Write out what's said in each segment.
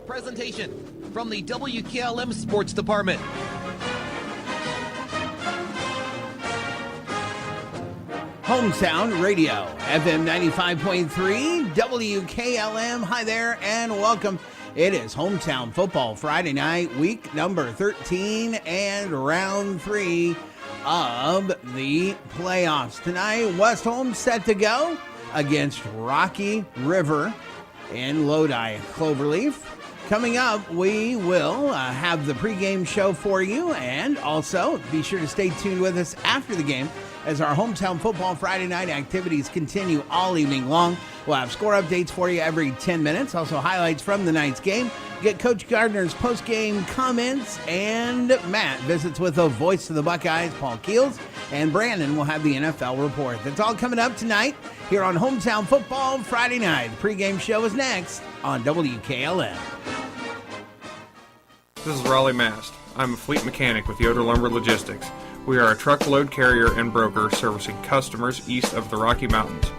presentation from the WKLM Sports Department. Hometown Radio, FM 95.3, WKLM. Hi there and welcome. It is Hometown Football Friday night, week number 13 and round 3 of the playoffs. Tonight, West Holmes set to go against Rocky River in Lodi. Cloverleaf. Coming up, we will have the pregame show for you, and also be sure to stay tuned with us after the game as our Hometown Football Friday night activities continue all evening long. We'll have score updates for you every 10 minutes, also highlights from the night's game. Get Coach Gardner's post-game comments, and Matt visits with the voice of the Buckeyes, Paul Keels, and Brandon will have the NFL report. That's all coming up tonight here on Hometown Football Friday night. The pregame show is next on WKLM. This is Raleigh Mast. I'm a fleet mechanic with Yoder Lumber Logistics. We are a truckload carrier and broker servicing customers east of the Rocky Mountains.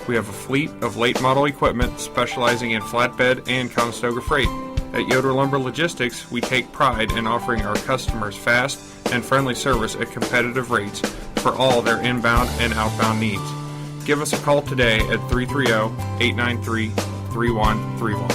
We have a fleet of late model equipment specializing in flatbed and Conestoga freight. At Yoder Lumber Logistics, we take pride in offering our customers fast and friendly service at competitive rates for all their inbound and outbound needs. Give us a call today at 330-893-3131.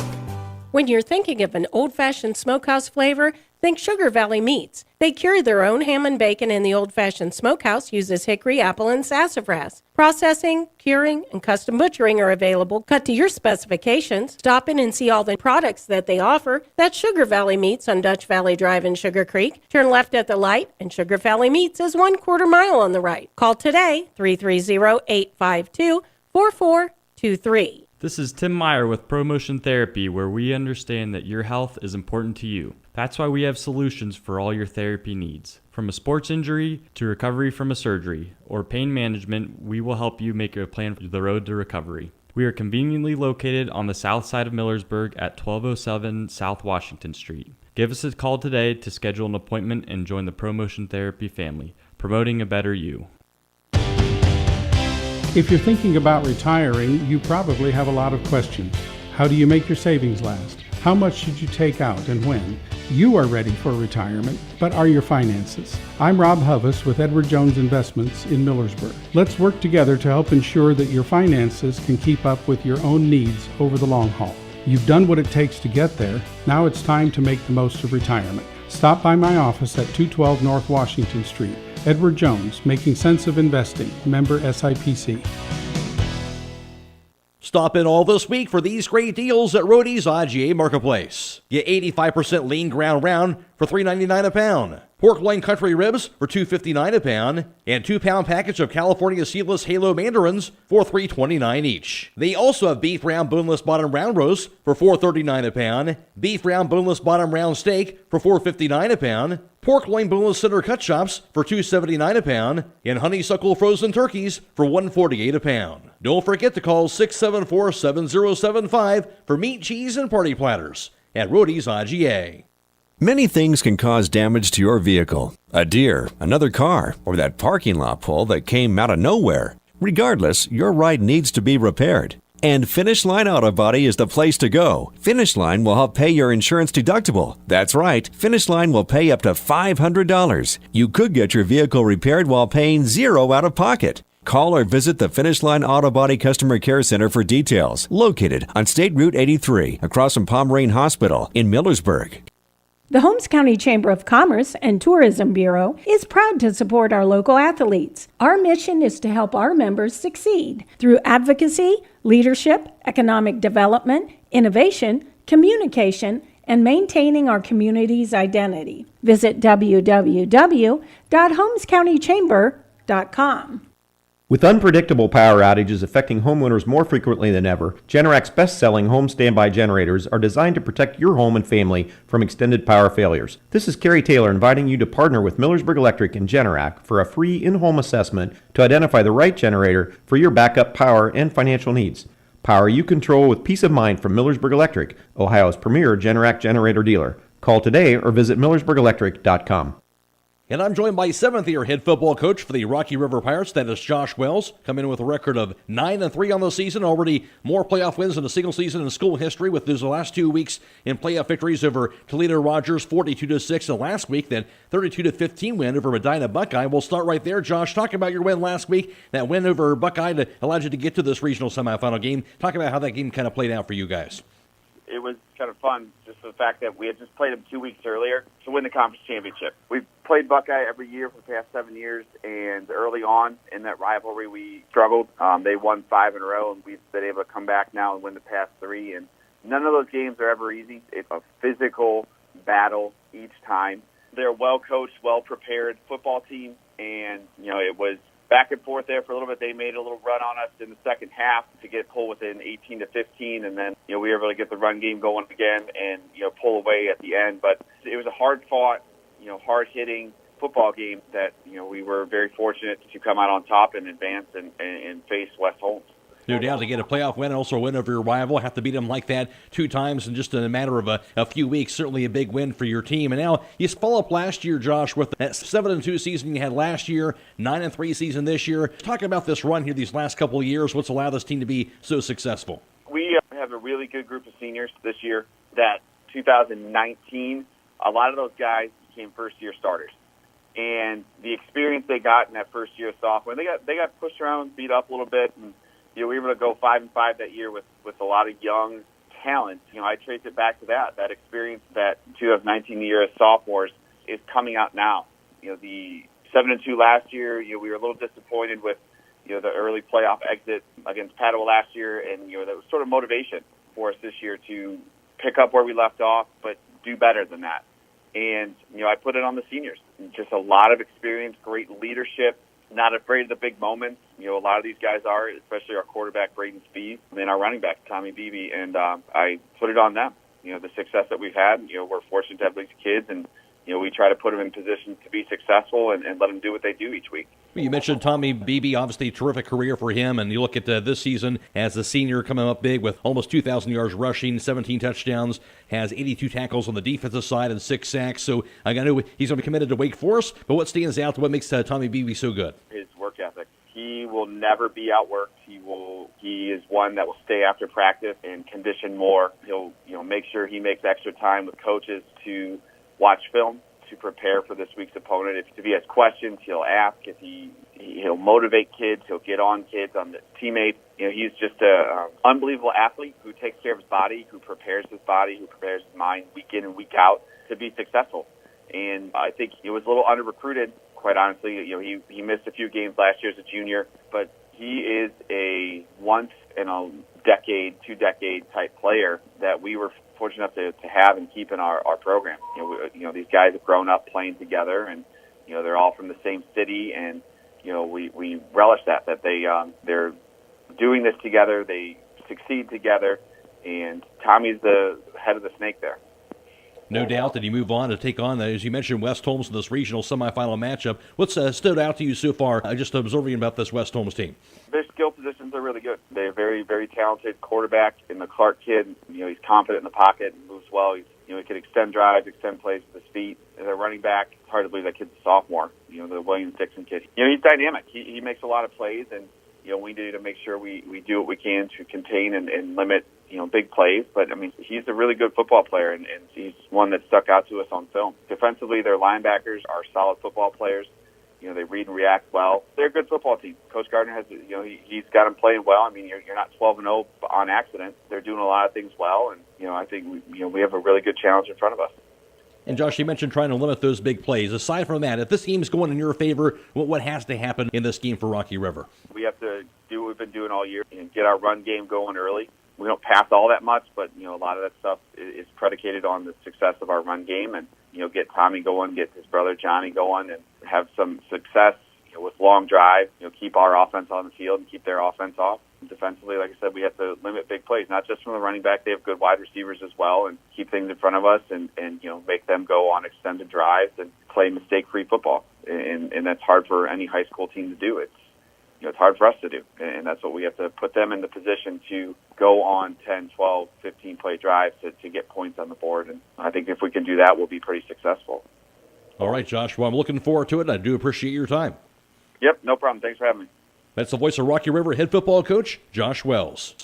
When you're thinking of an old-fashioned smokehouse flavor, think Sugar Valley Meats. They carry their own ham and bacon, and the old-fashioned smokehouse uses hickory, apple, and sassafras. Processing, curing, and custom butchering are available, cut to your specifications. Stop in and see all the products that they offer. That's Sugar Valley Meats on Dutch Valley Drive in Sugar Creek. Turn left at the light, and Sugar Valley Meats is 1/4 mile on the right. Call today, 330-852-4423. This is Tim Meyer with ProMotion Therapy, where we understand that your health is important to you. That's why we have solutions for all your therapy needs. From a sports injury to recovery from a surgery or pain management, we will help you make a plan for the road to recovery. We are conveniently located on the south side of Millersburg at 1207 South Washington Street. Give us a call today to schedule an appointment and join the ProMotion Therapy family, promoting a better you. If you're thinking about retiring, you probably have a lot of questions. How do you make your savings last? How much should you take out and when? You are ready for retirement, but are your finances? I'm Rob Huvis with Edward Jones Investments in Millersburg. Let's work together to help ensure that your finances can keep up with your own needs over the long haul. You've done what it takes to get there. Now it's time to make the most of retirement. Stop by my office at 212 North Washington Street. Edward Jones, Making Sense of Investing, member SIPC. Stop in all this week for these great deals at Roadie's IGA Marketplace. Get 85% lean ground round for $3.99 a pound. Pork loin country ribs for $2.59 a pound, and 2-pound package of California seedless Halo mandarins for $3.29 each. They also have beef round boneless bottom round roast for $4.39 a pound, beef round boneless bottom round steak for $4.59 a pound, pork loin boneless center cut chops for $2.79 a pound, and honeysuckle frozen turkeys for $1.48 a pound. Don't forget to call 674-7075 for meat, cheese, and party platters at Roadie's IGA. Many things can cause damage to your vehicle. A deer, another car, or that parking lot pole that came out of nowhere. Regardless, your ride needs to be repaired. And Finish Line Auto Body is the place to go. Finish Line will help pay your insurance deductible. That's right, Finish Line will pay up to $500. You could get your vehicle repaired while paying $0 out of pocket. Call or visit the Finish Line Auto Body Customer Care Center for details. Located on State Route 83, across from Pomerane Hospital in Millersburg. The Holmes County Chamber of Commerce and Tourism Bureau is proud to support our local athletes. Our mission is to help our members succeed through advocacy, leadership, economic development, innovation, communication, and maintaining our community's identity. Visit www.holmescountychamber.com. With unpredictable power outages affecting homeowners more frequently than ever, Generac's best-selling home standby generators are designed to protect your home and family from extended power failures. This is Kerry Taylor inviting you to partner with Millersburg Electric and Generac for a free in-home assessment to identify the right generator for your backup power and financial needs. Power you control with peace of mind from Millersburg Electric, Ohio's premier Generac generator dealer. Call today or visit millersburgelectric.com. And I'm joined by 7th-year head football coach for the Rocky River Pirates. That is Josh Wells, coming in with a record of 9-3 on the season. Already more playoff wins in a single season in school history, with those last 2 weeks in playoff victories over Toledo Rogers, 42-6, and last week, then 32-15 win over Medina Buckeye. We'll start right there. Josh, talk about your win last week. That win over Buckeye that allowed you to get to this regional semifinal game. Talk about how that game kind of played out for you guys. It was kind of fun, just the fact that we had just played them 2 weeks earlier to win the conference championship. We've played Buckeye every year for the past 7 years, and early on in that rivalry, we struggled. They won 5 in a row, and we've been able to come back now and win the past 3. And none of those games are ever easy. It's a physical battle each time. They're a well-coached, well-prepared football team, and it was back and forth there for a little bit. They made a little run on us in the second half to get pulled within 18-15, and then we were able to get the run game going again and pull away at the end. But it was a hard-fought, hard-hitting football game that we were very fortunate to come out on top and advance and face West Holmes. No doubt, to get a playoff win and also a win over your rival, have to beat them like that 2 times in just a matter of a few weeks. Certainly a big win for your team. And now you follow up last year, Josh, with that 7-2 season you had last year, 9-3 season this year. Talk about this run here these last couple of years. What's allowed this team to be so successful? We have a really good group of seniors this year. That 2019, a lot of those guys became first-year starters. And the experience they got in that first year of sophomore, they got pushed around, beat up a little bit, and we were able to go 5-5 that year with a lot of young talent. I trace it back to that experience. That 2019 year as sophomores is coming out now. The 7-2 last year, we were a little disappointed with the early playoff exit against Padua last year, and that was sort of motivation for us this year to pick up where we left off, but do better than that. And I put it on the seniors. Just a lot of experience, great leadership. Not afraid of the big moments. A lot of these guys are, especially our quarterback, Braden Speed, and then our running back, Tommy Beebe, and I put it on them. The success that we've had, we're fortunate to have these kids, and we try to put them in positions to be successful and let them do what they do each week. You mentioned Tommy Beebe, obviously a terrific career for him, and you look at this season as a senior coming up big with almost 2,000 yards rushing, 17 touchdowns, has 82 tackles on the defensive side and 6 sacks. So I know he's going to be committed to Wake Forest, but what stands out, what makes Tommy Beebe so good? His work ethic. He will never be outworked. He is one that will stay after practice and condition more. He'll make sure he makes extra time with coaches to watch film, to prepare for this week's opponent. If he has questions, he'll ask. If he'll motivate kids, he'll get on kids, on the teammates. He's just an unbelievable athlete who takes care of his body, who prepares his body, who prepares his mind week in and week out to be successful. And I think he was a little under-recruited, quite honestly. He missed a few games last year as a junior, but he is a once-in-a-decade, 2-decade type player that we were fortunate enough to have and keep in our program. These guys have grown up playing together, and they're all from the same city, and we relish that they're doing this together, they succeed together, and Tommy's the head of the snake there. No doubt that you move on to take on, as you mentioned, West Holmes in this regional semifinal matchup. What's stood out to you so far, just observing about this West Holmes team? Their skill positions are really good. They're very, very talented quarterback in the Clark kid. He's confident in the pocket and moves well. He can extend drives, extend plays with his feet. And their running back, it's hard to believe that kid's a sophomore. The Williams Dixon kid. He's dynamic. He makes a lot of plays, and we need to make sure we do what we can to contain and limit big plays. But he's a really good football player, and he's one that stuck out to us on film. Defensively, their linebackers are solid football players. They read and react well. They're a good football team. Coach Gardner has, he's got them playing well. You're not 12-0 on accident. They're doing a lot of things well, and I think we have a really good challenge in front of us. And Josh, you mentioned trying to limit those big plays. Aside from that, if this game's going in your favor, what has to happen in this game for Rocky River? We have to do what we've been doing all year and get our run game going early. We don't pass all that much, but a lot of that stuff is predicated on the success of our run game, and get Tommy going, get his brother Johnny going, and have some success with long drives. Keep our offense on the field and keep their offense off. Defensively, like I said, we have to limit big plays, not just from the running back. They have good wide receivers as well, and keep things in front of us, and make them go on extended drives and play mistake-free football. And that's hard for any high school team to do. It's hard for us to do, and that's what we have to put them in the position to go on 10, 12, 15 play drives to get points on the board. And I think if we can do that, we'll be pretty successful. All right, Josh. Well, I'm looking forward to it. I do appreciate your time. Yep, no problem. Thanks for having me. That's the voice of Rocky River head football coach, Josh Wells.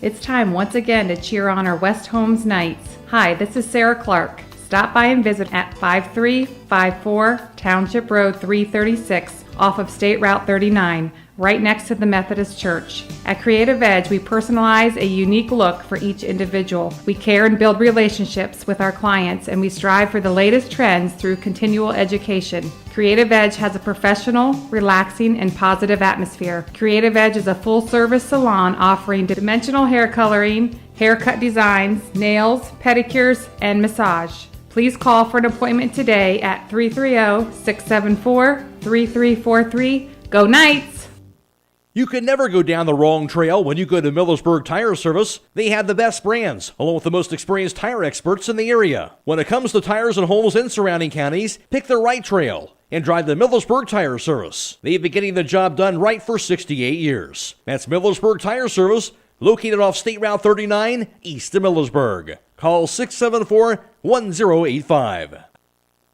It's time once again to cheer on our West Holmes Knights. Hi, this is Sarah Clark. Stop by and visit at 5354 Township Road 336 off of State Route 39, right next to the Methodist Church. At Creative Edge, we personalize a unique look for each individual. We care and build relationships with our clients, and we strive for the latest trends through continual education. Creative Edge has a professional, relaxing, and positive atmosphere. Creative Edge is a full-service salon offering dimensional hair coloring, haircut designs, nails, pedicures, and massage. Please call for an appointment today at 330-674-3343. Go Knights! You can never go down the wrong trail when you go to Millersburg Tire Service. They have the best brands, along with the most experienced tire experts in the area. When it comes to tires in Holmes and surrounding counties, pick the right trail and drive the Millersburg Tire Service. They've been getting the job done right for 68 years. That's Millersburg Tire Service, located off State Route 39, east of Millersburg. Call 674-1085.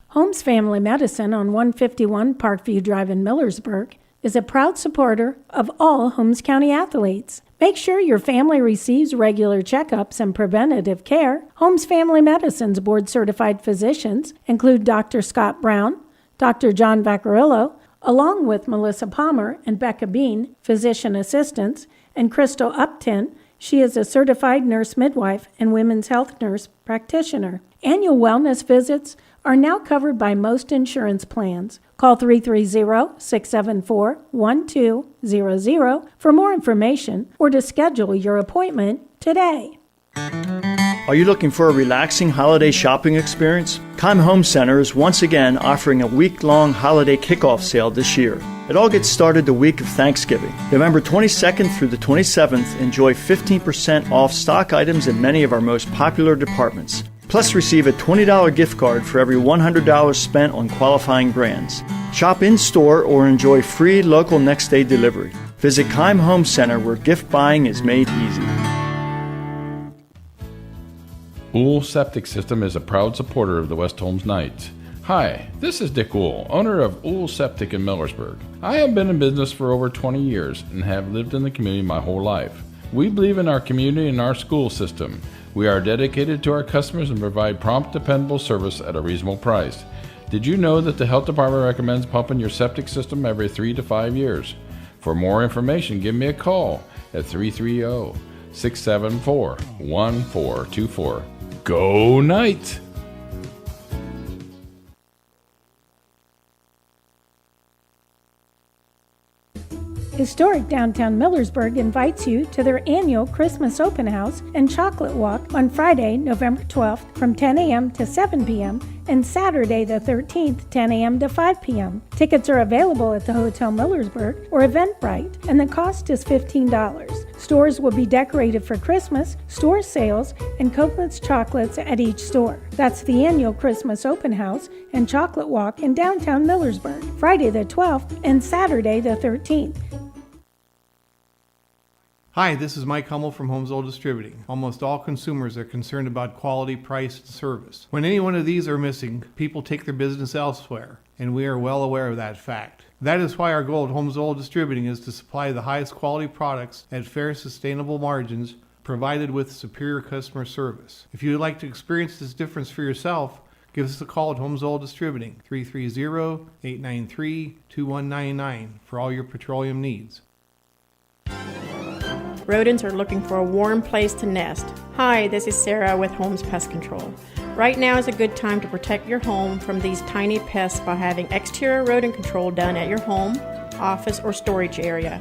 Holmes Family Medicine on 151 Parkview Drive in Millersburg is a proud supporter of all Holmes County athletes. Make sure your family receives regular checkups and preventative care. Holmes Family Medicine's board-certified physicians include Dr. Scott Brown, Dr. John Vaccarillo, along with Melissa Palmer and Becca Bean, physician assistants, and Crystal Upton. She is a certified nurse midwife and women's health nurse practitioner. Annual wellness visits are now covered by most insurance plans. Call 330-674-1200 for more information or to schedule your appointment today. Are you looking for a relaxing holiday shopping experience? Keim Home Center is once again offering a week-long holiday kickoff sale this year. It all gets started the week of Thanksgiving. November 22nd through the 27th, enjoy 15% off stock items in many of our most popular departments. Plus, receive a $20 gift card for every $100 spent on qualifying brands. Shop in-store or enjoy free local next-day delivery. Visit Keim Home Center, where gift buying is made easy. Ool Septic System is a proud supporter of the West Holmes Knights. Hi, this is Dick Ool, owner of Ool Septic in Millersburg. I have been in business for over 20 years and have lived in the community my whole life. We believe in our community and our school system. We are dedicated to our customers and provide prompt, dependable service at a reasonable price. Did you know that the health department recommends pumping your septic system every 3 to 5 years? For more information, give me a call at 330-674-1424. Go Knights! Historic Downtown Millersburg invites you to their annual Christmas Open House and Chocolate Walk on Friday, November 12th from 10 a.m. to 7 p.m. and Saturday the 13th, 10 a.m. to 5 p.m. Tickets are available at the Hotel Millersburg or Eventbrite, and the cost is $15. Stores will be decorated for Christmas, store sales, and Copeland's chocolates at each store. That's the annual Christmas Open House and Chocolate Walk in downtown Millersburg, Friday the 12th and Saturday the 13th. Hi, this is Mike Hummel from Holmes Old Distributing. Almost all consumers are concerned about quality, price, and service. When any one of these are missing, people take their business elsewhere, and we are well aware of that fact. That is why our goal at Holmes Old Distributing is to supply the highest quality products at fair, sustainable margins, provided with superior customer service. If you would like to experience this difference for yourself, give us a call at Holmes Oil Distributing, 330-893-2199 for all your petroleum needs. Rodents are looking for a warm place to nest. Hi, this is Sarah with Holmes Pest Control. Right now is a good time to protect your home from these tiny pests by having exterior rodent control done at your home, office, or storage area.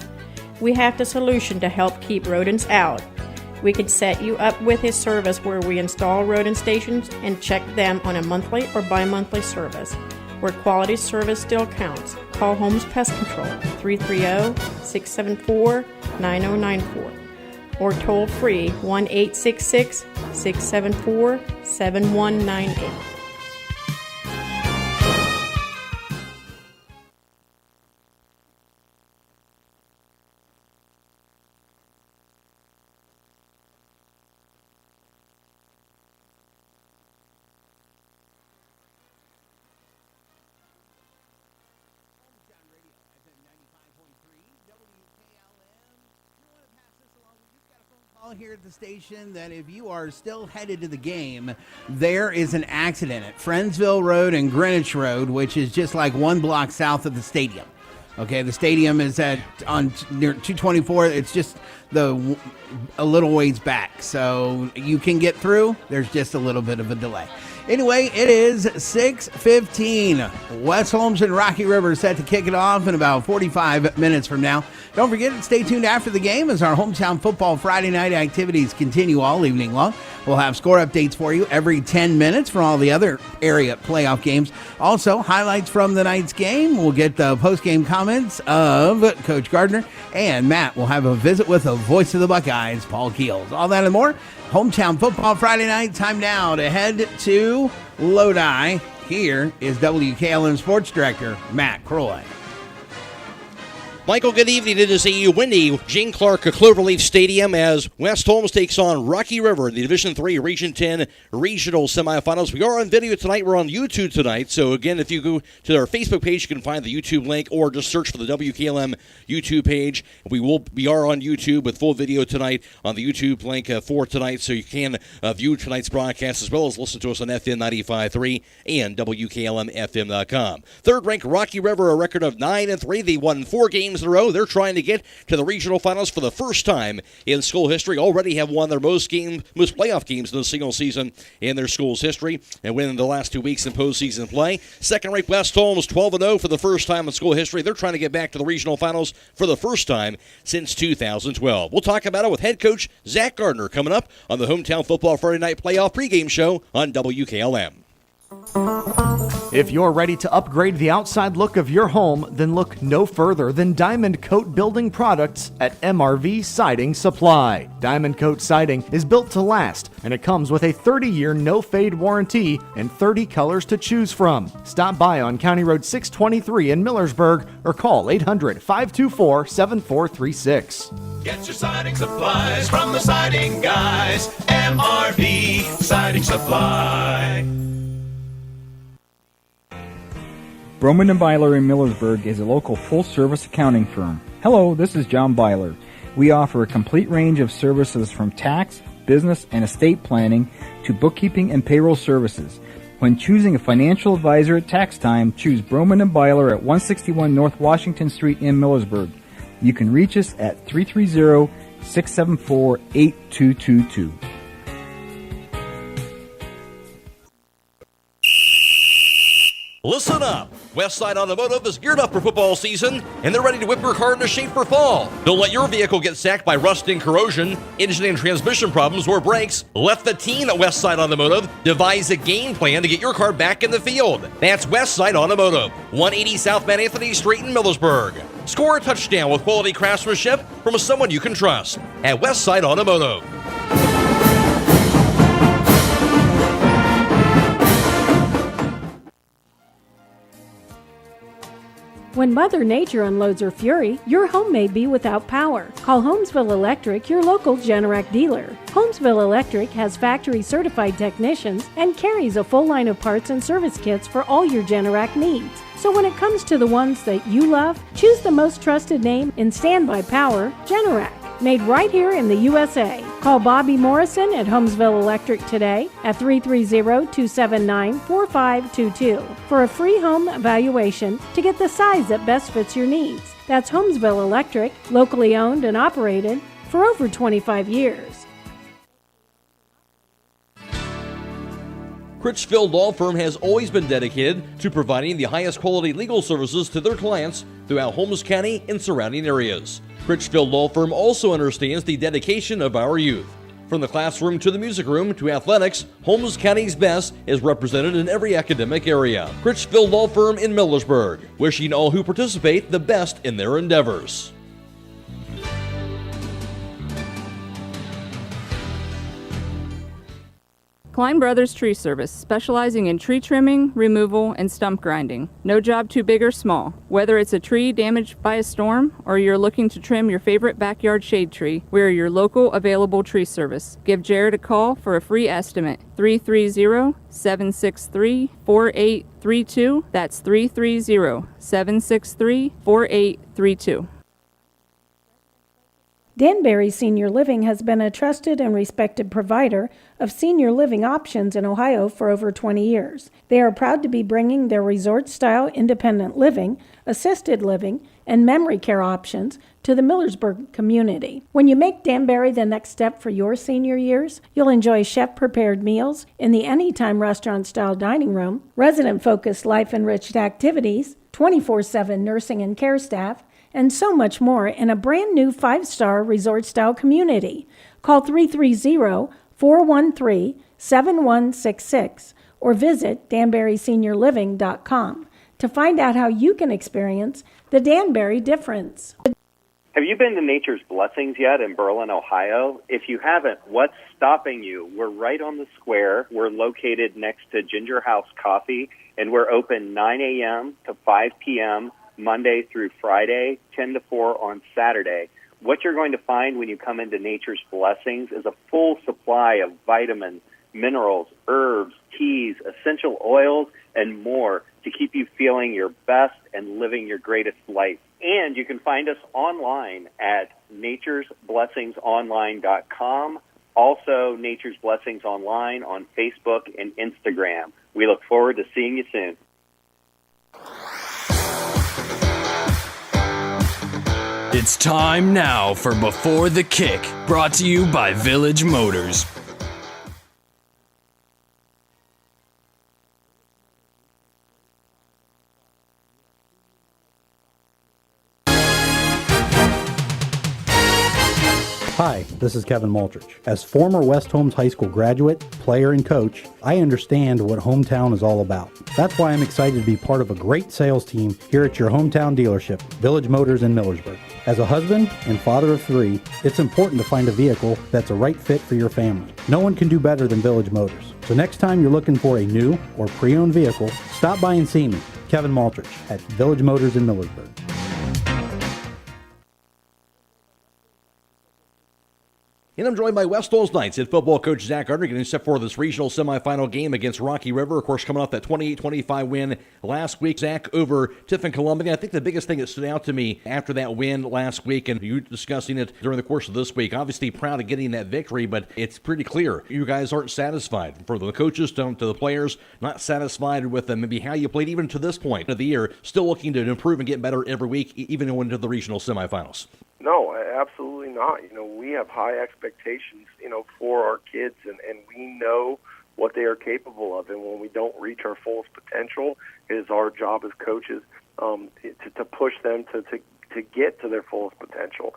We have the solution to help keep rodents out. We can set you up with a service where we install rodent stations and check them on a monthly or bi-monthly service, where quality service still counts. Call Holmes Pest Control, 330-674-9094, or toll free 1-866-674-7198. Here at the station that if you are still headed to the game, there is an accident at Friendsville Road and Greenwich Road, which is just like 1 block south of the stadium. Okay, the stadium is on near 224. It's just a little ways back, so you can get through. There's just a little bit of a delay. Anyway, it is 6:15. West Holmes and Rocky River set to kick it off in about 45 minutes from now. Don't forget to stay tuned after the game as our Hometown Football Friday night activities continue all evening long. We'll have score updates for you every 10 minutes for all the other area playoff games. Also, highlights from the night's game. We'll get the post-game comments of Coach Gardner, and Matt will have a visit with the voice of the Buckeyes, Paul Keels. All that and more. Hometown Football Friday night. Time now to head to Lodi. Here is WKLM Sports Director Matt Croy. Michael, good evening. It is a windy Gene Clark Cloverleaf Stadium as West Holmes takes on Rocky River in the Division III Region 10 Regional Semifinals. We are on video tonight. We're on YouTube tonight. So, again, if you go to our Facebook page, you can find the YouTube link or just search for the WKLM YouTube page. We are on YouTube with full video tonight on the YouTube link for tonight, so you can view tonight's broadcast as well as listen to us on FM 95.3 and WKLM-FM.com. Third-ranked Rocky River, a record of 9-3. They won 4 games in a row. They're trying to get to the regional finals for the first time in school history. Already have won their most playoff games in a single season in their school's history and win the last 2 weeks in postseason play. Second-ranked West Holmes, 12-0 for the first time in school history. They're trying to get back to the regional finals for the first time since 2012. We'll talk about it with head coach Zach Gardner coming up on the Hometown Football Friday Night Playoff pregame show on WKLM. If you're ready to upgrade the outside look of your home, then look no further than Diamond Coat Building Products at MRV Siding Supply. Diamond Coat Siding is built to last, and it comes with a 30-year no-fade warranty and 30 colors to choose from. Stop by on County Road 623 in Millersburg or call 800-524-7436. Get your siding supplies from the siding guys. MRV Siding Supply. Broman & Byler in Millersburg is a local full-service accounting firm. Hello, this is John Byler. We offer a complete range of services from tax, business, and estate planning to bookkeeping and payroll services. When choosing a financial advisor at tax time, choose Broman & Byler at 161 North Washington Street in Millersburg. You can reach us at 330-674-8222. Listen up! Westside Automotive is geared up for football season, and they're ready to whip your car into shape for fall. Don't let your vehicle get sacked by rust and corrosion, engine and transmission problems, or brakes. Let the team at Westside Automotive devise a game plan to get your car back in the field. That's Westside Automotive, 180 South Mount Anthony Street in Millersburg. Score a touchdown with quality craftsmanship from someone you can trust at Westside Automotive. When Mother Nature unloads her fury, your home may be without power. Call Holmesville Electric, your local Generac dealer. Holmesville Electric has factory-certified technicians and carries a full line of parts and service kits for all your Generac needs. So when it comes to the ones that you love, choose the most trusted name in standby power, Generac. Made right here in the USA. Call Bobby Morrison at Holmesville Electric today at 330-279-4522 for a free home evaluation to get the size that best fits your needs. That's Holmesville Electric, locally owned and operated for over 25 years. Critchfield Law Firm has always been dedicated to providing the highest quality legal services to their clients throughout Holmes County and surrounding areas. Critchfield Law Firm also understands the dedication of our youth. From the classroom to the music room to athletics, Holmes County's best is represented in every academic area. Critchfield Law Firm in Millersburg, wishing all who participate the best in their endeavors. Klein Brothers Tree Service, specializing in tree trimming, removal, and stump grinding. No job too big or small. Whether it's a tree damaged by a storm or you're looking to trim your favorite backyard shade tree, we're your local available tree service. Give Jared a call for a free estimate. 330-763-4832. That's 330-763-4832. Danbury Senior Living has been a trusted and respected provider of senior living options in Ohio for over 20 years. They are proud to be bringing their resort-style independent living, assisted living, and memory care options to the Millersburg community. When you make Danbury the next step for your senior years, you'll enjoy chef-prepared meals in the Anytime restaurant-style dining room, resident-focused life-enriched activities, 24/7 nursing and care staff, and so much more in a brand new 5-star resort-style community. Call 330-413-7166 or visit danburyseniorliving.com to find out how you can experience the Danbury difference. Have you been to Nature's Blessings yet in Berlin, Ohio? If you haven't, what's stopping you? We're right on the square. We're located next to Ginger House Coffee, and we're open 9 a.m. to 5 p.m. Monday through Friday, 10 to 4 on Saturday. What you're going to find when you come into Nature's Blessings is a full supply of vitamins, minerals, herbs, teas, essential oils, and more to keep you feeling your best and living your greatest life. And you can find us online at naturesblessingsonline.com. Also, Nature's Blessings Online on Facebook and Instagram. We look forward to seeing you soon. It's time now for Before the Kick, brought to you by Village Motors. Hi, this is Kevin Maltrich. As former West Holmes High School graduate, player, and coach, I understand what hometown is all about. That's why I'm excited to be part of a great sales team here at your hometown dealership, Village Motors in Millersburg. As a husband and father of 3, it's important to find a vehicle that's a right fit for your family. No one can do better than Village Motors. So next time you're looking for a new or pre-owned vehicle, stop by and see me, Kevin Maltrich, at Village Motors in Millersburg. And I'm joined by West Holmes Knights head football coach Zach Gardner getting set for this regional semifinal game against Rocky River. Of course, coming off that 28-25 win last week, Zach, over Tiffin Columbia. I think the biggest thing that stood out to me after that win last week, and you discussing it during the course of this week, obviously proud of getting that victory, but it's pretty clear you guys aren't satisfied. For the coaches to the players, not satisfied with maybe how you played even to this point of the year, still looking to improve and get better every week, even going into the regional semifinals. No, absolutely not. We have high expectations, for our kids, and we know what they are capable of. And when we don't reach our fullest potential, it is our job as coaches to push them to get to their fullest potential.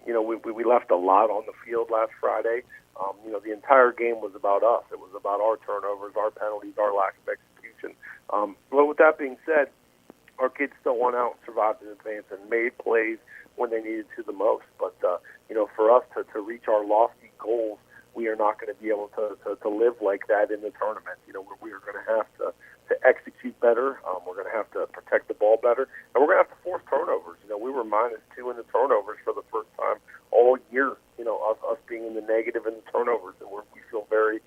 We left a lot on the field last Friday. The entire game was about us. It was about our turnovers, our penalties, our lack of execution. But with that being said, our kids still went out and survived in advance and made plays when they needed to the most. But, for us to reach our lofty goals, we are not going to be able to live like that in the tournament. We are going to have to execute better. We're going to have to protect the ball better. And we're going to have to force turnovers. We were -2 in the turnovers for the first time all year, us being in the negative in the turnovers. And we feel very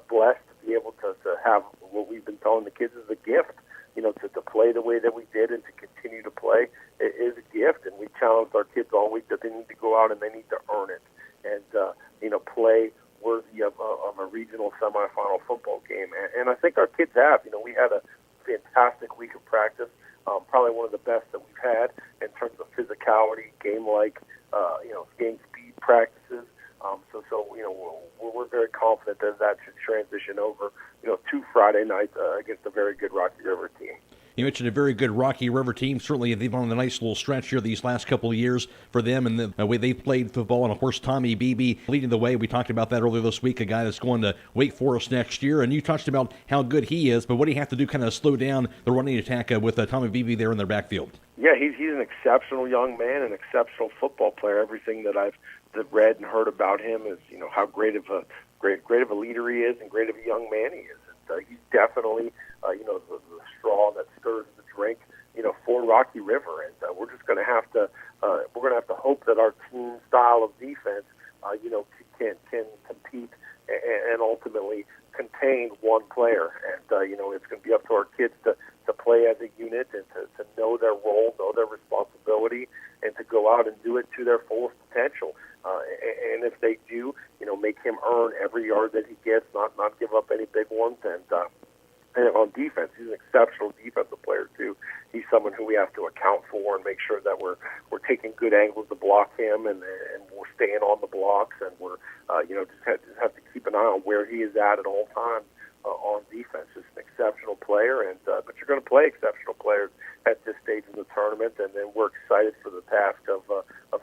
blessed to be able to have what we've been telling the kids is a gift. To play the way that we did and to continue to play is a gift. And we challenged our kids all week that they need to go out and they need to earn it and, play worthy of a regional semifinal football game. And I think our kids have. We had a fantastic week of practice, probably one of the best that we've had in terms of physicality, game-like, game speed practices. We're very confident that should transition over, to Friday night against a very good Rocky River team. You mentioned a very good Rocky River team. Certainly, they've on a nice little stretch here these last couple of years for them and the way they played football. And, of course, Tommy Beebe leading the way. We talked about that earlier this week, a guy that's going to Wake Forest next year. And you touched about how good he is, but what do you have to do kind of slow down the running attack with Tommy Beebe there in their backfield? Yeah, he's an exceptional young man, an exceptional football player. Everything that I've read and heard about him is, how great of a leader he is and great of a young man he is. And, he's definitely, the straw that stirs the drink, for Rocky River. And we're just going to have to, hope that our team style of defense, can compete and ultimately contain one player. And, it's going to be up to our kids to play as a unit and to know their role, know their responsibility, and to go out and do it to their fullest potential. potential. And if they do, make him earn every yard that he gets, not give up any big ones. And on defense, he's an exceptional defensive player too. He's someone who we have to account for and make sure that we're taking good angles to block him, and we're staying on the blocks, and we're just have to keep an eye on where he is at all times on defense. Just an exceptional player, but you're going to play exceptional players at this stage of the tournament, and then we're excited for the task of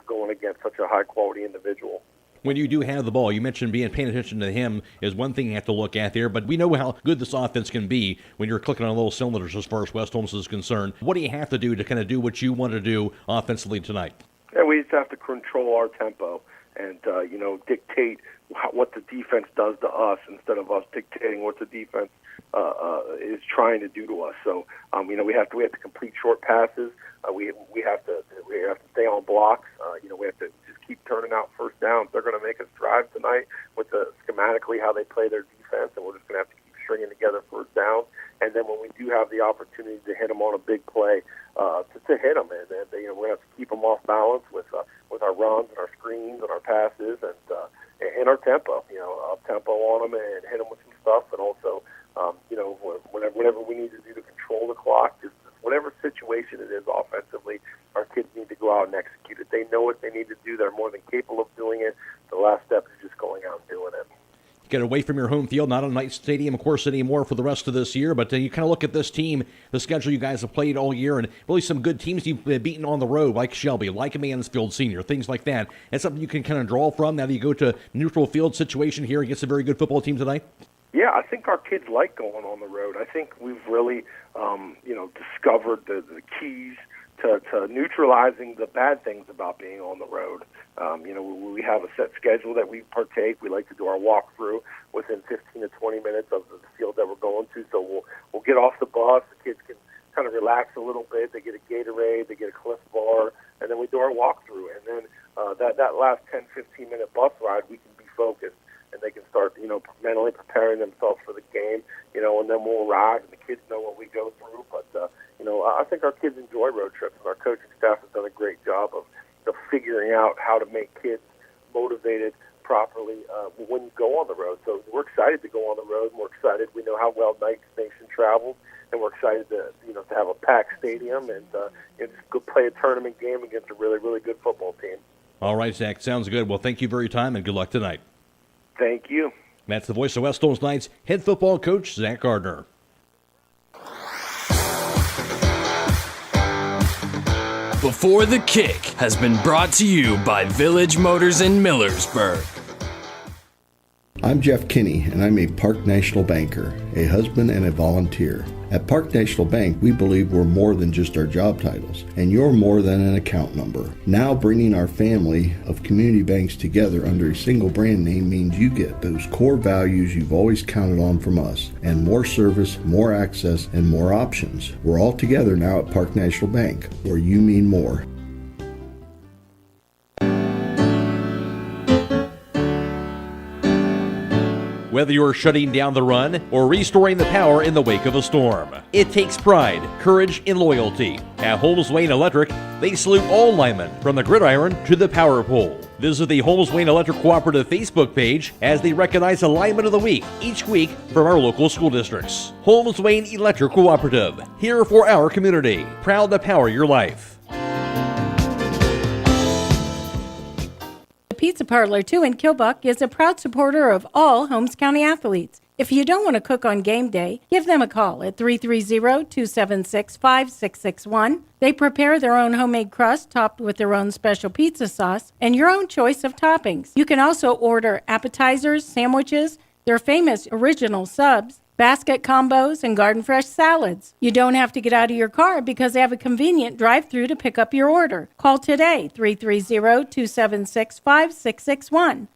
going against such a high quality individual. When you do have the ball, you mentioned paying attention to him is one thing you have to look at there, but we know how good this offense can be when you're clicking on little cylinders as far as West Holmes is concerned. What do you have to do to kind of do what you want to do offensively tonight? Yeah, we just have to control our tempo and, dictate what the defense does to us instead of us dictating what the defense is trying to do to us. So, we have to complete short passes. We have to stay on blocks. We have to just keep turning out first downs. They're going to make us drive tonight with schematically how they play their defense, and we're just going to have to keep stringing together first downs. And then when we do have the opportunity to hit them on a big play, to hit them, and we're going to have to keep them off balance with our runs and our screens and our passes and our tempo. Up tempo on them and hit them with some stuff, and also whatever we need to do to control the clock, just whatever situation it is offensively, our kids need to go out and execute it. They know what they need to do. They're more than capable of doing it. The last step is just going out and doing it. Get away from your home field, not a nice stadium, of course, anymore for the rest of this year, but you kind of look at this team, the schedule you guys have played all year, and really some good teams you've beaten on the road, like Shelby, like Mansfield Senior, things like that. That's something you can kind of draw from now that you go to neutral field situation here against a very good football team tonight? Yeah, I think our kids like going on the road. I think we've really, discovered the keys to neutralizing the bad things about being on the road. We have a set schedule that we partake. We like to do our walkthrough within 15 to 20 minutes of the field that we're going to. So we'll get off the bus. The kids can kind of relax a little bit. They get a Gatorade, they get a Cliff Bar, and then we do our walkthrough. And then that last 10, 15-minute bus ride, we can be focused, and they can start, mentally preparing themselves for the game, and then we'll arrive, and the kids know what we go through. But, I think our kids enjoy road trips, and our coaching staff has done a great job of figuring out how to make kids motivated properly when you go on the road. So we're excited to go on the road, and we're excited. We know how well Knights Nation travels, and we're excited to have a packed stadium and just go play a tournament game against a really, really good football team. All right, Zach, sounds good. Well, thank you for your time, and good luck tonight. Thank you. That's the voice of West Holmes Knights head football coach, Zach Gardner. Before the Kick has been brought to you by Village Motors in Millersburg. I'm Jeff Kinney, and I'm a Park National banker, a husband and a volunteer. At Park National Bank, we believe we're more than just our job titles, and you're more than an account number. Now bringing our family of community banks together under a single brand name means you get those core values you've always counted on from us, and more service, more access, and more options. We're all together now at Park National Bank, where you mean more. Whether you're shutting down the run or restoring the power in the wake of a storm, it takes pride, courage, and loyalty. At Holmes Wayne Electric, they salute all linemen from the gridiron to the power pole. Visit the Holmes Wayne Electric Cooperative Facebook page as they recognize a lineman of the week each week from our local school districts. Holmes Wayne Electric Cooperative, here for our community, proud to power your life. Pizza Parlor 2 in Kilbuck is a proud supporter of all Holmes County athletes. If you don't want to cook on game day, give them a call at 330-276-5661. They prepare their own homemade crust topped with their own special pizza sauce and your own choice of toppings. You can also order appetizers, sandwiches, their famous original subs, basket combos, and garden fresh salads. You don't have to get out of your car because they have a convenient drive-thru to pick up your order. Call today, 330-276-5661.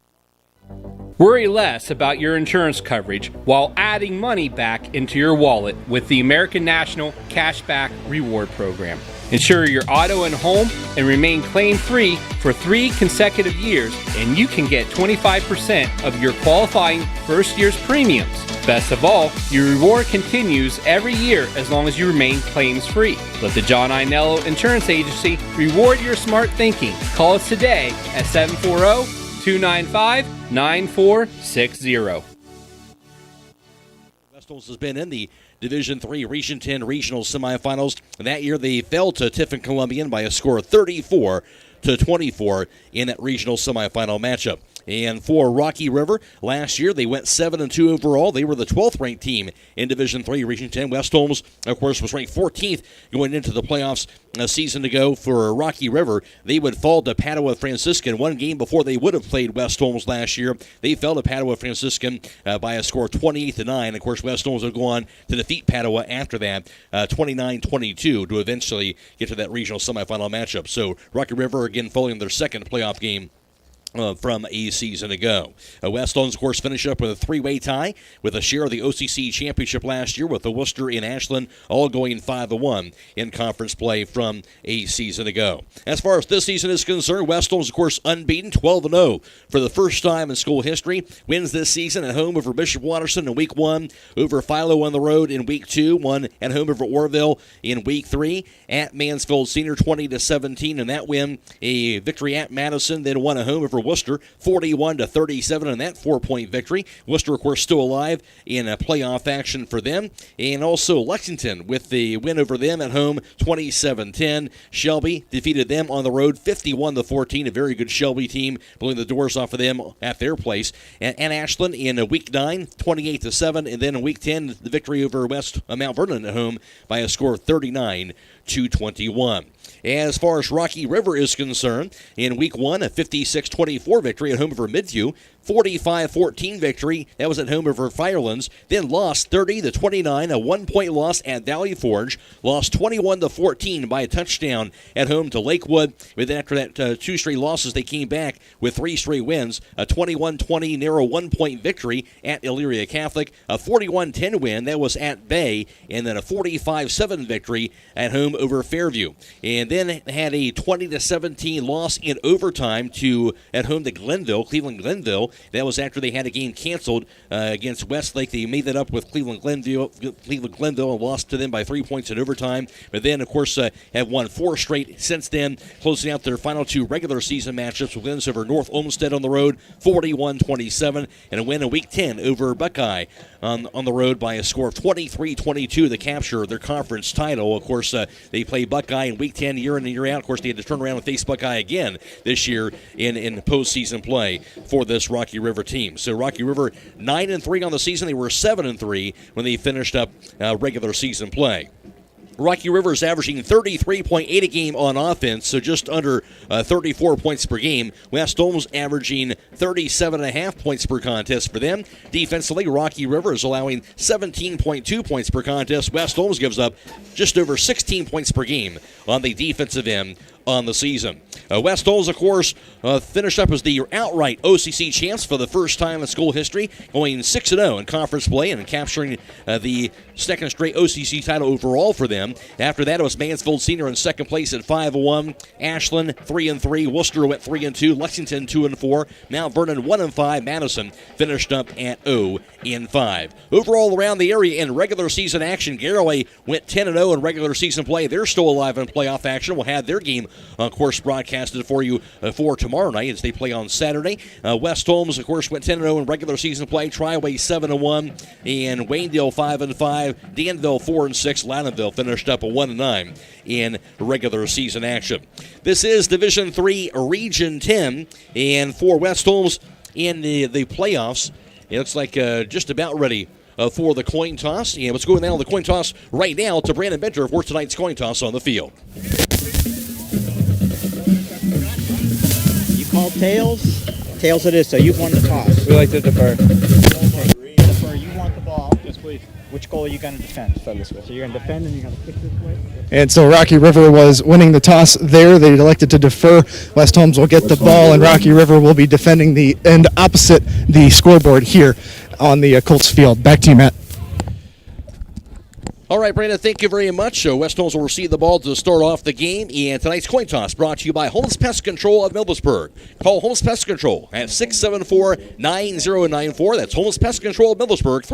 Worry less about your insurance coverage while adding money back into your wallet with the American National Cashback Reward Program. Insure your auto and home and remain claim-free for 3 consecutive years, and you can get 25% of your qualifying first year's premiums. Best of all, your reward continues every year as long as you remain claims-free. Let the John Inello Insurance Agency reward your smart thinking. Call us today at 740-295-9460. West Holmes has been in the Division III Region 10 regional semifinals. That year they fell to Tiffin Columbian by a score of 34-24 in that regional semifinal matchup. And for Rocky River, last year they went 7-2 overall. They were the 12th ranked team in Division III Region 10. West Holmes, of course, was ranked 14th going into the playoffs a season ago. For Rocky River, they would fall to Padua Franciscan one game before they would have played West Holmes last year. They fell to Padua Franciscan by a score of 28-9. Of course, West Holmes would go on to defeat Padua after that, 29-22, to eventually get to that regional semifinal matchup. So Rocky River again falling their second playoff game from a season ago. West Holmes, of course, finished up with a three-way tie with a share of the OCC championship last year, with the Worcester and Ashland all going 5-1 in conference play from a season ago. As far as this season is concerned, West Holmes, of course, unbeaten, 12-0 for the first time in school history. Wins this season at home over Bishop Watterson in Week 1, over Philo on the road in Week 2, won at home over Orville in Week 3, at Mansfield Senior 20-17, and that win a victory at Madison, then won at home over Worcester 41-37 in that 4-point victory. Worcester, of course, still alive in a playoff action for them. And also Lexington with the win over them at home 27-10. Shelby defeated them on the road 51-14. A very good Shelby team, blowing the doors off of them at their place. And Ashland in Week 9 28-7. And then in Week 10 the victory over Mount Vernon at home by a score of 39-21. As far as Rocky River is concerned, in Week 1, a 56-24 victory at home over Midview. 45-14 victory. That was at home over Firelands. Then lost 30-29, a 1-point loss at Valley Forge. Lost 21-14 by a touchdown at home to Lakewood. But then after that 2 straight losses, they came back with 3 straight wins. A 21-20 narrow 1-point victory at Elyria Catholic. A 41-10 win. That was at Bay. And then a 45-7 victory at home over Fairview. And then had a 20-17 loss in overtime at home to Cleveland Glenville. That was after they had a game canceled against Westlake. They made that up with Cleveland Glenville and lost to them by 3 points in overtime. But then, of course, have won 4 straight since then, closing out their final 2 regular season matchups with wins over North Olmsted on the road, 41-27, and a win in Week 10 over Buckeye on the road by a score of 23-22 to capture their conference title. Of course, they play Buckeye in Week 10 year in and year out. Of course, they had to turn around and face Buckeye again this year in postseason play for this Rocky River team. So Rocky River 9-3 on the season. They were 7-3 when they finished up regular season play. Rocky River is averaging 33.8 a game on offense, so just under 34 points per game. West Holmes averaging 37.5 points per contest for them. Defensively, Rocky River is allowing 17.2 points per contest. West Holmes gives up just over 16 points per game on the defensive end on the season. West Holmes, of course, finished up as the outright OCC champs for the first time in school history, going 6-0 in conference play and capturing the second straight OCC title overall for them. After that, it was Mansfield Senior in second place at 5-1, Ashland 3-3, Worcester went 3-2, Lexington 2-4, Mount Vernon 1-5, Madison finished up at 0-5. Overall, around the area in regular season action, Garraway went 10-0 in regular season play. They're still alive in playoff action. We'll have their game, of course, broadcasted for you for tomorrow night as they play on Saturday. West Holmes, of course, went 10-0 in regular season play. Triway 7-1, and Waynedale 5-5. Danville 4-6. Loudonville finished up a 1-9 in regular season action. This is Division III Region 10, and for West Holmes in the playoffs, it looks like just about ready for the coin toss. And let's go now on the coin toss right now to Brandon Benter for tonight's coin toss on the field. Called tails. Tails it is, so you've won the toss. We like to defer. Okay. Defer, you want the ball. Yes, please. Which goal are you going to defend? Defend this way. So you're going to defend and you're going to kick this way? And so Rocky River was winning the toss there. They elected to defer. West Holmes will get the ball, and Rocky River will be defending the end opposite the scoreboard here on the Colts field. Back to you, Matt. All right, Brandon, thank you very much. West Holmes will receive the ball to start off the game. And tonight's coin toss brought to you by Holmes Pest Control of Millersburg. Call Holmes Pest Control at 674-9094. That's Holmes Pest Control of Millersburg,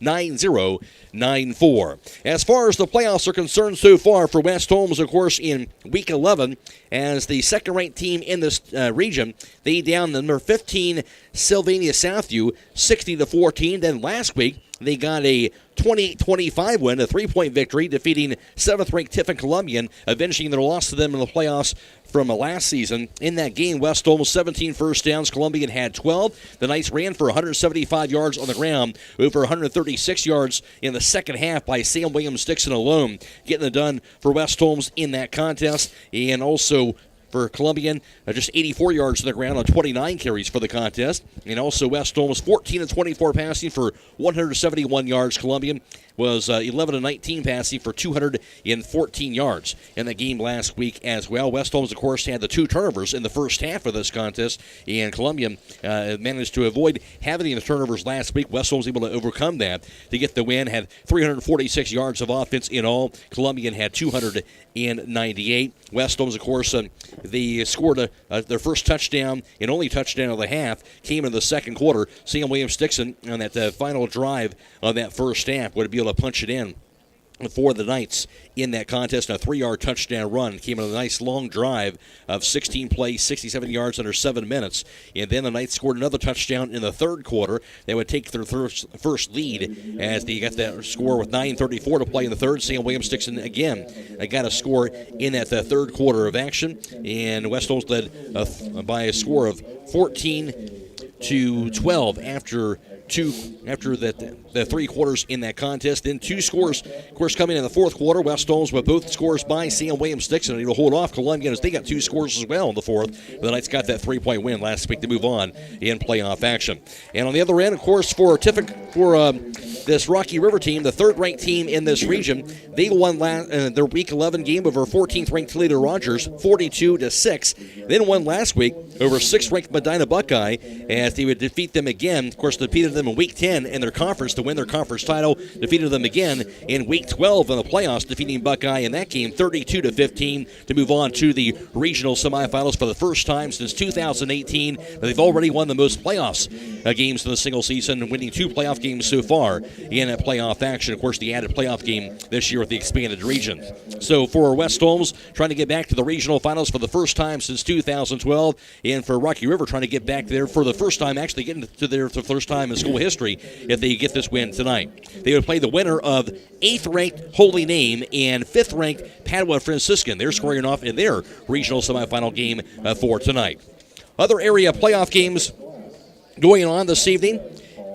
330-674-9094. As far as the playoffs are concerned so far for West Holmes, of course, in Week 11, as the second-ranked team in this region, they down the number 15 Sylvania Southview 60-14. Then last week, they got a 28-25 win, a 3-point victory, defeating 7th-ranked Tiffin Columbian, avenging their loss to them in the playoffs from last season. In that game, West Holmes 17 first downs, Columbian had 12. The Knights ran for 175 yards on the ground, over 136 yards in the second half by Sam Williams-Dixon alone, getting it done for West Holmes in that contest. And also for Columbian, just 84 yards on the ground on 29 carries for the contest. And also West Holmes 14-24 passing for 171 yards. Columbian was 11-19 passing for 214 yards in the game last week as well. West Holmes, of course, had the 2 turnovers in the first half of this contest, and Columbian managed to avoid having the turnovers last week. West Holmes able to overcome that to get the win, had 346 yards of offense in all. Columbian had 298. West Holmes, of course, they scored their first touchdown and only touchdown of the half came in the second quarter. Sam Williams-Dixon on that final drive of that first half would be able to punch it in for the Knights in that contest. A 3-yard touchdown run came in a nice long drive of 16 plays, 67 yards under 7 minutes. And then the Knights scored another touchdown in the third quarter. They would take their first lead as they got that score with 9:34 to play in the third. Sam Williams-Dixon again got a score in that third quarter of action. And West Holmes led by a score of 14-12 after the 3 quarters in that contest. Then 2 scores, of course, coming in the fourth quarter. West Holmes with both scores by Sam Williams-Dixon. Able to hold off Columbian as they got 2 scores as well in the fourth. The Knights got that 3-point win last week to move on in playoff action. And on the other end, of course, for this Rocky River team, the third-ranked team in this region, they won their Week 11 game over 14th-ranked Toledo Rogers, 42-6. Then won last week over 6th-ranked Medina Buckeye as they would defeat them again. Of course, defeated them in Week 10 in their conference to win their conference title. Defeated them again in Week 12 in the playoffs, defeating Buckeye in that game 32-15 to move on to the regional semifinals for the first time since 2018. They've already won the most playoffs games in the single season, winning 2 playoff games so far in a playoff action. Of course, the added playoff game this year with the expanded region. So for West Holmes, trying to get back to the regional finals for the first time since 2012, and for Rocky River, trying to get back there for the first time, actually getting to there for the first time in school history if they get this win tonight. They would play the winner of 8th-ranked Holy Name and 5th-ranked Padua Franciscan. They're squaring off in their regional semifinal game for tonight. Other area playoff games going on this evening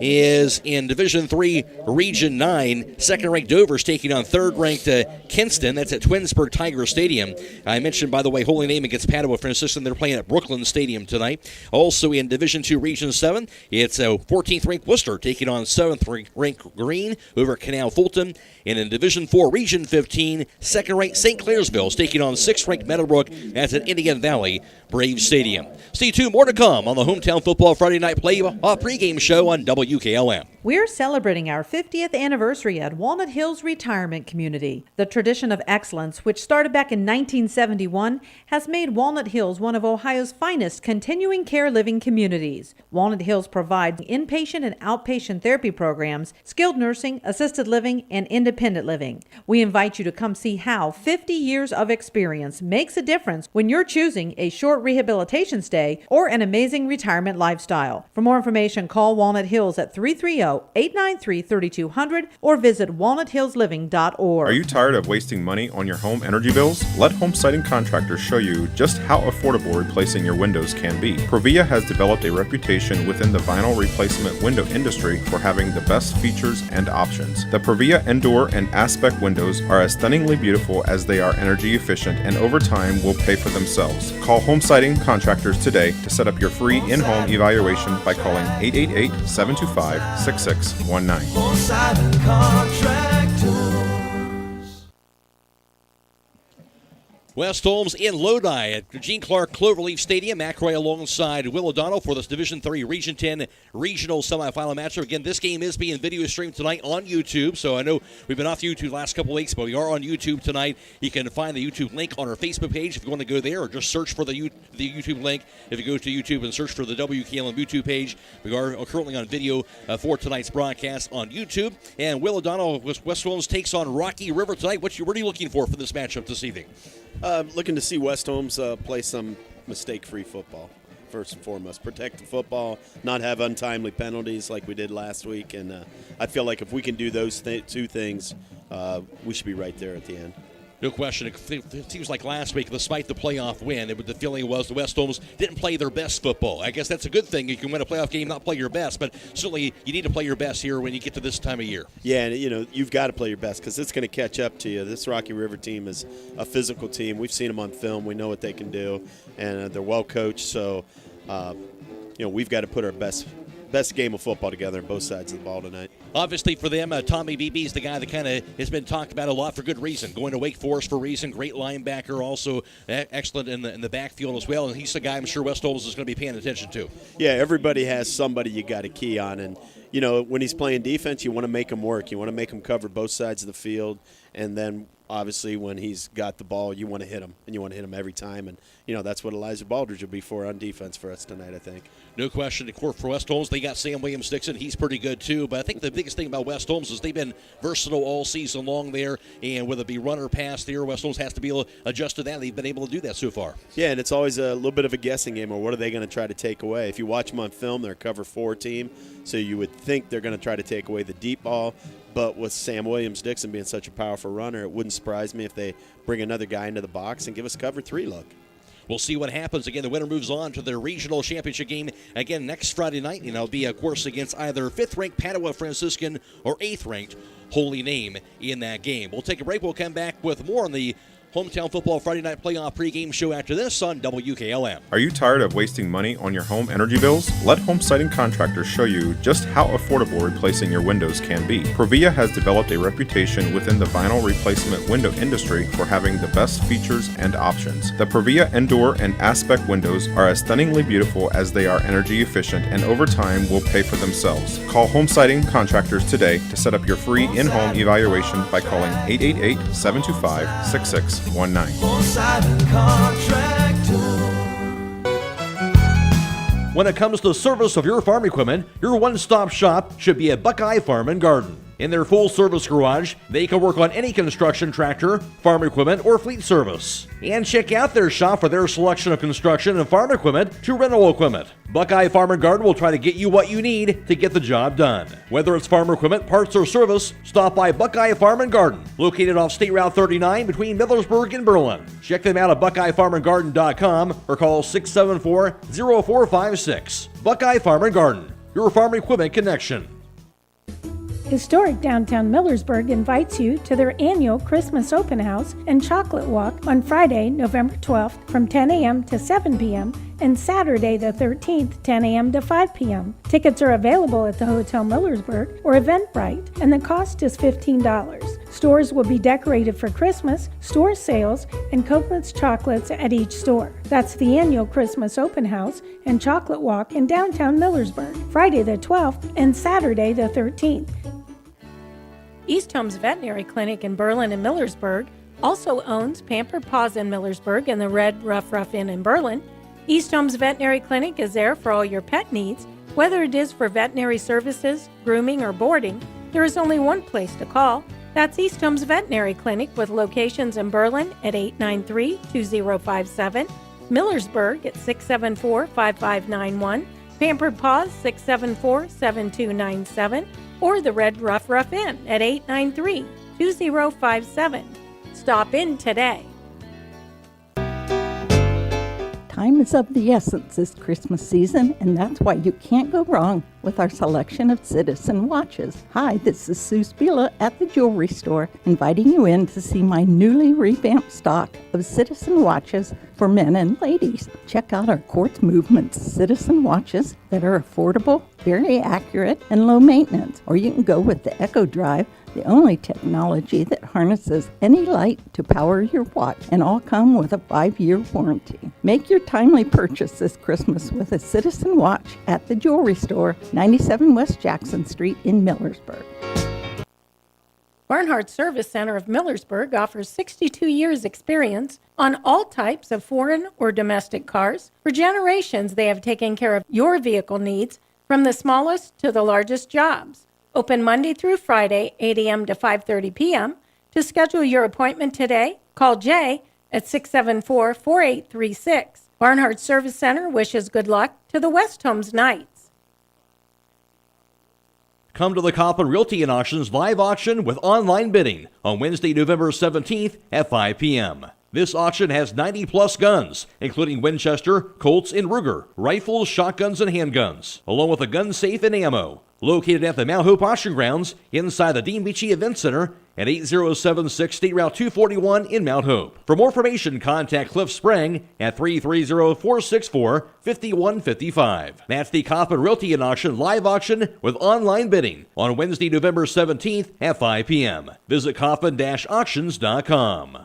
is in Division III, Region 9. Second-ranked Dover's taking on third-ranked Kinston. That's at Twinsburg Tiger Stadium. I mentioned, by the way, Holy Name against Padua Franciscan. They're playing at Brooklyn Stadium tonight. Also in Division II, Region 7, it's 14th-ranked Worcester taking on 7th-ranked Green over Canal Fulton. And in Division 4, Region 15, second-ranked St. Clairsville is taking on 6th-ranked Meadowbrook. That's at Indian Valley Brave Stadium. Stay tuned, more to come on the Hometown Football Friday Night Pregame Show on WKLM. We're celebrating our 50th anniversary at Walnut Hills Retirement Community. The tradition of excellence, which started back in 1971, has made Walnut Hills one of Ohio's finest continuing care living communities. Walnut Hills provides inpatient and outpatient therapy programs, skilled nursing, assisted living, and independent living. We invite you to come see how 50 years of experience makes a difference when you're choosing a short rehabilitation stay or an amazing retirement lifestyle. For more information, call Walnut Hills at 330-893-3200 or visit walnuthillsliving.org. Are you tired of wasting money on your home energy bills? Let Home Siding Contractors show you just how affordable replacing your windows can be. Provia has developed a reputation within the vinyl replacement window industry for having the best features and options. The Provia Endure and Aspect windows are as stunningly beautiful as they are energy efficient, and over time will pay for themselves. Call Home Siding Contractors today to set up your free in-home evaluation by calling 888-725-6619. West Holmes in Lodi at Gene Clark Cloverleaf Stadium. McRae alongside Will O'Donnell for this Division III Region 10 regional semifinal matchup. Again, this game is being video streamed tonight on YouTube. So I know we've been off YouTube the last couple of weeks, but we are on YouTube tonight. You can find the YouTube link on our Facebook page if you want to go there, or just search for the YouTube link. If you go to YouTube and search for the WKLM YouTube page, we are currently on video for tonight's broadcast on YouTube. And Will O'Donnell with West Holmes takes on Rocky River tonight. What are you looking for this matchup this evening? Looking to see West Holmes play some mistake-free football, first and foremost. Protect the football, not have untimely penalties like we did last week. And I feel like if we can do those two things, we should be right there at the end. No question. It seems like last week, despite the playoff win, the feeling was the West Holmes didn't play their best football. I guess that's a good thing. You can win a playoff game, not play your best, but certainly you need to play your best here when you get to this time of year. Yeah, and you've got to play your best because it's going to catch up to you. This Rocky River team is a physical team. We've seen them on film. We know what they can do, and they're well coached. So, we've got to put our best game of football together on both sides of the ball tonight. Obviously for them, Tommy Beebe is the guy that kind of has been talked about a lot for good reason. Going to Wake Forest for a reason. Great linebacker, also excellent in the backfield as well. And he's the guy I'm sure West Holmes is going to be paying attention to. Yeah, everybody has somebody you got to key on. And, when he's playing defense, you want to make him work. You want to make him cover both sides of the field. And then, obviously, when he's got the ball, you want to hit him. And you want to hit him every time. And, that's what Elijah Baldridge will be for on defense for us tonight, I think. No question. For West Holmes, they got Sam Williams-Dixon. He's pretty good, too. But I think the biggest thing about West Holmes is they've been versatile all season long there. And whether it be run or pass there, West Holmes has to be able to adjust to that. They've been able to do that so far. Yeah, and it's always a little bit of a guessing game, or what are they going to try to take away? If you watch them on film, they're a cover 4 team, so you would think they're going to try to take away the deep ball. But with Sam Williams-Dixon being such a powerful runner, it wouldn't surprise me if they bring another guy into the box and give us a cover 3 look. We'll see what happens. Again, the winner moves on to their regional championship game again next Friday night, and it'll be, of course, against either 5th-ranked Padua Franciscan or 8th-ranked Holy Name in that game. We'll take a break. We'll come back with more on the Hometown Football Friday Night Playoff pregame show after this on WKLM. Are you tired of wasting money on your home energy bills? Let Home Siding Contractors show you just how affordable replacing your windows can be. Provia has developed a reputation within the vinyl replacement window industry for having the best features and options. The Provia Endure and Aspect windows are as stunningly beautiful as they are energy efficient, and over time will pay for themselves. Call Home Siding Contractors today to set up your free in-home evaluation by calling 888-725-6619. When it comes to the service of your farm equipment, your one-stop shop should be at Buckeye Farm and Garden. In their full-service garage, they can work on any construction tractor, farm equipment, or fleet service. And check out their shop for their selection of construction and farm equipment to rental equipment. Buckeye Farm and Garden will try to get you what you need to get the job done. Whether it's farm equipment, parts, or service, stop by Buckeye Farm and Garden, located off State Route 39 between Millersburg and Berlin. Check them out at BuckeyeFarmandGarden.com or call 674-0456. Buckeye Farm and Garden, your farm equipment connection. Historic downtown Millersburg invites you to their annual Christmas open house and chocolate walk on Friday, November 12th from 10 a.m. to 7 p.m. and Saturday the 13th, 10 a.m. to 5 p.m. Tickets are available at the Hotel Millersburg or Eventbrite, and the cost is $15. Stores will be decorated for Christmas, store sales, and Copeland's chocolates at each store. That's the annual Christmas open house and chocolate walk in downtown Millersburg, Friday the 12th and Saturday the 13th. East Holmes Veterinary Clinic in Berlin and Millersburg also owns Pampered Paws in Millersburg and the Red Rough Inn in Berlin. East Holmes Veterinary Clinic is there for all your pet needs. Whether it is for veterinary services, grooming, or boarding, there is only one place to call. That's East Holmes Veterinary Clinic with locations in Berlin at 893-2057, Millersburg at 674-5591, Pampered Paws 674-7297, or the Red Rough Inn at 893-2057. Stop in today. Time is of the essence this Christmas season, and that's why you can't go wrong with our selection of Citizen watches. Hi, this is Sue Spila at the jewelry store, inviting you in to see my newly revamped stock of Citizen watches for men and ladies. Check out our Quartz Movement Citizen watches that are affordable, very accurate, and low maintenance. Or you can go with the Echo Drive, the only technology that harnesses any light to power your watch, and all come with a 5-year warranty. Make your timely purchase this Christmas with a Citizen watch at the jewelry store, 97 West Jackson Street in Millersburg. Barnhart Service Center of Millersburg offers 62 years experience on all types of foreign or domestic cars. For generations, they have taken care of your vehicle needs from the smallest to the largest jobs. Open Monday through Friday, 8 a.m. to 5:30 p.m. To schedule your appointment today, call Jay at 674-4836. Barnhart Service Center wishes good luck to the West Holmes Knights. Come to the Coppin Realty and Auctions live auction with online bidding on Wednesday, November 17th at 5 p.m. This auction has 90-plus guns, including Winchester, Colts, and Ruger, rifles, shotguns, and handguns, along with a gun safe and ammo. Located at the Mount Hope Auction Grounds inside the Dean Beachy Event Center at 8076 State Route 241 in Mount Hope. For more information, contact Cliff Sprang at 330-464-5155. That's the Coppin Realty and Auction live auction with online bidding on Wednesday, November 17th at 5 p.m. Visit coppin-auctions.com.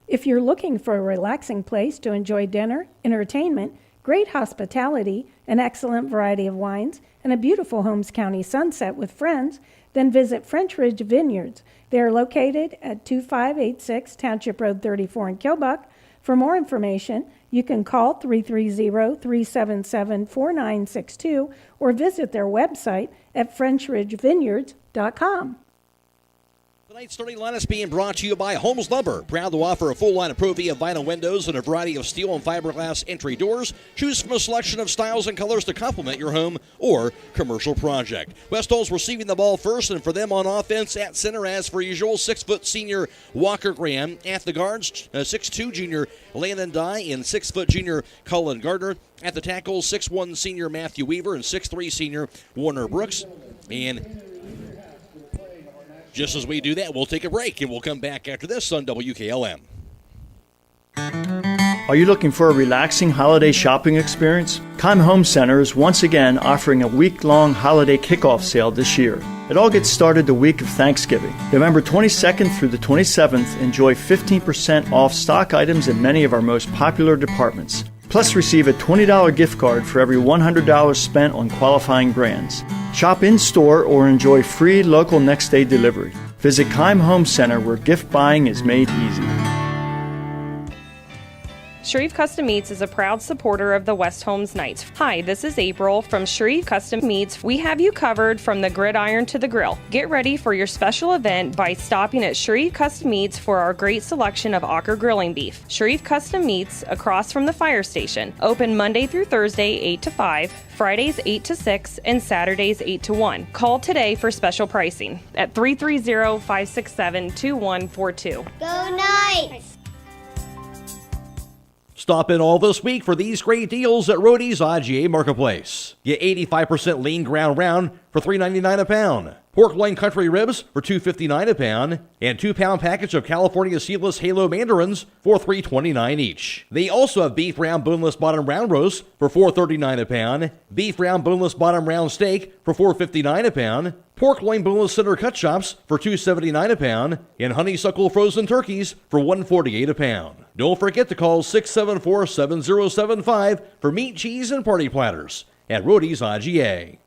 If you're looking for a relaxing place to enjoy dinner, entertainment, great hospitality, an excellent variety of wines, and a beautiful Holmes County sunset with friends, then visit French Ridge Vineyards. They are located at 2586 Township Road 34 in Kilbuck. For more information, you can call 330-377-4962 or visit their website at FrenchRidgeVineyards.com. Tonight's starting line is being brought to you by Holmes Lumber. Proud to offer a full line of Pro-V vinyl windows and a variety of steel and fiberglass entry doors. Choose from a selection of styles and colors to complement your home or commercial project. West Holmes receiving the ball first, and for them on offense at center, as per usual, 6-foot senior Walker Graham. At the guards, 6'2 junior Landon Dye and 6-foot junior Cullen Gardner. At the tackles, 6'1 senior Matthew Weaver and 6'3 senior Warner Brooks. And just as we do that, we'll take a break, and we'll come back after this on WKLM. Are you looking for a relaxing holiday shopping experience? Keim Home Center is once again offering a week-long holiday kickoff sale this year. It all gets started the week of Thanksgiving. November 22nd through the 27th, enjoy 15% off stock items in many of our most popular departments. Plus, receive a $20 gift card for every $100 spent on qualifying brands. Shop in-store or enjoy free local next-day delivery. Visit Keim Home Center, where gift buying is made easy. Shreve Custom Meats is a proud supporter of the West Holmes Knights. Hi, this is April from Shreve Custom Meats. We have you covered from the gridiron to the grill. Get ready for your special event by stopping at Shreve Custom Meats for our great selection of Ocker grilling beef. Shreve Custom Meats, across from the fire station. Open Monday through Thursday, 8 to 5, Fridays 8 to 6, and Saturdays 8 to 1. Call today for special pricing at 330-567-2142. Go Knights! Stop in all this week for these great deals at Rody's IGA Marketplace. Get 85% lean ground round for $3.99 a pound. Pork loin country ribs for $2.59 a pound, and 2-pound package of California seedless Halo mandarins for $3.29 each. They also have beef round boneless bottom round roast for $4.39 a pound, beef round boneless bottom round steak for $4.59 a pound, pork loin boneless center cut chops for $2.79 a pound, and honeysuckle frozen turkeys for $1.48 a pound. Don't forget to call 674-7075 for meat, cheese, and party platters at Rody's IGA.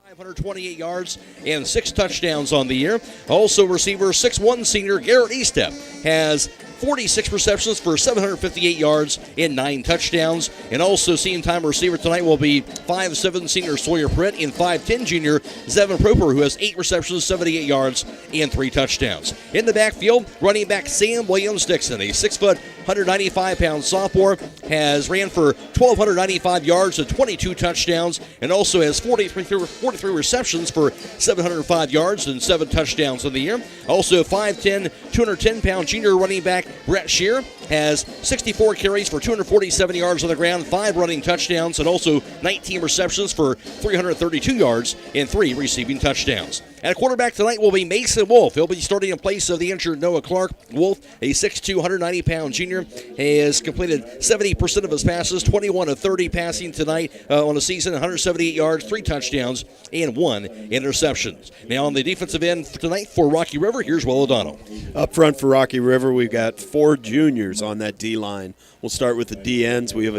528 yards and 6 touchdowns on the year. Also, receiver 6'1 senior Garrett Estep has 46 receptions for 758 yards and 9 touchdowns. And also, seeing time receiver tonight will be 5'7 senior Sawyer Pritt and 5'10 junior Zevin Proper, who has 8 receptions, 78 yards, and 3 touchdowns. In the backfield, running back Sam Williams-Dixon, a 6', 195-pound sophomore, has ran for 1,295 yards and 22 touchdowns, and also has 43 receptions for 705 yards and 7 touchdowns in the year. Also, 5'10", 210-pound junior running back Brett Shear has 64 carries for 247 yards on the ground, 5 running touchdowns, and also 19 receptions for 332 yards and 3 receiving touchdowns. At quarterback tonight will be Mason Wolf. He'll be starting in place of the injured Noah Clark. Wolf, a 6'2", 190-pound junior, has completed 70% of his passes, 21 of 30 passing tonight on the season, 178 yards, 3 touchdowns, and 1 interception. Now on the defensive end tonight for Rocky River, here's Will O'Donnell. Up front for Rocky River, we've got 4 juniors on that D-line. We'll start with the D-ends. We have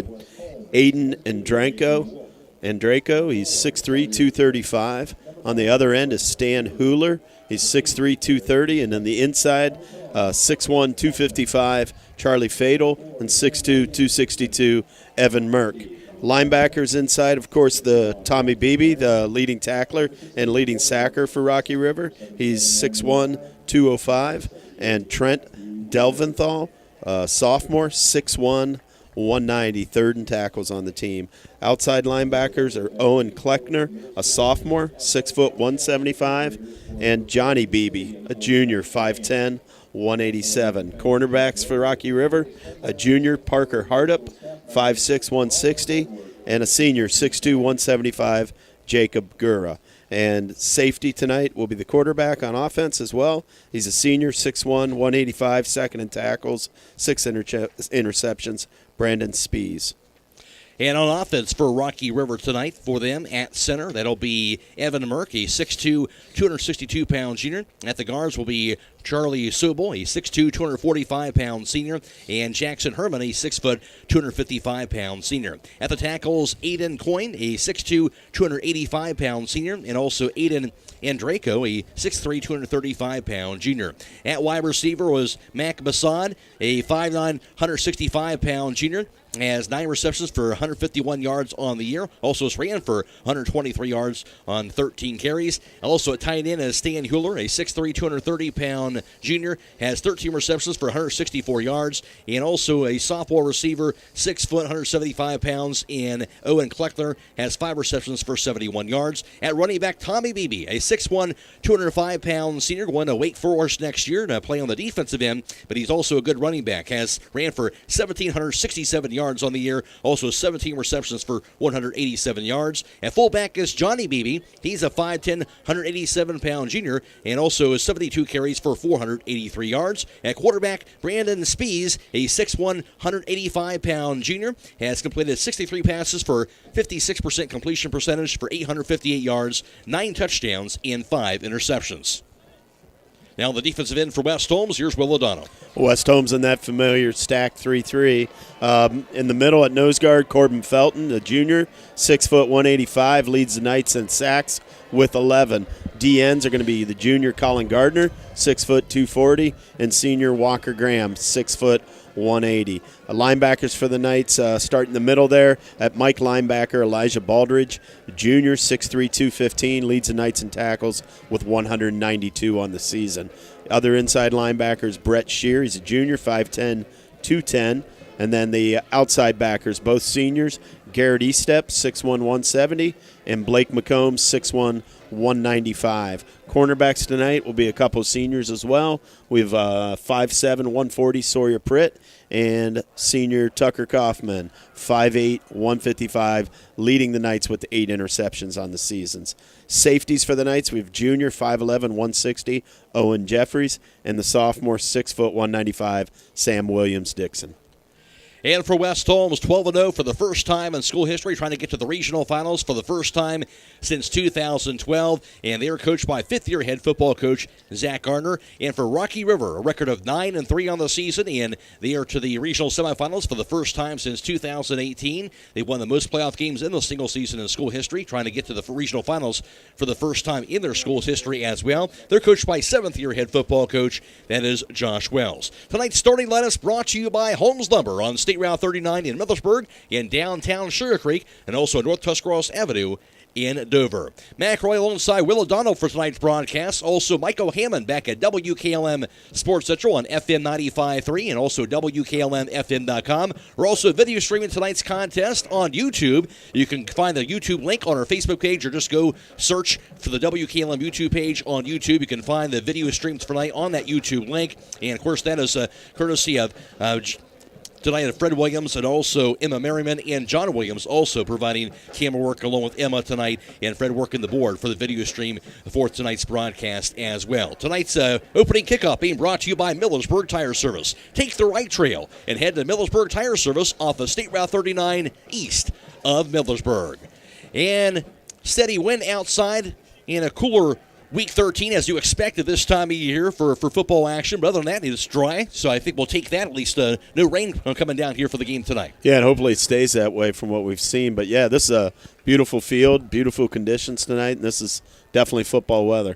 Aiden Andranko. He's 6'3", 235. On the other end is Stan Hooler. He's 6'3", 230. And on the inside, 6'1", 255, Charlie Fadel. And 6'2", 262, Evan Merck. Linebackers inside, of course, the Tommy Beebe, the leading tackler and leading sacker for Rocky River. He's 6'1", 205. And Trent Delventhal, sophomore, 6'1", 190, third in tackles on the team. Outside linebackers are Owen Kleckner, a sophomore, 6 foot 175, and Johnny Beebe, a junior, 5'10", 187. Cornerbacks for Rocky River, a junior, Parker Hardup, 5'6", 160, and a senior, 6'2", 175, Jacob Gura. And safety tonight will be the quarterback on offense as well. He's a senior, 6'1", 185, second in tackles, 6 interceptions, Brandon Spees. And on offense for Rocky River tonight, for them at center, that'll be Evan Merck, a 6'2", 262-pound junior. At the guards will be Charlie Sobel, a 6'2", 245-pound senior, and Jackson Herman, a 6', 255-pound senior. At the tackles, Aiden Coyne, a 6'2", 285-pound senior, and also Aiden Andranko, a 6'3", 235-pound junior. At wide receiver was Mac Bassad, a 5'9", 165-pound junior. Has 9 receptions for 151 yards on the year. Also ran for 123 yards on 13 carries. Also at tight end is Stan Hewler, a 6'3", 230-pound junior. Has 13 receptions for 164 yards. And also a sophomore receiver, 6 foot, 175 pounds. And Owen Kleckner has 5 receptions for 71 yards. At running back, Tommy Beebe, a 6'1", 205-pound senior, going to Wake Forest next year to play on the defensive end. But he's also a good running back. Ran for 1,767 yards on the year, also 17 receptions for 187 yards. At fullback is Johnny Beebe. He's a 5'10", 187-pound junior, and also 72 carries for 483 yards. At quarterback, Brandon Spees, a 6'1", 185-pound junior, has completed 63 passes for 56% completion percentage for 858 yards, 9 touchdowns, and 5 interceptions. Now the defensive end for West Holmes, here's Will O'Donnell. West Holmes in that familiar stack 3-3. In the middle at nose guard, Corbin Felton, a junior, 6 foot 185, leads the Knights in sacks with 11. DNs are going to be the junior Colin Gardner, 6 foot 240, and senior Walker Graham, 6 foot 180. Linebackers for the Knights start in the middle there. At Mike linebacker, Elijah Baldridge, junior, 6'3", 215, leads the Knights in tackles with 192 on the season. Other inside linebackers, Brett Shear, he's a junior, 5'10", 210. And then the outside backers, both seniors, Garrett Estep, 6'1", 170, and Blake McCombs, 6'1", 195. Cornerbacks tonight will be a couple of seniors as well. We have 5'7", 140, Sawyer Pritt, and senior Tucker Kaufman, 5'8", 155, leading the Knights with 8 interceptions on the seasons. Safeties for the Knights, we have junior, 5'11", 160, Owen Jeffries, and the sophomore, 6 foot 195, Sam Williams-Dixon. And for West Holmes, 12-0 for the first time in school history, trying to get to the regional finals for the first time since 2012. And they are coached by fifth-year head football coach Zach Gardner. And for Rocky River, a record of 9-3 on the season, and they are to the regional semifinals for the first time since 2018. They won the most playoff games in the single season in school history, trying to get to the regional finals for the first time in their school's history as well. They're coached by seventh-year head football coach, that is Josh Wells. Tonight's starting lineup brought to you by Holmes Lumber on State Route 39 in Millersburg, in downtown Sugar Creek, and also North Tuscarawas Avenue in Dover. Mac Roy alongside Will O'Donnell for tonight's broadcast. Also Michael Hammond back at WKLM Sports Central on FM 95.3 and also WKLM-FM.com. We're also video streaming tonight's contest on YouTube. You can find the YouTube link on our Facebook page or just go search for the WKLM YouTube page on YouTube. You can find the video streams for tonight on that YouTube link. And, of course, that is courtesy of tonight, Fred Williams and also Emma Merriman and John Williams also providing camera work along with Emma tonight, and Fred working the board for the video stream for tonight's broadcast as well. Tonight's opening kickoff being brought to you by Millersburg Tire Service. Take the right trail and head to Millersburg Tire Service off of State Route 39 east of Millersburg. And steady wind outside in a cooler Week 13, as you expected this time of year for football action. But other than that, it's dry, so I think we'll take that. At least no rain coming down here for the game tonight. Yeah, and hopefully it stays that way from what we've seen. But, yeah, this is a beautiful field, beautiful conditions tonight, and this is definitely football weather.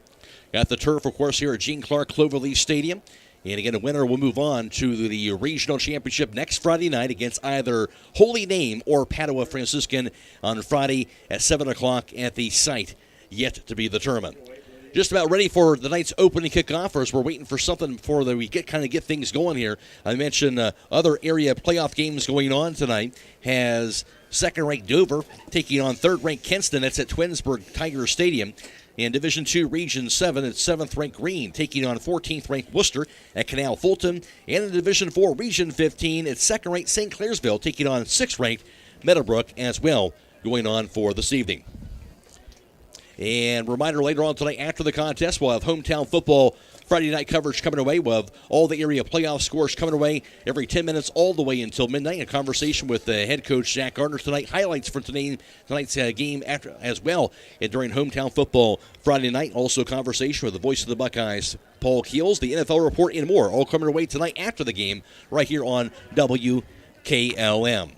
Got the turf, of course, here at Gene Clark Cloverleaf Stadium. And again, the winner will move on to the regional championship next Friday night against either Holy Name or Padua Franciscan on Friday at 7 o'clock at the site, yet to be determined. Just about ready for the night's opening kickoff, as we're waiting for something before we get things going here. I mentioned other area playoff games going on tonight. Has second-ranked Dover taking on third-ranked Kinston. That's at Twinsburg Tiger Stadium. In Division II, Region 7, it's 7th-ranked Greene taking on 14th-ranked Worcester at Canal Fulton. And in Division 4, Region 15, it's second-ranked St. Clairsville taking on 6th-ranked Meadowbrook as well, going on for this evening. And reminder later on tonight after the contest, we'll have hometown football Friday night coverage coming away. We'll have all the area playoff scores coming away every 10 minutes all the way until midnight. A conversation with head coach Zach Gardner tonight. Highlights from tonight's game after as well. And during hometown football Friday night, also conversation with the voice of the Buckeyes, Paul Keels, the NFL report, and more. All coming away tonight after the game right here on WKLM.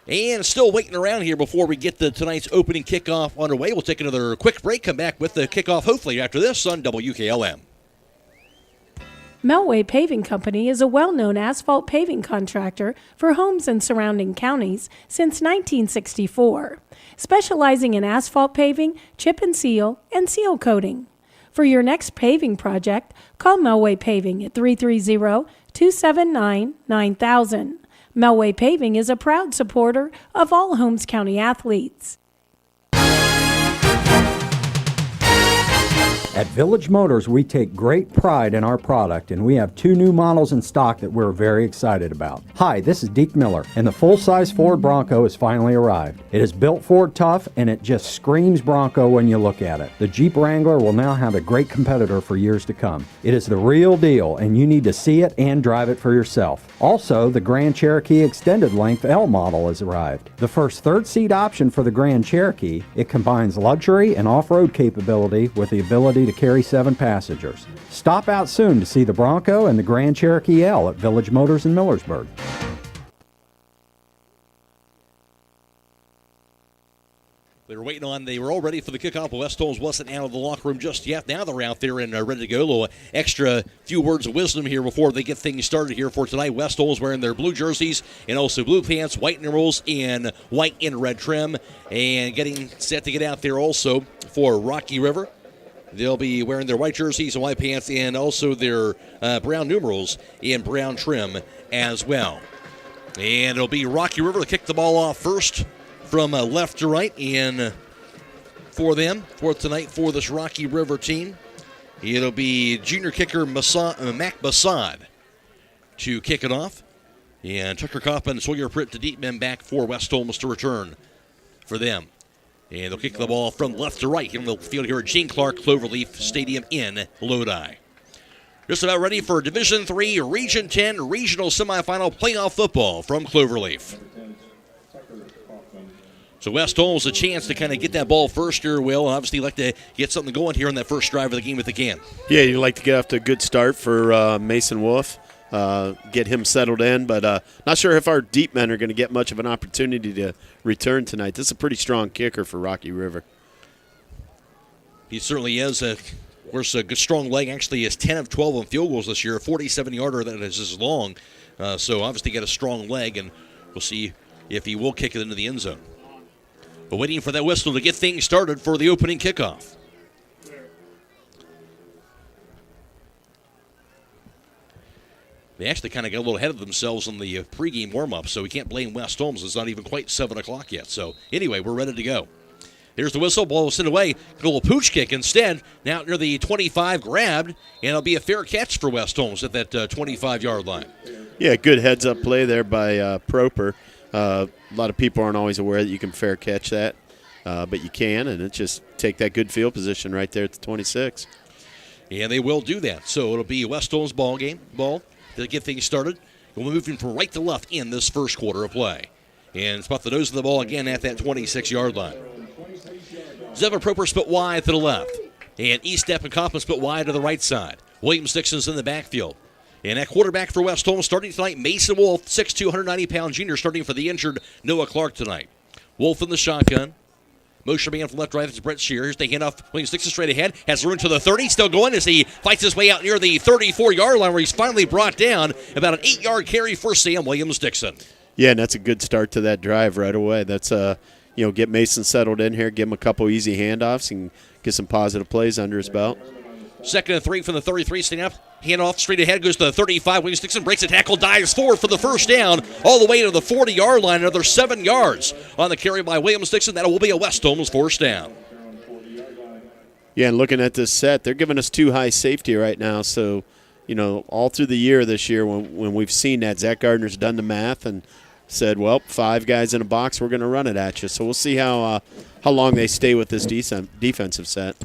And still waiting around here before we get tonight's opening kickoff underway. We'll take another quick break, come back with the kickoff hopefully after this on WKLM. Melway Paving Company is a well-known asphalt paving contractor for Holmes and surrounding counties since 1964, specializing in asphalt paving, chip and seal seal coating. For your next paving project, call Melway Paving at 330-279-9000. Melway Paving is a proud supporter of all Holmes County athletes. At Village Motors, we take great pride in our product, and we have 2 new models in stock that we're very excited about. Hi, this is Deke Miller, and the full-size Ford Bronco has finally arrived. It is built Ford tough, and it just screams Bronco when you look at it. The Jeep Wrangler will now have a great competitor for years to come. It is the real deal, and you need to see it and drive it for yourself. Also, the Grand Cherokee Extended Length L model has arrived. The first third-seat option for the Grand Cherokee, it combines luxury and off-road capability with the ability to carry 7 passengers. Stop out soon to see the Bronco and the Grand Cherokee L at Village Motors in Millersburg. They were all ready for the kickoff. West Holmes wasn't out of the locker room just yet. Now they're out there and ready to go. A little extra few words of wisdom here before they get things started here for tonight. West Holmes wearing their blue jerseys and also blue pants, white numerals, and white and red trim. And getting set to get out there also for Rocky River. They'll be wearing their white jerseys and white pants and also their brown numerals and brown trim as well. And it'll be Rocky River to kick the ball off first from left to right. And for tonight, for this Rocky River team, it'll be junior kicker Mac Bassad to kick it off. And Tucker Kaufman and Sawyer Pritt to deep men back for West Holmes to return for them. And they'll kick the ball from left to right here on the field here at Gene Clark Cloverleaf Stadium in Lodi. Just about ready for Division III, Region 10, Regional Semifinal Playoff Football from Cloverleaf. So West Holmes a chance to kind of get that ball first here, Will. Obviously, like to get something going here on that first drive of the game if they can. Yeah, you'd like to get off to a good start for Mason Wolf. Get him settled in, but not sure if our deep men are going to get much of an opportunity to return tonight. This is a pretty strong kicker for Rocky River. He certainly is. Of course, a good strong leg. Actually, has 10 of 12 on field goals this year. A 47-yarder that is as long. So obviously got a strong leg, and we'll see if he will kick it into the end zone. But waiting for that whistle to get things started for the opening kickoff. They actually kind of got a little ahead of themselves on the pregame warm-up, so we can't blame West Holmes. It's not even quite 7 o'clock yet. So anyway, we're ready to go. Here's the whistle. Ball sent away. A little pooch kick instead. Now near the 25, grabbed, and it'll be a fair catch for West Holmes at that 25-yard line. Yeah, good heads-up play there by Proper. A lot of people aren't always aware that you can fair catch that, but you can, and it's just take that good field position right there at the 26. And they will do that. So it'll be West Holmes ball to get things started. We're moving from right to left in this first quarter of play. And spot the nose of the ball again at that 26-yard line. Zevon Proper split wide to the left. And Eastep and Kaufman split wide to the right side. Williams-Dixon's in the backfield. And at quarterback for West Holmes starting tonight, Mason Wolf, 6'2", 190-pound junior, starting for the injured Noah Clark tonight. Wolf in the shotgun. Motion man from left to right, that's Brett Shear. Here's the handoff. Williams-Dixon straight ahead. Has room to the 30. Still going as he fights his way out near the 34-yard line where he's finally brought down. About an 8-yard carry for Sam Williams-Dixon. Yeah, and that's a good start to that drive right away. That's, get Mason settled in here, give him a couple easy handoffs, and get some positive plays under his belt. 2nd and 3 from the 33 snap. Handoff straight ahead, goes to the 35. Williams-Dixon breaks a tackle, dives forward for the first down, all the way to the 40-yard line. Another 7 yards on the carry by Williams-Dixon. That will be a West Holmes first down. Yeah, and looking at this set, they're giving us 2 high safety right now. So, all through the year this year when we've seen that, Zach Gardner's done the math and said, well, 5 guys in a box, we're going to run it at you. So we'll see how long they stay with this defensive set.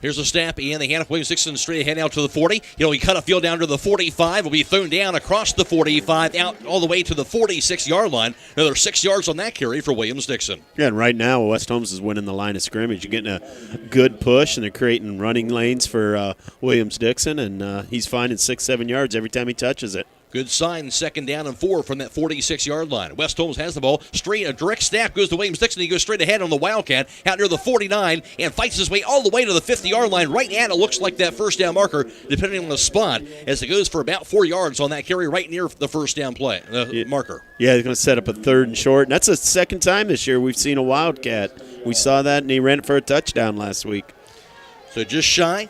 Here's a snap, and the handoff. Williams-Dixon straight ahead out to the 40. He cut a field down to the 45. Will be thrown down across the 45, out all the way to the 46-yard line. Another 6 yards on that carry for Williams-Dixon. Yeah, and right now West Holmes is winning the line of scrimmage. You're getting a good push, and they're creating running lanes for Williams-Dixon, and he's finding 6-7 yards every time he touches it. Good sign, 2nd down and 4 from that 46-yard line. West Holmes has the ball. A direct snap goes to Williams-Dixon. He goes straight ahead on the Wildcat out near the 49 and fights his way all the way to the 50-yard line, right at it looks like that first down marker, depending on the spot, as it goes for about 4 yards on that carry right near the first down play, marker. Yeah, he's going to set up a 3rd and short. And that's the second time this year we've seen a Wildcat. We saw that, and he ran it for a touchdown last week. So just shy.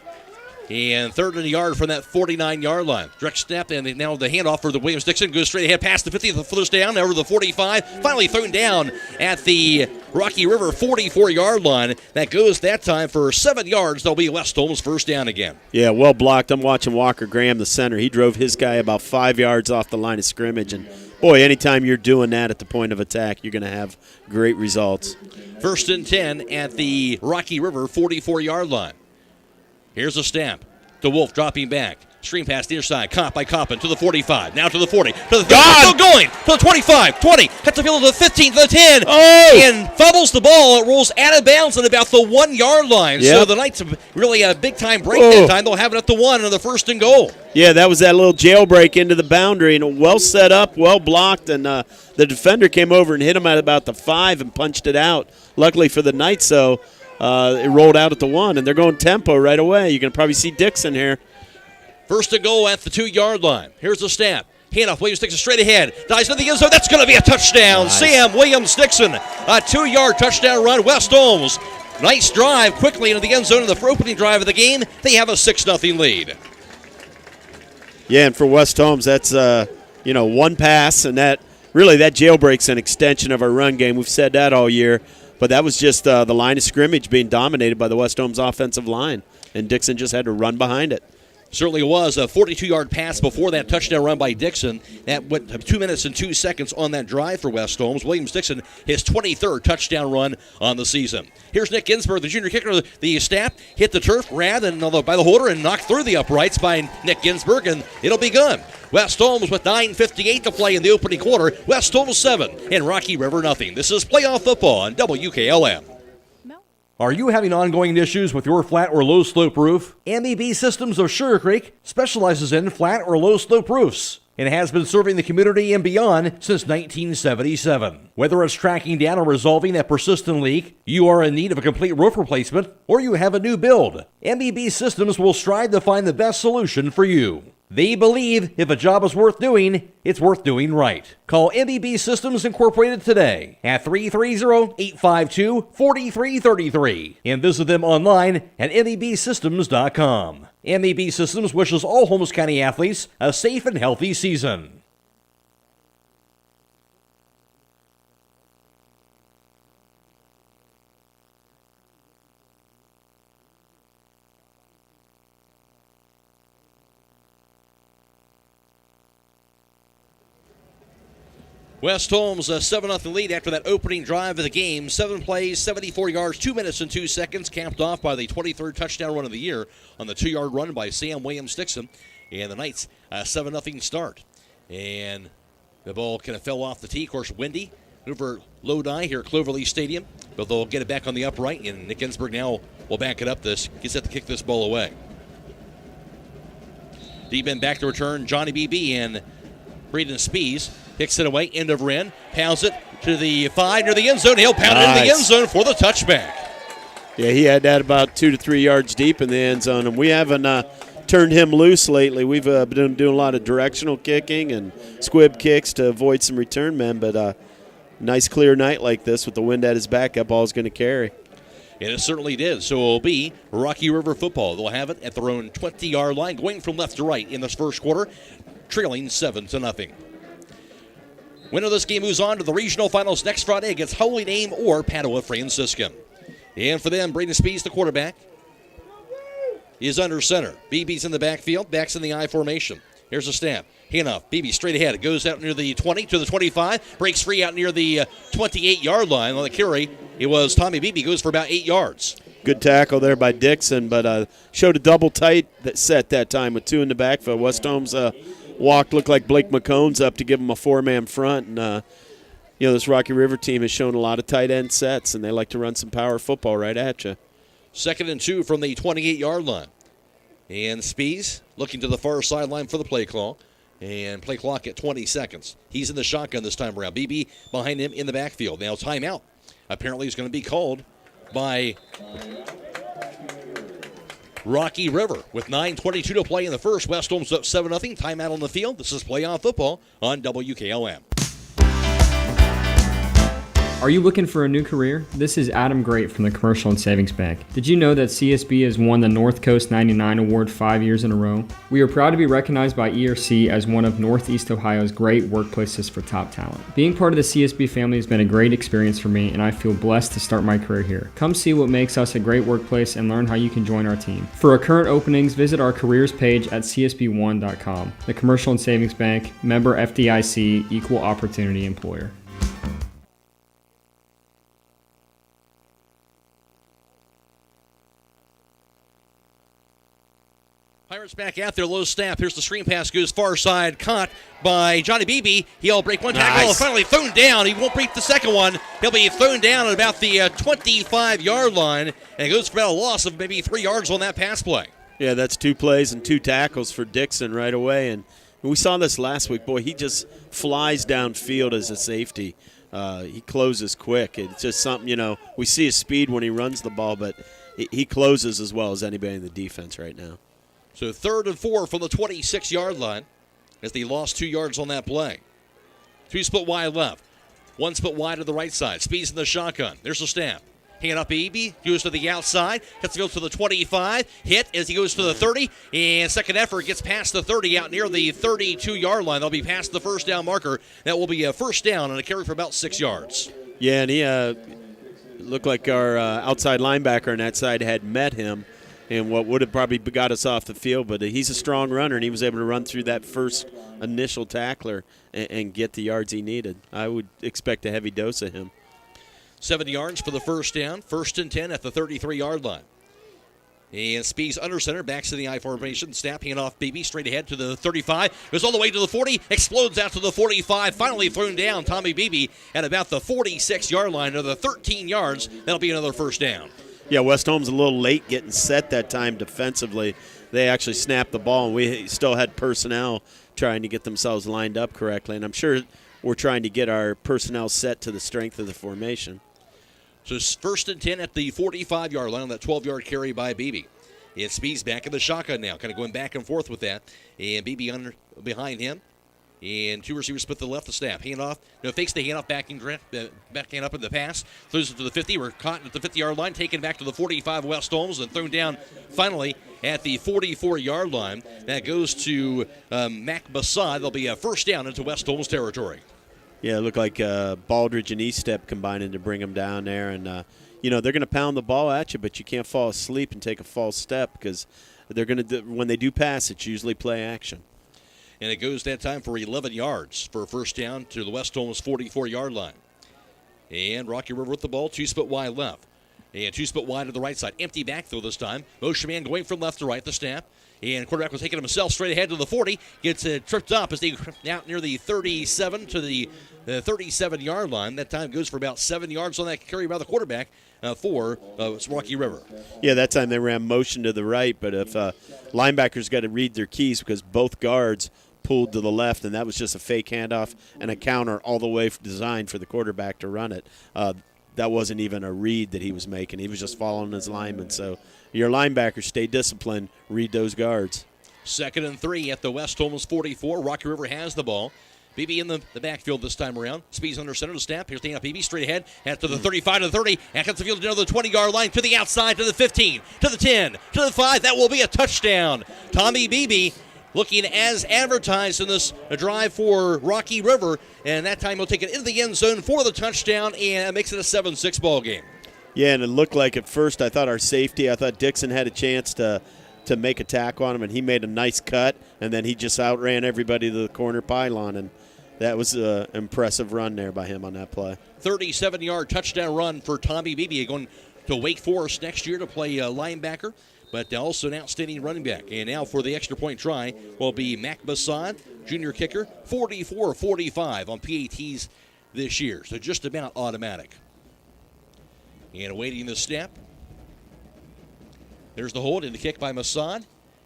And 3rd and a yard from that 49-yard line. Direct snap, and now the handoff for the Williams-Dixon goes straight ahead past the 50, the first down, over the 45. Finally thrown down at the Rocky River 44-yard line. That goes that time for 7 yards. That'll be West Holmes first down again. Yeah, well blocked. I'm watching Walker Graham, the center. He drove his guy about 5 yards off the line of scrimmage. And, boy, anytime you're doing that at the point of attack, you're going to have great results. 1st and 10 at the Rocky River 44-yard line. Here's a snap to Wolf, dropping back. Stream pass near side, caught by Coppin to the 45, now to the 40, to the 30, still going, to the 25, 20, cuts the field to the 15, to the 10, and fumbles the ball. It rolls out of bounds at about the 1-yard line. Yep. So the Knights have really a big-time break that time. They'll have it at the 1 on the 1st and goal. Yeah, that was that little jailbreak into the boundary, and well set up, well blocked, and the defender came over and hit him at about the 5 and punched it out. Luckily for the Knights, though, it rolled out at the 1, and they're going tempo right away. You can probably see Dixon here. 1st and goal at the 2-yard line. Here's the snap. Handoff, Williams-Dixon straight ahead. Dives into the end zone. That's going to be a touchdown. Nice. Sam Williams-Dixon, a 2-yard touchdown run. West Holmes, nice drive quickly into the end zone in the opening drive of the game. They have a 6-0 lead. Yeah, and for West Holmes, that's one pass, and that jailbreak's an extension of our run game. We've said that all year. But that was just the line of scrimmage being dominated by the West Holmes offensive line, and Dixon just had to run behind it. Certainly was a 42-yard pass before that touchdown run by Dixon. That went 2 minutes and 2 seconds on that drive for West Holmes. Williams-Dixon, his 23rd touchdown run on the season. Here's Nick Ginsburg, the junior kicker. The snap hit the turf, grabbed by the holder, and knocked through the uprights by Nick Ginsburg, and it'll be good. West Holmes with 9:58 to play in the opening quarter. West Holmes 7 and Rocky River nothing. This is playoff football on WKLM. Are you having ongoing issues with your flat or low slope roof? MEB Systems of Sugar Creek specializes in flat or low slope roofs and has been serving the community and beyond since 1977. Whether it's tracking down or resolving a persistent leak, you are in need of a complete roof replacement, or you have a new build, MEB Systems will strive to find the best solution for you. They believe if a job is worth doing, it's worth doing right. Call MEB Systems Incorporated today at 330-852-4333 and visit them online at mebsystems.com. MEB Systems wishes all Holmes County athletes a safe and healthy season. West Holmes, a 7-0 lead after that opening drive of the game. 7 plays, 74 yards, 2 minutes and 2 seconds, capped off by the 23rd touchdown run of the year on the 2-yard run by Sam Williams-Dixon. And the Knights, a 7-0 start. And the ball kind of fell off the tee. Of course, windy over Lodi here at Cloverleaf Stadium. But they'll get it back on the upright, and Nick Ginsburg now will back it up. Gets set to kick this ball away. Deep end back to return, Johnny BB and Braden Spees. Picks it away, end of Wren. Pounds it to the 5 near the end zone. He'll pound it in the end zone for the touchback. Yeah, he had that about 2 to 3 yards deep in the end zone, and we haven't turned him loose lately. We've been doing a lot of directional kicking and squib kicks to avoid some return men, but nice clear night like this with the wind at his back, that ball's going to carry. And it certainly did. So it will be Rocky River football. They'll have it at their own 20-yard line, going from left to right in this first quarter, trailing 7-0. Winner of this game moves on to the regional finals next Friday against Holy Name or Padua Franciscan. And for them, Braden Spees, the quarterback, is under center. BB's in the backfield, backs in the I formation. Here's a snap. Handoff. BB straight ahead. It goes out near the 20 to the 25. Breaks free out near the 28-yard line. On the carry, it was Tommy Beebe. Goes for about 8 yards. Good tackle there by Dixon, but showed a double tight set that time with 2 in the backfield. West Holmes looked like Blake McCone's up to give him a 4-man front. And, this Rocky River team has shown a lot of tight end sets, and they like to run some power football right at you. 2nd and 2 from the 28-yard line. And Spees looking to the far sideline for the play call. And play clock at 20 seconds. He's in the shotgun this time around. BB behind him in the backfield. Now timeout apparently is going to be called by Rocky River. With 9:22 to play in the first, West Holmes up 7-0. Timeout on the field. This is Play On Football on WKLM. Are you looking for a new career? This is Adam Great from the Commercial and Savings Bank. Did you know that CSB has won the North Coast 99 Award 5 years in a row? We are proud to be recognized by ERC as one of Northeast Ohio's great workplaces for top talent. Being part of the CSB family has been a great experience for me, and I feel blessed to start my career here. Come see what makes us a great workplace and learn how you can join our team. For our current openings, visit our careers page at csb1.com. The Commercial and Savings Bank, member FDIC, equal opportunity employer. Pirates back out there, low snap. Here's the screen pass, goes far side, caught by Johnny Beebe. He'll break one tackle, and finally thrown down. He won't break the second one. He'll be thrown down at about the 25-yard line, and it goes for about a loss of maybe 3 yards on that pass play. Yeah, that's 2 plays and 2 tackles for Dixon right away, and we saw this last week. Boy, he just flies downfield as a safety. He closes quick. It's just something, we see his speed when he runs the ball, but he closes as well as anybody in the defense right now. So 3rd and 4 from the 26-yard line as they lost 2 yards on that play. 2 split wide left. 1 split wide to the right side. Speeds in the shotgun. There's the snap. Hand up Beebe. Goes to the outside. Cuts the field to the 25. Hit as he goes to the 30. And second effort gets past the 30 out near the 32-yard line. They'll be past the first down marker. That will be a first down and a carry for about 6 yards. Yeah, and he looked like our outside linebacker on that side had met him. And what would have probably got us off the field, but he's a strong runner, and he was able to run through that first initial tackler and get the yards he needed. I would expect a heavy dose of him. 7 yards for the first down. 1st and 10 at the 33-yard line. And Spees under center, backs to the I formation. Snap, hand off BB, straight ahead to the 35. Goes all the way to the 40, explodes out to the 45. Finally thrown down, Tommy BB, at about the 46-yard line. Another 13 yards. That'll be another first down. Yeah, West Holmes a little late getting set that time defensively. They actually snapped the ball, and we still had personnel trying to get themselves lined up correctly. And I'm sure we're trying to get our personnel set to the strength of the formation. So 1st and 10 at the 45-yard line on that 12-yard carry by Beebe. And Speed's back in the shotgun now, kind of going back and forth with that. And Beebe behind him. And 2 receivers split to the left, the snap. Handoff. Fakes the handoff, backing up in the pass. Throws it to the 50. We're caught at the 50-yard line, taken back to the 45 West Holmes, and thrown down finally at the 44-yard line. That goes to Mac Bassad. There'll be a first down into West Holmes territory. Yeah, it looked like Baldridge and Eastep combining to bring him down there. And, they're going to pound the ball at you, but you can't fall asleep and take a false step because they're going to when they do pass, it's usually play action. and it goes that time for 11 yards for a first down to the West Holmes 44-yard line. And Rocky River with the ball, 2-split wide left. And 2-split wide to the right side. Empty backfield this time. Motion man going from left to right, the snap. And quarterback was taking himself straight ahead to the 40. Gets tripped up as they out near the 37 to the 37-yard line. That time goes for about 7 yards on that carry by the quarterback for Rocky River. Yeah, that time they ran motion to the right, but if linebackers got to read their keys because both guards pulled to the left, and that was just a fake handoff and a counter all the way designed for the quarterback to run it. That wasn't even a read that he was making. He was just following his lineman. So your linebackers stay disciplined, read those guards. 2nd and 3 at the West Holmes 44. Rocky River has the ball. BB in the backfield this time around. Speeds under center to snap. Here's the up BB straight ahead. After the 35 to the 30. And cuts the field down to the 20-yard line. To the outside, to the 15, to the 10, to the 5. That will be a touchdown. Tommy Beebe looking as advertised in this drive for Rocky River. And that time he'll take it into the end zone for the touchdown. And it makes it a 7-6 ball game. Yeah, and it looked like at first I thought Dixon had a chance to make a tackle on him, and he made a nice cut, and then he just outran everybody to the corner pylon, and that was an impressive run there by him on that play. 37-yard touchdown run for Tommy Beebe, going to Wake Forest next year to play linebacker, but also an outstanding running back. And now for the extra point try will be Mac Bassan, junior kicker, 44-45 on PATs this year, so just about automatic. And awaiting the snap. There's the hold and the kick by Masson.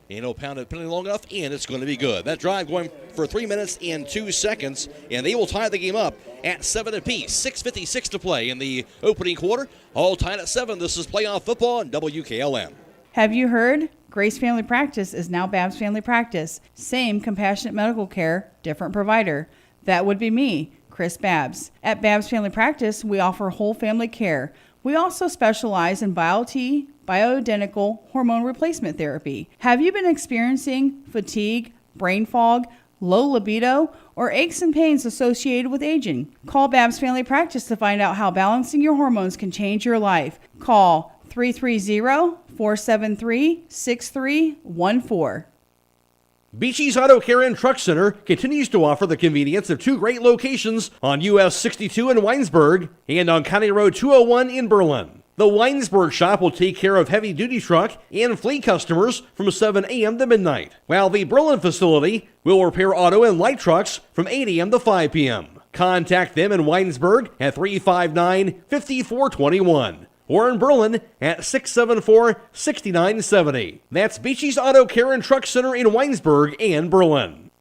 And he'll pound it penalty long enough, and it's going to be good. That drive going for 3 minutes and 2 seconds, and they will tie the game up at 7 apiece. 6:56 to play in the opening quarter. All tied at 7. This is playoff football on WKLM. Have you heard? Grace Family Practice is now Babs Family Practice. Same compassionate medical care, different provider. That would be me, Chris Babs. At Babs Family Practice, we offer whole family care. We also specialize in BioT, bioidentical hormone replacement therapy. Have you been experiencing fatigue, brain fog, low libido, or aches and pains associated with aging? Call Babs Family Practice to find out how balancing your hormones can change your life. Call 330-473-6314. Beachy's Auto Care and Truck Center continues to offer the convenience of 2 great locations on US 62 in Weinsburg and on County Road 201 in Berlin. The Weinsburg shop will take care of heavy-duty truck and fleet customers from 7 a.m. to midnight, while the Berlin facility will repair auto and light trucks from 8 a.m. to 5 p.m. Contact them in Weinsburg at 359-5421. Or in Berlin at 674-6970. That's Beachy's Auto Care and Truck Center in Weinsburg and Berlin.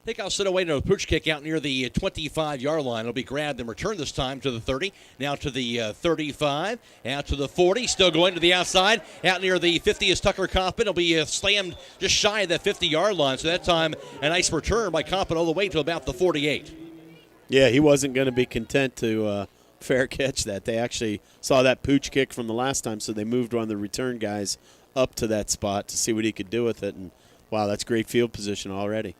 Takeout set away to a pooch kick out near the 25-yard line. It'll be grabbed and returned this time to the 30. Now to the 35. Out to the 40. Still going to the outside. Out near the 50 is Tucker Coppin. It'll be slammed just shy of that 50-yard line. So that time a nice return by Coppin all the way to about the 48. Yeah, he wasn't going to be content to fair catch that. They actually saw that pooch kick from the last time, so they moved one of the return guys up to that spot to see what he could do with it. And, wow, that's great field position already.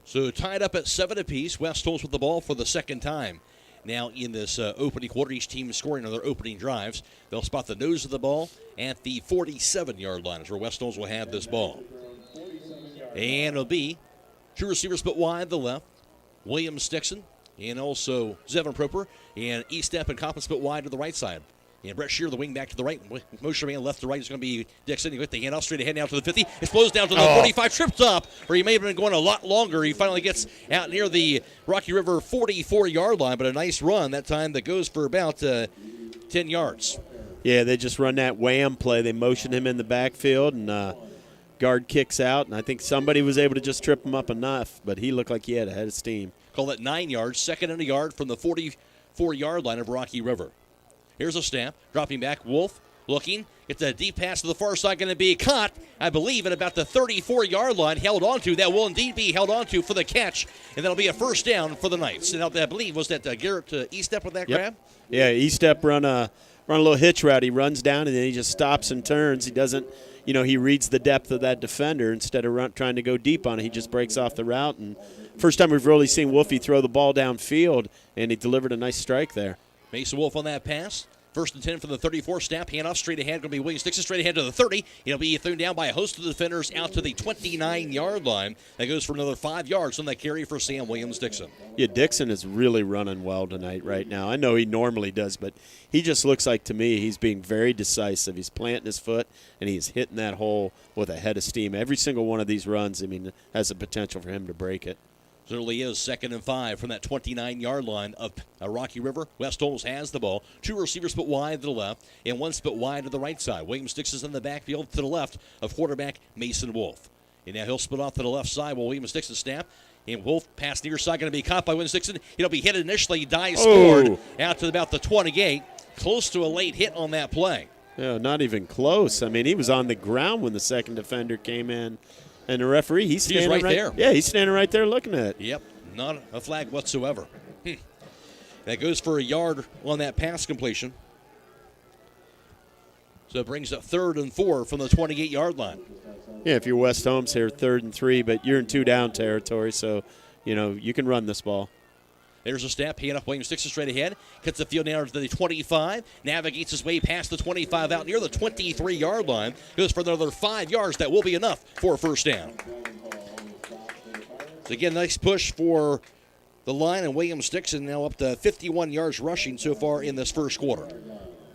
So tied up at 7 apiece. West Holmes with the ball for the second time. Now in this opening quarter, each team scoring on their opening drives. They'll spot the nose of the ball at the 47-yard line, is where West Holmes will have this ball. And it'll be 2 receivers but wide to the left. William Stixon and also Zevon Proper, and Estep and Coppin split wide to the right side. And Brett Shear, the wing back to the right. Motion man left to right is going to be Dixon. He got the handoff straight ahead now to the 50. Explodes down to the 45. Tripped up, or he may have been going a lot longer. He finally gets out near the Rocky River 44-yard line, but a nice run that time that goes for about 10 yards. Yeah, they just run that wham play. They motion him in the backfield, and guard kicks out. And I think somebody was able to just trip him up enough, but he looked like he had a head of steam. Call that 9 yards, second and a yard from the 44-yard line of Rocky River. Here's a snap, dropping back, Wolf looking, gets a deep pass to the far side, going to be caught, I believe, at about the 34-yard line, held onto. That will indeed be held onto for the catch, and that'll be a first down for the Knights. And I believe, was that Garrett Estep with that grab? Yeah, Estep run a little hitch route. He runs down, and then he just stops and turns. He doesn't, he reads the depth of that defender. Instead of trying to go deep on it, he just breaks off the route. And first time we've really seen Wolfie throw the ball downfield, and he delivered a nice strike there. Mason Wolf on that pass. First and 10 from the 34 snap. Handoff straight ahead. Going to be Williams Dixon straight ahead to the 30. It'll be thrown down by a host of defenders out to the 29-yard line. That goes for another 5 yards on that carry for Sam Williams-Dixon. Yeah, Dixon is really running well tonight right now. I know he normally does, but he just looks like to me he's being very decisive. He's planting his foot, and he's hitting that hole with a head of steam. Every single one of these runs, has the potential for him to break it. Certainly is 2nd and 5 from that 29-yard line of Rocky River. West Holmes has the ball. 2 receivers split wide to the left and 1 split wide to the right side. Williams Dixon's in the backfield to the left of quarterback Mason Wolf. And now he'll split off to the left side while Williams Dixon snap. And Wolf pass near side going to be caught by Williams Dixon. He'll be hit initially. Dye scored out to about the 28. Close to a late hit on that play. Yeah, not even close. He was on the ground when the second defender came in. And the referee, he's standing right there. Yeah, he's standing right there looking at it. Yep, not a flag whatsoever. That goes for a yard on that pass completion. So it brings up 3rd and 4 from the 28-yard line. Yeah, if you're West Holmes here, 3rd and 3, but you're in 2-down territory, so, you can run this ball. There's a snap. Hand off Williams Dixon straight ahead. Cuts the field down to the 25. Navigates his way past the 25 out near the 23-yard line. Goes for another 5 yards. That will be enough for a first down. So again, nice push for the line. And Williams Dixon now up to 51 yards rushing so far in this first quarter.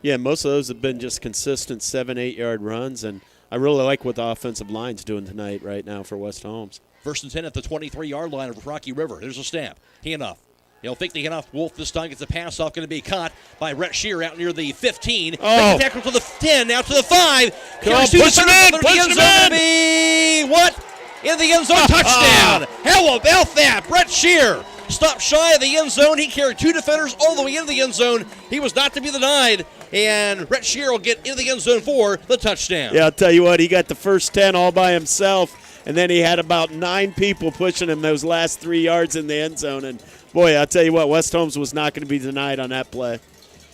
Yeah, most of those have been just consistent 7-8-yard runs. And I really like what the offensive line's doing tonight right now for West Holmes. 1st and 10 at the 23-yard line of Rocky River. There's a snap. Handoff. He'll fake the handoff. Wolf this time gets the pass off. Going to be caught by Rhett Shear out near the 15. Oh. Tackle to the 10, now to the 5. Come on, push him in, push him in. Be what? In the end zone, touchdown. How about that? Brett Shear stopped shy of the end zone. He carried 2 defenders all the way into the end zone. He was not to be denied. And Brett Shear will get into the end zone for the touchdown. Yeah, I'll tell you what, he got the first 10 all by himself, and then he had about 9 people pushing him those last 3 yards in the end zone. And boy, I'll tell you what, West Holmes was not going to be denied on that play.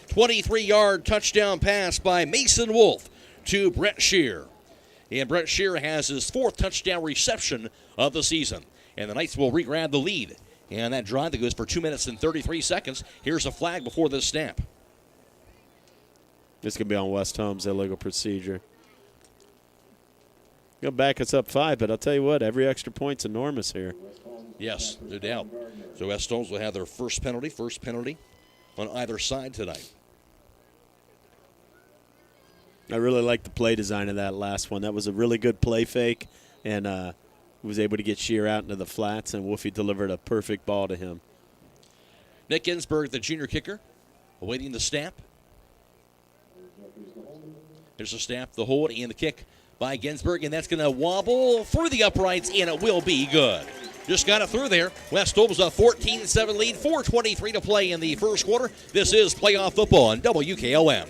23-yard touchdown pass by Mason Wolf to Brett Shear. And Brett Shear has his 4th touchdown reception of the season. And the Knights will re-grab the lead. And that drive that goes for 2 minutes and 33 seconds. Here's a flag before this snap. This could be on West Holmes' illegal procedure. Go back us up 5, but I'll tell you what, every extra point's enormous here. Yes, no doubt. So West Holmes will have their first penalty on either side tonight. I really like the play design of that last one. That was a really good play fake, and was able to get Shear out into the flats, and Wolfie delivered a perfect ball to him. Nick Ginsburg, the junior kicker, awaiting the snap. There's a snap, the hold, and the kick by Ginsburg, and that's going to wobble through the uprights, and it will be good. Just got it through there. West Holmes a 14-7 lead, 4:23 to play in the first quarter. This is playoff football on WKLM.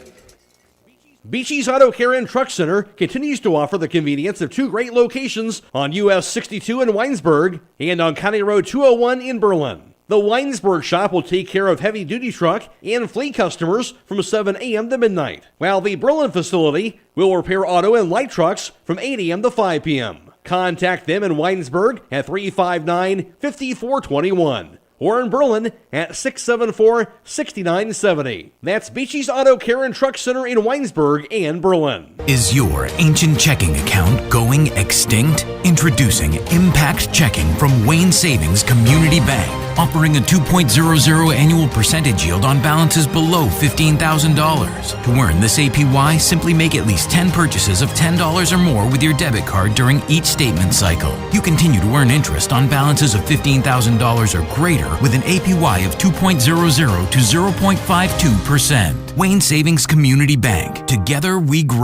Beachy's Auto Care and Truck Center continues to offer the convenience of 2 great locations on US 62 in Weinsburg and on County Road 201 in Berlin. The Weinsburg shop will take care of heavy-duty truck and fleet customers from 7 a.m. to midnight, while the Berlin facility will repair auto and light trucks from 8 a.m. to 5 p.m. Contact them in Weinsburg at 359-5421 or in Berlin at 674-6970. That's Beachy's Auto Care and Truck Center in Weinsburg and Berlin. Is your ancient checking account going extinct? Introducing Impact Checking from Wayne Savings Community Bank, offering a 2.00 annual percentage yield on balances below $15,000. To earn this APY, simply make at least 10 purchases of $10 or more with your debit card during each statement cycle. You continue to earn interest on balances of $15,000 or greater with an APY of 2.00 to 0.52%. Wayne Savings Community Bank. Together we grow.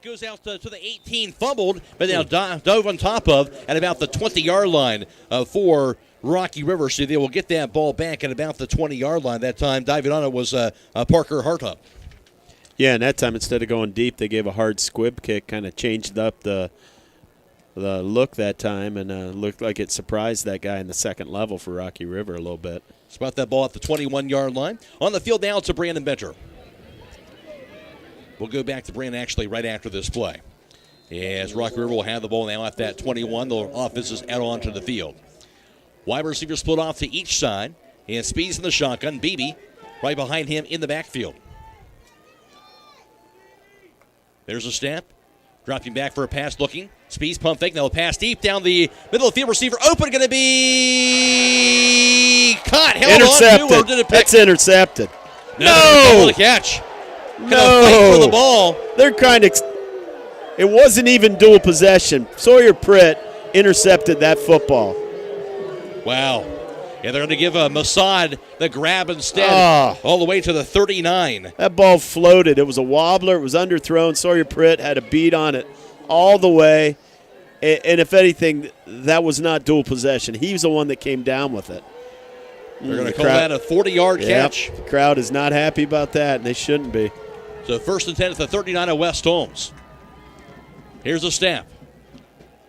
Goes out to the 18, fumbled, but now dove on top of at about the 20-yard line for Rocky River. So they will get that ball back at about the 20-yard line. That time, diving on it was Parker Hartup. Yeah, and that time, instead of going deep, they gave a hard squib kick, kind of changed up the look that time, and looked like it surprised that guy in the second level for Rocky River a little bit. Spot that ball at the 21-yard line. On the field now to Brandon Benter. We'll go back to Brandon actually right after this play. As Rocky River will have the ball now at that 21. The offense is out onto the field. Wide receivers split off to each side. And Speeds in the shotgun. Beebe right behind him in the backfield. There's a snap. Dropping back for a pass, looking. Speeds, pump fake. Now a pass deep down the middle of the field. Receiver open. Going to be caught. Held intercepted. on to, or did it pick? That's intercepted. No! The catch. No! Fight for the ball. They're kind of. It wasn't even dual possession. Sawyer Pritt intercepted that football. Wow. Yeah, they're going to give Mossad the grab instead, all the way to the 39. That ball floated. It was a wobbler. It was underthrown. Sawyer Pritt had a beat on it all the way. And if anything, that was not dual possession. He was the one that came down with it. They're going to call that a 40-yard catch. The crowd is not happy about that, and they shouldn't be. So 1st and 10 at the 39 of West Holmes. Here's a snap.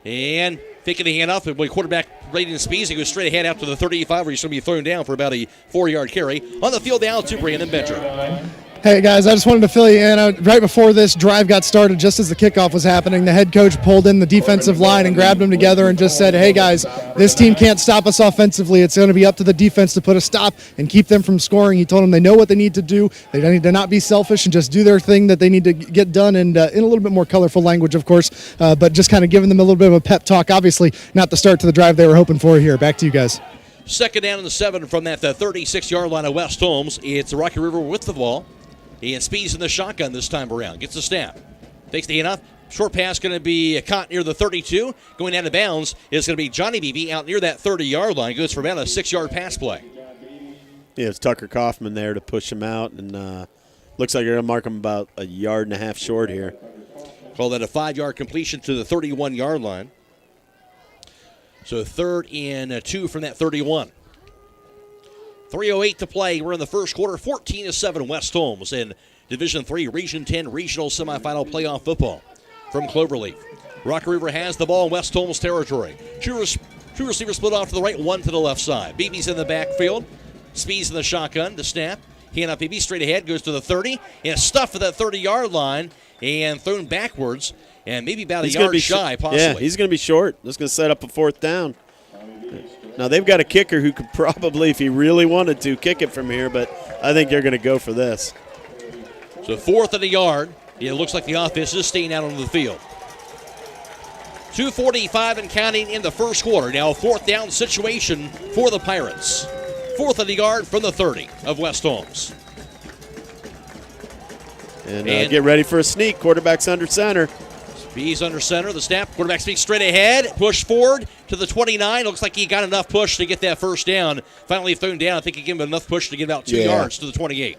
And taking the hand off, the quarterback Braden Spees. He goes straight ahead out to the 35, where he's going to be thrown down for about a 4-yard carry. On the field now to Brandon Bencher. Hey, guys, I just wanted to fill you in. Right before this drive got started, just as the kickoff was happening, the head coach pulled in the defensive line and grabbed them together and just said, hey, guys, this team can't stop us offensively. It's going to be up to the defense to put a stop and keep them from scoring. He told them they know what they need to do. They need to not be selfish and just do their thing that they need to get done, and in a little bit more colorful language, of course, but just kind of giving them a little bit of a pep talk. Obviously, not the start to the drive they were hoping for here. Back to you guys. 2nd down and 7 from that 36-yard line of West Holmes. It's Rocky River with the ball. And Spees in the shotgun this time around. Gets the snap. Takes the handoff. Short pass going to be caught near the 32. Going out of bounds is going to be Johnny Beebe out near that 30-yard line. Goes for about a 6-yard pass play. Yeah, it's Tucker Kaufman there to push him out. And looks like you're going to mark him about a yard and a half short here. Call that a 5-yard completion to the 31-yard line. So 3rd and 2 from that 31. 3:08 to play. We're in the first quarter. 14-7 West Holmes in Division III, Region 10 regional semifinal playoff football from Cloverleaf. Rocky River has the ball in West Holmes territory. Two receivers split off to the right, one to the left side. Beebe's in the backfield. Speeds in the shotgun. The snap. Hand up Beebe straight ahead. Goes to the 30. And stuffed at that 30-yard line and thrown backwards. And maybe about a yard shy, possibly. Yeah, he's going to be short. That's going to set up a 4th down. Now, they've got a kicker who could probably, if he really wanted to, kick it from here, but I think they're going to go for this. So 4th and a yard. It looks like the offense is staying out on the field. 2:45 and counting in the first quarter. Now a 4th down situation for the Pirates. 4th and a yard from the 30 of West Holmes. And get ready for a sneak. Quarterback's under center. He's under center. The snap. Quarterback speaks straight ahead. Push forward to the 29. Looks like he got enough push to get that first down. Finally thrown down. I think he gave him enough push to get about 2 yards to the 28.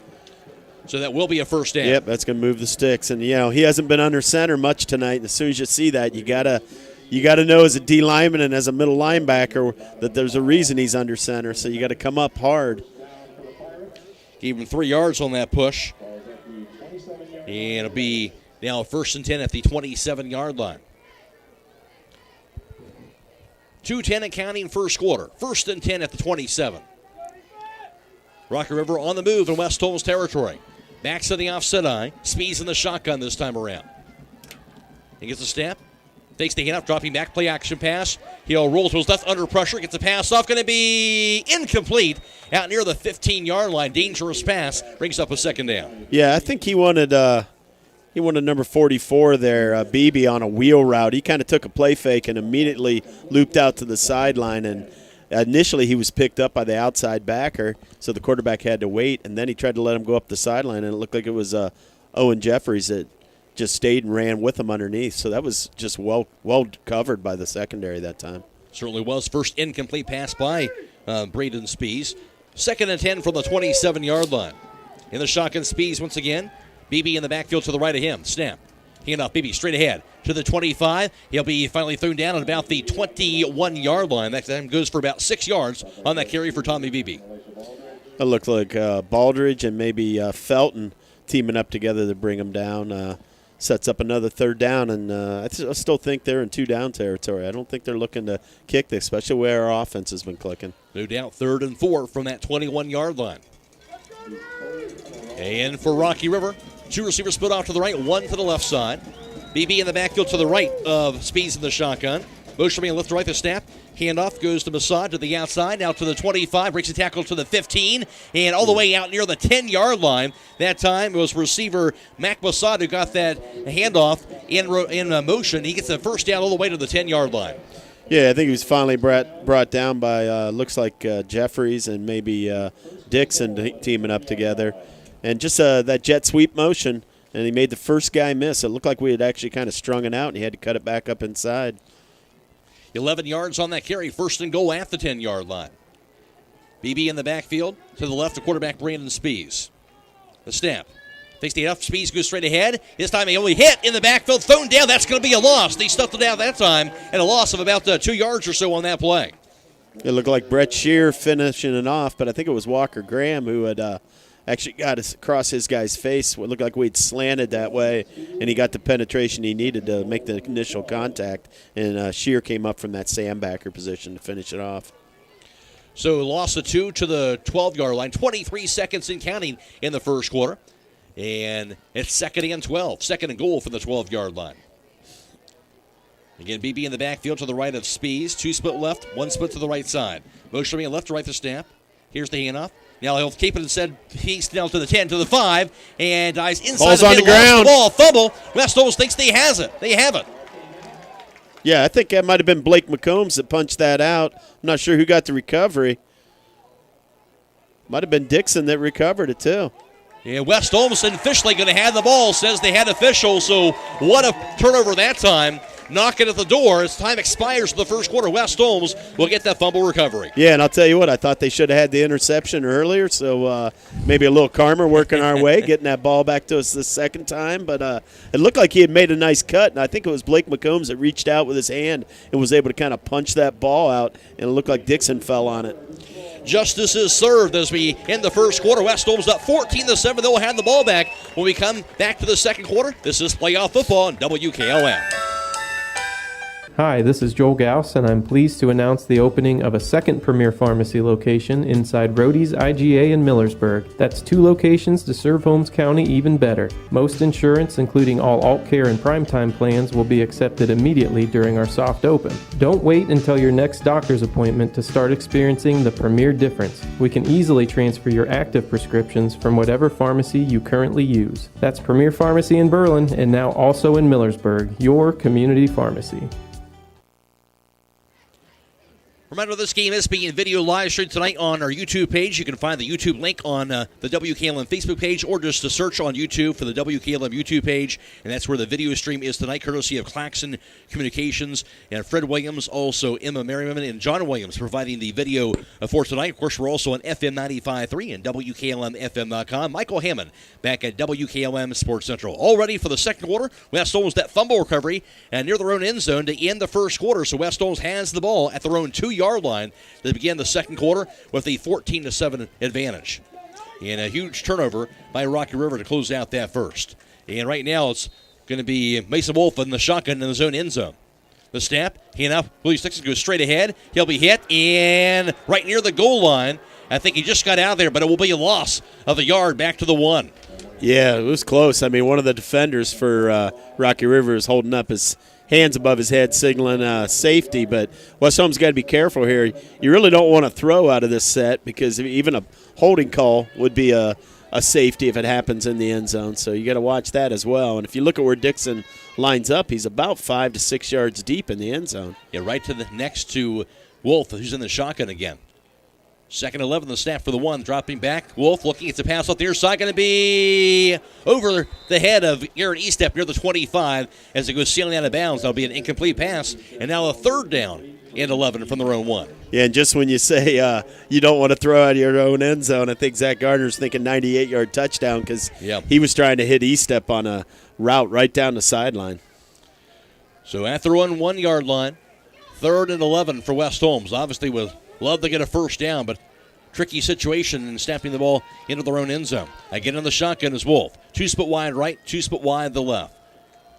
So that will be a first down. Yep, that's going to move the sticks. And, he hasn't been under center much tonight. And as soon as you see that, you gotta know as a D lineman and as a middle linebacker that there's a reason he's under center. So you got to come up hard. Gave him 3 yards on that push. And it'll be now 1st and 10 at the 27-yard line. 2:10 and counting first quarter. 1st and 10 at the 27. Rocky River on the move in West Holmes territory. Backs to the offset eye. Speeds in the shotgun this time around. He gets a snap. Takes the handoff, dropping back, play action pass. He'll roll to his left under pressure. Gets a pass off. Going to be incomplete out near the 15-yard line. Dangerous pass. Brings up a 2nd down. Yeah, I think he wanted number 44 there, Beebe, on a wheel route. He kind of took a play fake and immediately looped out to the sideline. And initially he was picked up by the outside backer, so the quarterback had to wait. And then he tried to let him go up the sideline, and it looked like it was Owen Jeffries that just stayed and ran with him underneath. So that was just well covered by the secondary that time. Certainly was. First incomplete pass by Braden Spees. 2nd and 10 from the 27-yard line. In the shotgun, Spees once again. Beebe in the backfield to the right of him. Snap. Handoff. Beebe straight ahead to the 25. He'll be finally thrown down at about the 21-yard line. That time goes for about 6 yards on that carry for Tommy Beebe. It looked like Baldridge and maybe Felton teaming up together to bring him down. Sets up another 3rd down, and I still think they're in 2-down territory. I don't think they're looking to kick this, especially where our offense has been clicking. No doubt 3rd and 4 from that 21-yard line. And for Rocky River, 2 receivers split off to the right, 1 to the left side. BB in the backfield to the right of Speeds in the shotgun. Motion man left to right, the snap. Handoff goes to Masad to the outside, now to the 25, breaks a tackle to the 15, and all the way out near the 10-yard line. That time it was receiver Mac Masad who got that handoff in motion. He gets the first down all the way to the 10-yard line. Yeah, I think he was finally brought down by, looks like Jeffries and maybe Dixon teaming up together. And just that jet sweep motion, and he made the first guy miss. It looked like we had actually kind of strung it out, and he had to cut it back up inside. 11 yards on that carry, first and goal at the 10-yard line. BB in the backfield, to the left, the quarterback Brandon Spees. The snap. Takes the enough. Spees goes straight ahead. This time he only hit in the backfield, thrown down. That's going to be a loss. They stuffed it down that time, and a loss of about 2 yards or so on that play. It looked like Brett Shear finishing it off, but I think it was Walker Graham who had actually got us across his guy's face. It looked like we'd slanted that way, and he got the penetration he needed to make the initial contact, and Shear came up from that sandbacker position to finish it off. So loss of 2 to the 12-yard line, 23 seconds and counting in the first quarter. And it's 2nd and 12, second and goal for the 12-yard line. Again, BB in the backfield to the right of Spees. 2 split left, 1 split to the right side. Motion man left to right the snap. Here's the handoff. Now he'll keep it instead. He's down to the 10, to the 5, and dives inside Ball's the on middle. the ground. Lost the ball. Fumble. West Holmes thinks they has it. They have it. Yeah, I think that might have been Blake McCombs that punched that out. I'm not sure who got the recovery. Might have been Dixon that recovered it, too. Yeah, West Holmes officially going to have the ball, says they had official, so what a turnover that time. Knocking at the door as time expires for the first quarter. West Holmes will get that fumble recovery. Yeah, and I'll tell you what, I thought they should have had the interception earlier, so maybe a little karma working our way, getting that ball back to us the second time. But it looked like he had made a nice cut, and I think it was Blake McCombs that reached out with his hand and was able to kind of punch that ball out, and it looked like Dixon fell on it. Justice is served as we end the first quarter. West Holmes up 14-7. They'll have the ball back when we come back to the second quarter. This is Playoff Football on WKLM. Hi, this is Joel Gauss, and I'm pleased to announce the opening of a second Premier Pharmacy location inside Rody's IGA in Millersburg. That's 2 locations to serve Holmes County even better. Most insurance, including all alt care and primetime plans, will be accepted immediately during our soft open. Don't wait until your next doctor's appointment to start experiencing the premier difference. We can easily transfer your active prescriptions from whatever pharmacy you currently use. That's Premier Pharmacy in Berlin and now also in Millersburg, your community pharmacy. Remember, this game is being video live streamed tonight on our YouTube page. You can find the YouTube link on the WKLM Facebook page, or just to search on YouTube for the WKLM YouTube page, and that's where the video stream is tonight, courtesy of Claxon Communications and Fred Williams, also Emma Merriman and John Williams providing the video for tonight. Of course, we're also on FM 95.3 and WKLM-FM.com. Michael Hammond back at WKLM Sports Central. All ready for the second quarter. West Holmes that fumble recovery and near their own end zone to end the first quarter, so West Holmes has the ball at their own 2-yard line to begin the second quarter with a 14-7 advantage. And a huge turnover by Rocky River to close out that first. And right now it's going to be Mason Wolf in the shotgun in his own end zone. The snap, hand up, Willie Stixon goes straight ahead. He'll be hit and right near the goal line. I think he just got out there, but it will be a loss of a yard back to the 1. Yeah, it was close. I mean, one of the defenders for Rocky River is holding up his hands above his head, signaling safety. But West Holmes got to be careful here. You really don't want to throw out of this set because even a holding call would be a safety if it happens in the end zone. So you got to watch that as well. And if you look at where Dixon lines up, he's about 5 to 6 yards deep in the end zone. Yeah, right to the next to Wolf, who's in the shotgun again. 2nd 11, the snap for the 1, dropping back. Wolf looking at the pass off the near side, going to be over the head of Aaron Estep near the 25 as it goes sailing out of bounds. That'll be an incomplete pass, and now a 3rd down and 11 from their own 1. Yeah, and just when you say you don't want to throw out of your own end zone, I think Zach Gardner's thinking 98-yard touchdown because he was trying to hit Estep on a route right down the sideline. So at their own 1-yard line, 3rd and 11 for West Holmes. Obviously would love to get a first down, but tricky situation in snapping the ball into their own end zone. Again in the shotgun is Wolf. 2 split wide right, 2 split wide the left.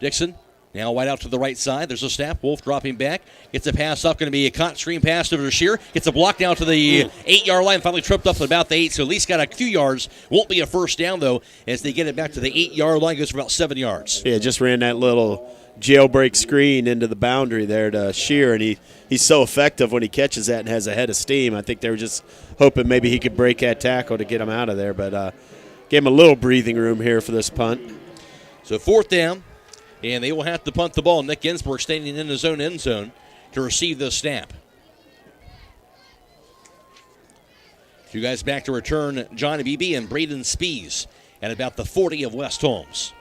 Dixon now wide out to the right side. There's a snap. Wolf dropping back. Gets a pass up. Going to be a caught screen pass over to Shear. Gets a block down to the 8-yard line. Finally tripped up at about the 8, so at least got a few yards. Won't be a first down, though, as they get it back to the 8-yard line. Goes for about 7 yards. Yeah, just ran that little jailbreak screen into the boundary there to Shear, and he's so effective when he catches that and has a head of steam. I think they were just hoping maybe he could break that tackle to get him out of there, but gave him a little breathing room here for this punt. So 4th down, and they will have to punt the ball. Nick Ginsburg standing in his own end zone to receive the snap. Two guys back to return, John Beebe and Braden Spees at about the 40 of West Holmes.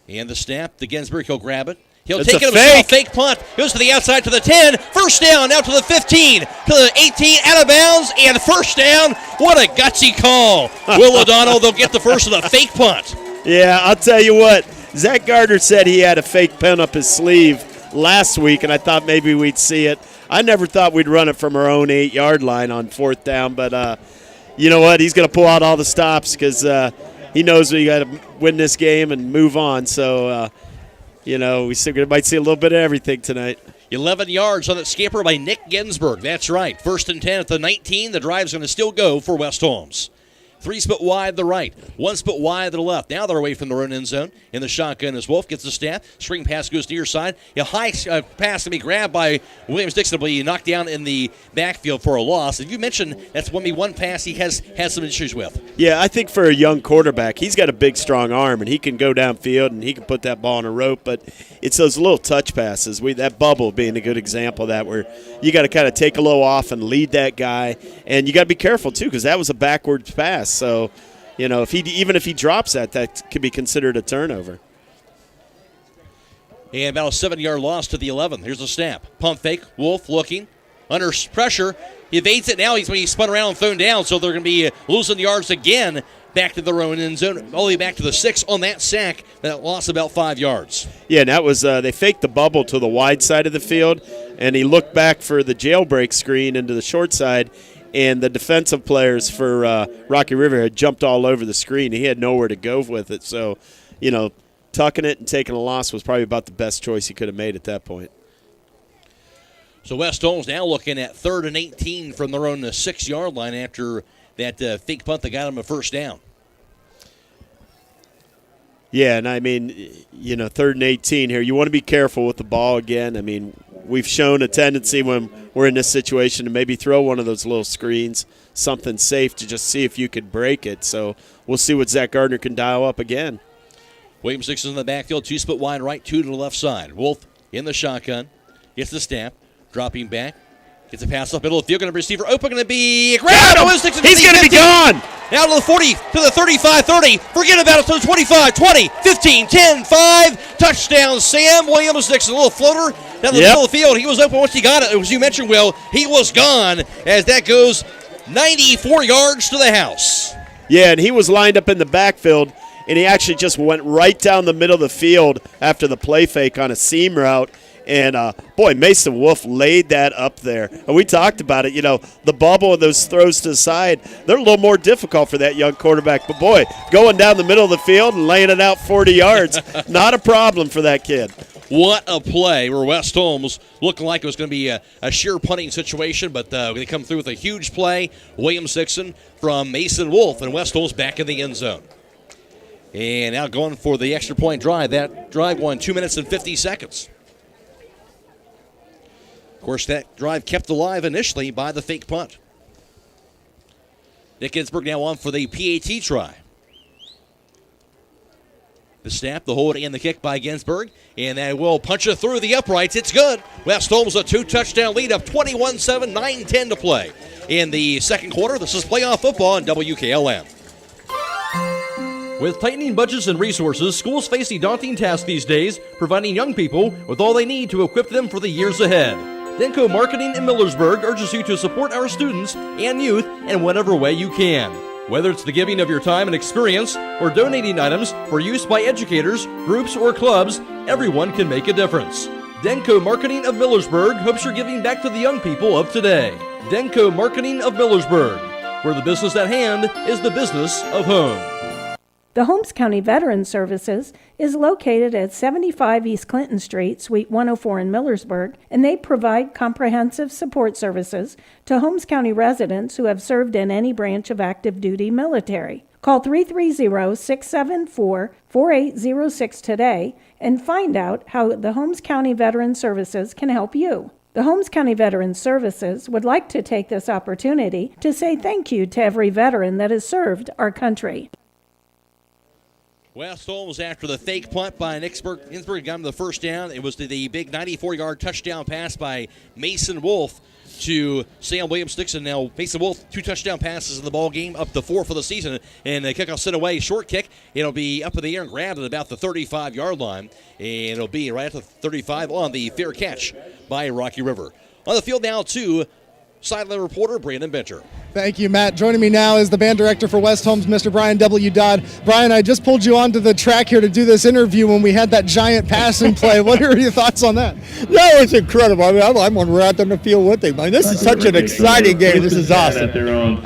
And the snap to Ginsburg. He'll grab it. He'll take it himself. Fake punt. Goes to the outside to the 10. First down. Out to the 15. To the 18. Out of bounds. And first down. What a gutsy call. Will O'Donnell, they'll get the first of the fake punt. Yeah, I'll tell you what. Zach Gardner said he had a fake punt up his sleeve last week, and I thought maybe we'd see it. I never thought we'd run it from our own 8-yard line on 4th down, but you know what? He's going to pull out all the stops because he knows we got to win this game and move on. So, we might see a little bit of everything tonight. 11 yards on that scamper by Nick Ginsburg. That's right. 1st and 10 at the 19. The drive's going to still go for West Holmes. 3 split wide to the right, 1 split wide to the left. Now they're away from their own end zone. In the shotgun as Wolf gets the snap. Screen pass goes near side. A high pass to be grabbed by Williams-Dixon, but he knocked down in the backfield for a loss. And you mentioned that's one pass he has some issues with. Yeah, I think for a young quarterback, he's got a big, strong arm, and he can go downfield and he can put that ball on a rope. But it's those little touch passes. That bubble being a good example of that, where you got to kind of take a little off and lead that guy. And you got to be careful, too, because that was a backwards pass. So, if he drops that could be considered a turnover. And about a 7-yard loss to the 11. Here's a snap. Pump fake. Wolf looking. Under pressure. He evades it now. He's spun around and thrown down, so they're going to be losing yards again back to their own end zone. All the way back to the 6 on that sack. That lost about 5 yards. Yeah, and that was they faked the bubble to the wide side of the field, and he looked back for the jailbreak screen into the short side. And the defensive players for Rocky River had jumped all over the screen. He had nowhere to go with it. So, tucking it and taking a loss was probably about the best choice he could have made at that point. So West Holmes now looking at 3rd and 18 from their own 6-yard line after that fake punt that got them a first down. Yeah, and 3rd and 18 here. You want to be careful with the ball again. We've shown a tendency when we're in this situation to maybe throw one of those little screens, something safe to just see if you could break it. So we'll see what Zach Gardner can dial up again. Williams-Dixon in the backfield, 2 split wide right, 2 to the left side. Wolf in the shotgun, gets the snap, dropping back, gets a pass up middle of the field, going to be receiver open, going to be grabbed. He's going to be gone. Now to the 40, to the 35, 30. Forget about it, to the 25, 20, 15, 10, 5. Touchdown, Sam Williams-Dixon. A little floater down the middle of the field. He was open once he got it. As you mentioned, Will, he was gone as that goes 94 yards to the house. Yeah, and he was lined up in the backfield, and he actually just went right down the middle of the field after the play fake on a seam route. And, Mason Wolf laid that up there. And we talked about it, the bubble and those throws to the side, they're a little more difficult for that young quarterback. But, going down the middle of the field and laying it out 40 yards, not a problem for that kid. What a play where West Holmes looking like it was going to be a sheer punting situation, but they come through with a huge play. Williams-Dixon from Mason Wolf, and West Holmes back in the end zone. And now going for the extra point drive. That drive won 2 minutes and 50 seconds. Of course, that drive kept alive initially by the fake punt. Nick Ginsburg now on for the PAT try. The snap, the hold, and the kick by Ginsburg. And that will punch it through the uprights. It's good. West Holmes a 2-touchdown lead of 21-7, 9-10 to play. In the second quarter, this is playoff football on WKLM. With tightening budgets and resources, schools face a daunting task these days, providing young people with all they need to equip them for the years ahead. Denko Marketing in Millersburg urges you to support our students and youth in whatever way you can. Whether it's the giving of your time and experience or donating items for use by educators, groups, or clubs, everyone can make a difference. Denko Marketing of Millersburg hopes you're giving back to the young people of today. Denko Marketing of Millersburg, where the business at hand is the business of home. The Holmes County Veterans Services is located at 75 East Clinton Street, Suite 104 in Millersburg, and they provide comprehensive support services to Holmes County residents who have served in any branch of active duty military. Call 330-674-4806 today and find out how the Holmes County Veteran Services can help you. The Holmes County Veteran Services would like to take this opportunity to say thank you to every veteran that has served our country. West Holmes, after the fake punt by Innsbruck, got him the first down. It was the big 94-yard touchdown pass by Mason Wolf to Sam Williams-Dixon. Now, Mason Wolf, 2 touchdown passes in the ball game, up to 4 for the season. And the kickoff sent away, short kick. It'll be up in the air and grabbed at about the 35-yard line. And it'll be right at the 35 on the fair catch by Rocky River. On the field now, to sideline reporter Brandon Bencher. Thank you, Matt. Joining me now is the band director for West Holmes, Mr. Brian W. Dodd. Brian, I just pulled you onto the track here to do this interview when we had that giant pass in play. What are your thoughts on that? No, it's incredible. I mean, I'm right out on the field with him. I mean, this is such an exciting game. This is awesome.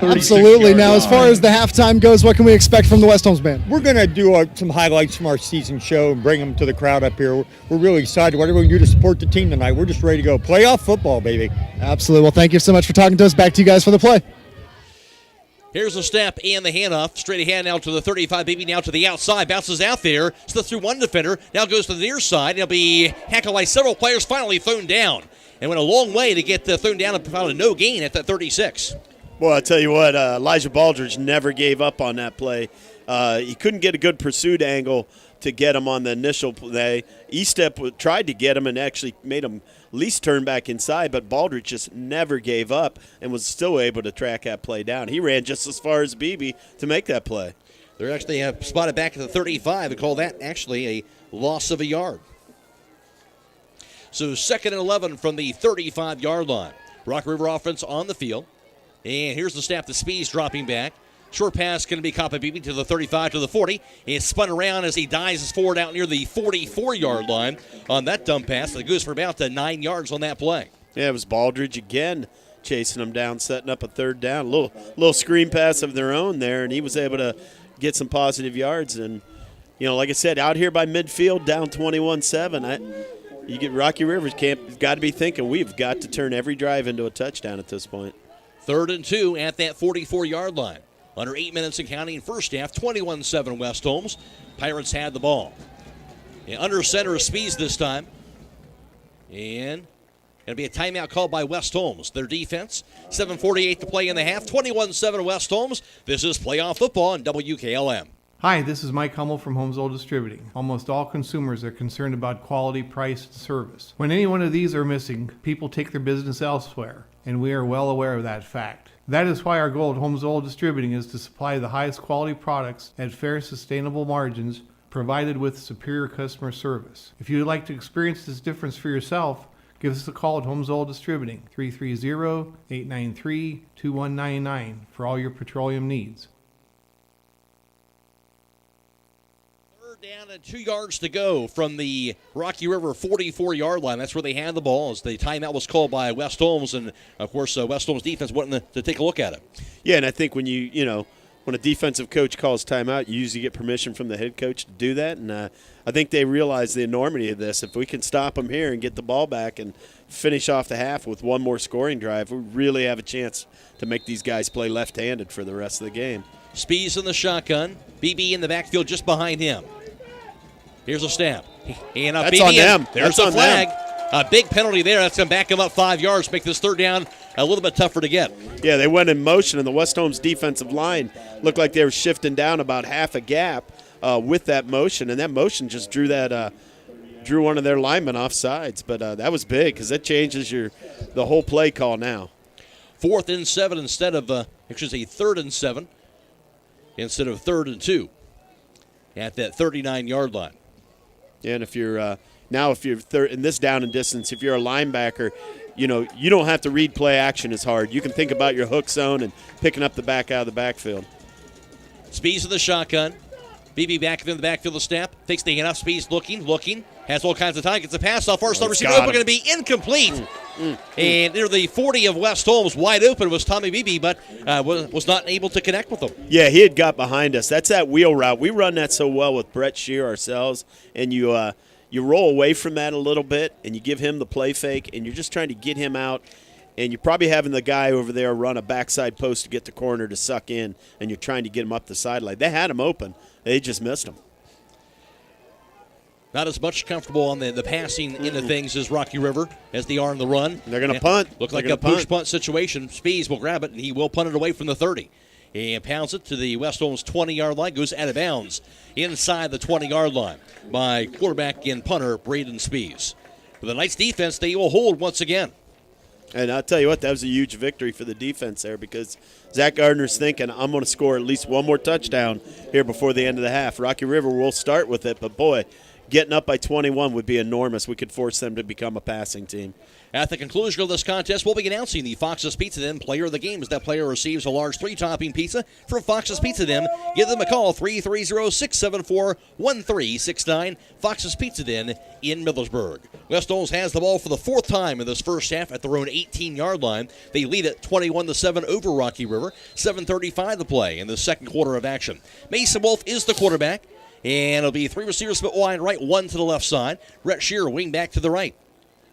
Absolutely. Now, as far as the halftime goes, what can we expect from the West Holmes band? We're going to do some highlights from our season show and bring them to the crowd up here. We're really excited. Whatever we can do to support the team tonight, we're just ready to go. Playoff football, baby. Absolutely. Well, thank you so much for talking to us. Back to you guys for the play. Here's the snap and the handoff. Straight ahead now to the 35. Baby now to the outside. Bounces out there. Slips through one defender. Now goes to the near side. It'll be tackled by several players. Finally thrown down. And went a long way to get thrown down and found a no gain at that 36. Boy, I tell you what, Elijah Baldridge never gave up on that play. He couldn't get a good pursuit angle to get him on the initial play. Estep tried to get him and actually made him at least turn back inside, but Baldridge just never gave up and was still able to track that play down. He ran just as far as Beebe to make that play. They're actually spotted back at the 35 and call that actually a loss of a yard. So 2nd and 11 from the 35-yard line. Rock River offense on the field. And here's the snap. The Speed's dropping back. Short pass going to be caught by Beebe to the 35 to the 40. It's spun around as he dives forward out near the 44-yard line on that dump pass. It goes for about 9 yards on that play. Yeah, it was Baldridge again chasing him down, setting up a third down. A little screen pass of their own there, and he was able to get some positive yards. And, you know, like I said, out here by midfield, down 21-7, you get Rocky River's camp got to be thinking we've got to turn every drive into a touchdown at this point. 3rd and 2 at that 44-yard line. Under 8 minutes and counting first half, 21-7 West Holmes. Pirates had the ball. And under center is Spees this time. And it'll be a timeout called by West Holmes. Their defense, 7:48 to play in the half, 21-7 West Holmes. This is playoff football on WKLM. Hi, this is Mike Hummel from Holmes Oil Distributing. Almost all consumers are concerned about quality, price, and service. When any one of these are missing, people take their business elsewhere, and we are well aware of that fact. That is why our goal at Holmes Oil Distributing is to supply the highest quality products at fair, sustainable margins, provided with superior customer service. If you would like to experience this difference for yourself, give us a call at Holmes Oil Distributing, 330-893-2199 for all your petroleum needs. Down and 2 yards to go from the Rocky River 44-yard line. That's where they had the ball as the timeout was called by West Holmes. And, of course, West Holmes defense wanting to take a look at it. Yeah, and I think when when a defensive coach calls timeout, you usually get permission from the head coach to do that. And I think they realize the enormity of this. If we can stop them here and get the ball back and finish off the half with one more scoring drive, we really have a chance to make these guys play left-handed for the rest of the game. Spees in the shotgun. BB in the backfield just behind him. Here's a snap. And that's on them. There's a flag. A big penalty there. That's going to back him up 5 yards, make this third down a little bit tougher to get. Yeah, they went in motion, and the West Holmes defensive line looked like they were shifting down about half a gap with that motion, and that motion just drew one of their linemen off sides. But that was big because that changes the whole play call now. 4th and 7 instead of, 3rd and 7 instead of 3rd and 2 at that 39-yard line. Yeah, and if you're in this down and distance, if you're a linebacker, you don't have to read play action as hard. You can think about your hook zone and picking up the back out of the backfield. Speeds in the shotgun. BB back in the backfield, the snap. Takes the handoff. Speeds looking. Has all kinds of time. Gets a pass off. First receiver open, going to be incomplete. And near the 40 of West Holmes, wide open was Tommy Beebe, but was not able to connect with him. Yeah, he had got behind us. That's that wheel route. We run that so well with Brett Shear ourselves, and you roll away from that a little bit, and you give him the play fake, and you're just trying to get him out and you're probably having the guy over there run a backside post to get the corner to suck in, and you're trying to get him up the sideline. They had him open. They just missed him. Not as much comfortable on the passing into things as Rocky River as they are in the run. They're going to punt. Look like a push-punt situation. Spees will grab it, and he will punt it away from the 30. And pounds it to the West Holmes 20-yard line. Goes out of bounds inside the 20-yard line by quarterback and punter Braden Spees. For the Knights defense, they will hold once again. And I'll tell you what, that was a huge victory for the defense there because Zach Gardner's thinking, I'm going to score at least one more touchdown here before the end of the half. Rocky River will start with it, but boy, getting up by 21 would be enormous. We could force them to become a passing team. At the conclusion of this contest, we'll be announcing the Fox's Pizza Den player of the game as that player receives a large 3-topping pizza from Fox's Pizza Den. Give them a call, 330-674-1369. Fox's Pizza Den in Millersburg. West Holmes has the ball for the 4th time in this first half at their own 18-yard line. They lead it 21-7 over Rocky River. 7:35 to play in the second quarter of action. Mason Wolf is the quarterback, and it'll be 3 receivers split wide right, 1 to the left side. Rhett Shearer wing back to the right.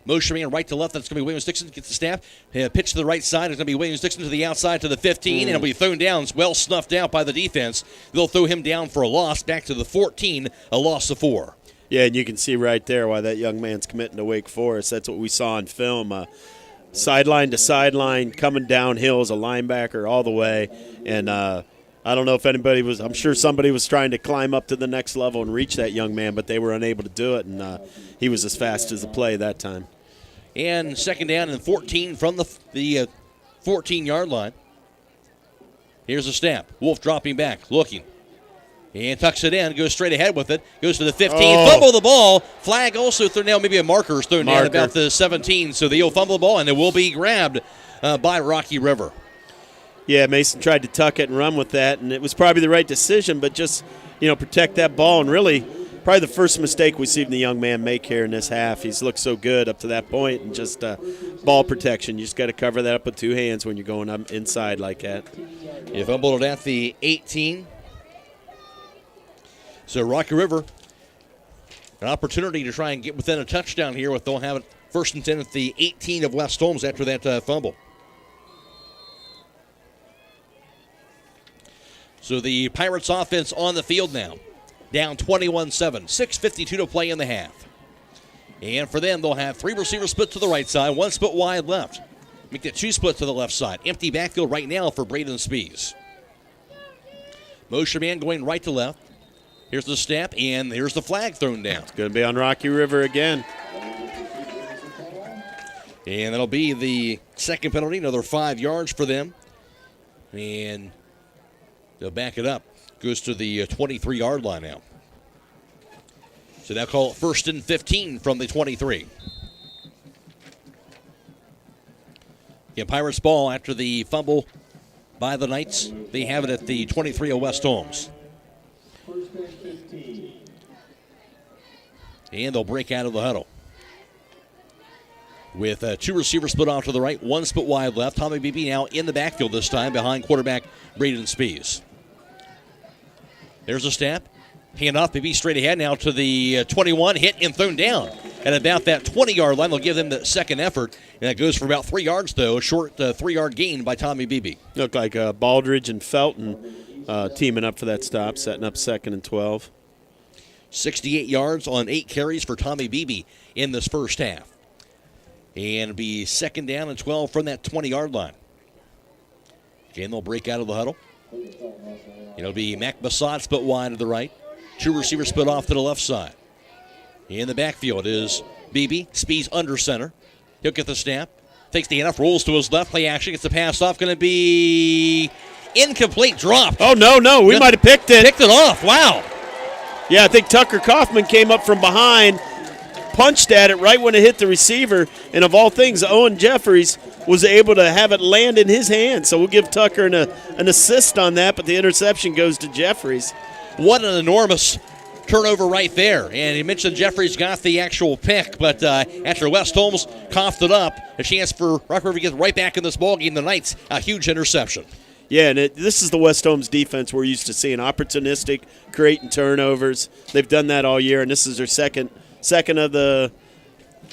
Motion man right to left. That's going to be Williams Dixon. Gets the snap. Pitch to the right side. It's going to be Williams Dixon to the outside to the 15. And it'll be thrown down. It's well snuffed out by the defense. They'll throw him down for a loss. Back to the 14. A loss of 4. Yeah, and you can see right there why that young man's committing to Wake Forest. That's what we saw in film. Sideline to sideline, coming downhill as a linebacker all the way. And I don't know if anybody was – I'm sure somebody was trying to climb up to the next level and reach that young man, but they were unable to do it, and he was as fast as the play that time. And second down and 14 from the 14-yard line. Here's a snap. Wolf dropping back, looking. And tucks it in, goes straight ahead with it. Goes to the 15, fumble the ball. Flag also thrown down, maybe a marker is thrown down about the 17. So they'll fumble the ball, and it will be grabbed by Rocky River. Yeah, Mason tried to tuck it and run with that, and it was probably the right decision, but just, protect that ball. And really, probably the first mistake we've seen the young man make here in this half. He's looked so good up to that point, and just ball protection. You just got to cover that up with 2 hands when you're going up inside like that. You fumbled it at the 18. So Rocky River, an opportunity to try and get within a touchdown here. They'll have it 1st and 10 at the 18 of West Holmes after that fumble. So the Pirates offense on the field now. Down 21-7. 6:52 to play in the half. And for them, they'll have 3 receivers split to the right side, 1 split wide left. Make that 2 split to the left side. Empty backfield right now for Braden Spees. Motion man going right to left. Here's the snap, and here's the flag thrown down. It's going to be on Rocky River again. And that'll be the second penalty, another 5 yards for them. And they'll back it up. Goes to the 23-yard line now. So they'll call it 1st and 15 from the 23. Yeah, Pirates ball after the fumble by the Knights. They have it at the 23 of West Holmes. And they'll break out of the huddle. With 2 receivers split off to the right, 1 split wide left. Tommy Beebe now in the backfield this time behind quarterback Braden Spees. There's a snap. Hand off, Beebe straight ahead now to the 21. Hit and thrown down at about that 20-yard line. They'll give them the second effort. And that goes for about 3 yards, though. A short 3-yard gain by Tommy Beebe. Looked like Baldridge and Felton teaming up for that stop, setting up 2nd and 12. 68 yards on 8 carries for Tommy Beebe in this first half. And it'll be 2nd down and 12 from that 20-yard line. Again, they'll break out of the huddle. It'll be Mac Bassad split wide to the right. 2 receivers split off to the left side. In the backfield is Beebe. Spees under center. He'll get the snap. Takes the handoff, rolls to his left. Play action, gets the pass off. Going to be incomplete, drop. Oh, no. We might have picked it. Picked it off. Wow. Yeah, I think Tucker Kaufman came up from behind, punched at it right when it hit the receiver, and of all things, Owen Jeffries was able to have it land in his hand. So we'll give Tucker an assist on that, but the interception goes to Jeffries. What an enormous turnover right there. And he mentioned Jeffries got the actual pick, but after West Holmes coughed it up, a chance for Rock River to get right back in this ballgame. The Knights, a huge interception. Yeah, and this is the West Holmes defense we're used to seeing, opportunistic, creating turnovers. They've done that all year, and this is their second of the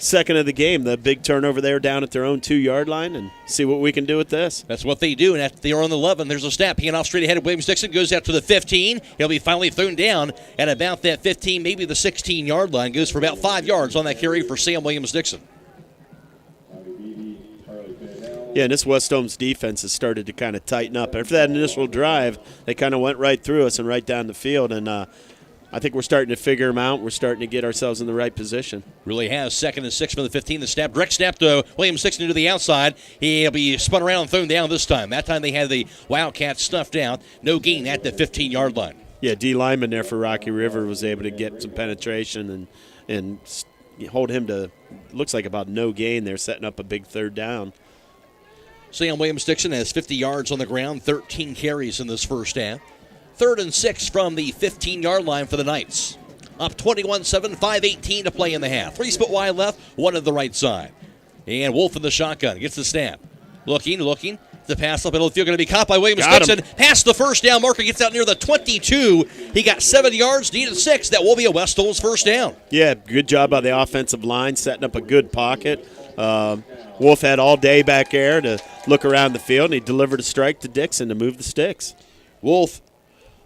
second of the game, the big turnover there down at their own 2-yard line, and see what we can do with this. That's what they do, and after they're on the 11, there's a snap. Hand off straight ahead of Williams-Dixon, goes out to the 15. He'll be finally thrown down at about that 15, maybe the 16-yard line. Goes for about 5 yards on that carry for Sam Williams-Dixon. Yeah, and this West Holmes defense has started to kind of tighten up. After that initial drive, they kind of went right through us and right down the field, and I think we're starting to figure them out. We're starting to get ourselves in the right position. Really has. 2nd and 6 from the 15. The snap, direct snap to Williams-Dixon to the outside. He'll be spun around and thrown down this time. That time they had the Wildcats stuffed out. No gain at the 15-yard line. Yeah, D lineman there for Rocky River was able to get some penetration and hold him to, looks like about no gain there, setting up a big 3rd down. Sam Williams-Dixon has 50 yards on the ground, 13 carries in this first half. 3rd and 6 from the 15-yard line for the Knights. Up 21-7, 5:18 to play in the half. 3 split wide left, 1 to the right side. And Wolf in the shotgun gets the snap. Looking. The pass up middle of the field going to be caught by Williams-Dixon. Past the first down marker, gets out near the 22. He got 7 yards, needed 6. That will be a West Holmes first down. Yeah, good job by the offensive line, setting up a good pocket. Wolf had all day back there to look around the field, and he delivered a strike to Dixon to move the sticks. Wolf,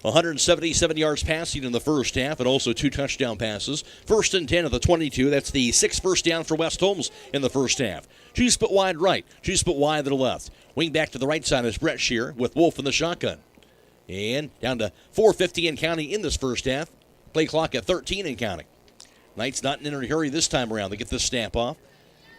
177 yards passing in the first half, and also 2 touchdown passes. 1st and 10 at the 22. That's the 6th first down for West Holmes in the first half. 2 split wide right, 2 split wide to the left. Wing back to the right side is Brett Shear with Wolf in the shotgun. And down to 4:50 and counting in this first half. Play clock at 13 and counting. Knights not in any hurry this time around. They get this snap off.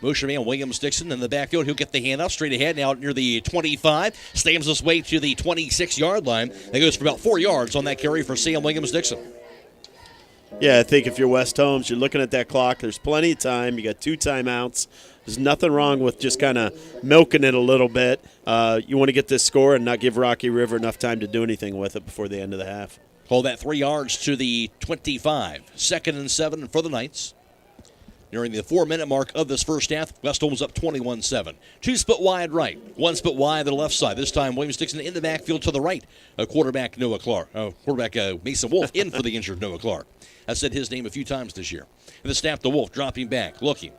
Motion man Williams-Dixon in the backfield. He'll get the handoff straight ahead now near the 25. Slams his way to the 26-yard line. That goes for about 4 yards on that carry for Sam Williams-Dixon. Yeah, I think if you're West Holmes, you're looking at that clock. There's plenty of time. You got 2 timeouts. There's nothing wrong with just kind of milking it a little bit. You want to get this score and not give Rocky River enough time to do anything with it before the end of the half. Hold that 3 yards to the 25. 2nd and 7 for the Knights. During the 4-minute mark of this first half, West Holmes up 21-7. 2 split wide right, 1 split wide to the left side. This time, Williams-Dixon in the backfield to the right. Quarterback Mason Wolf in for the injured Noah Clark. I've said his name a few times this year. And the snap to Wolf, dropping back, looking.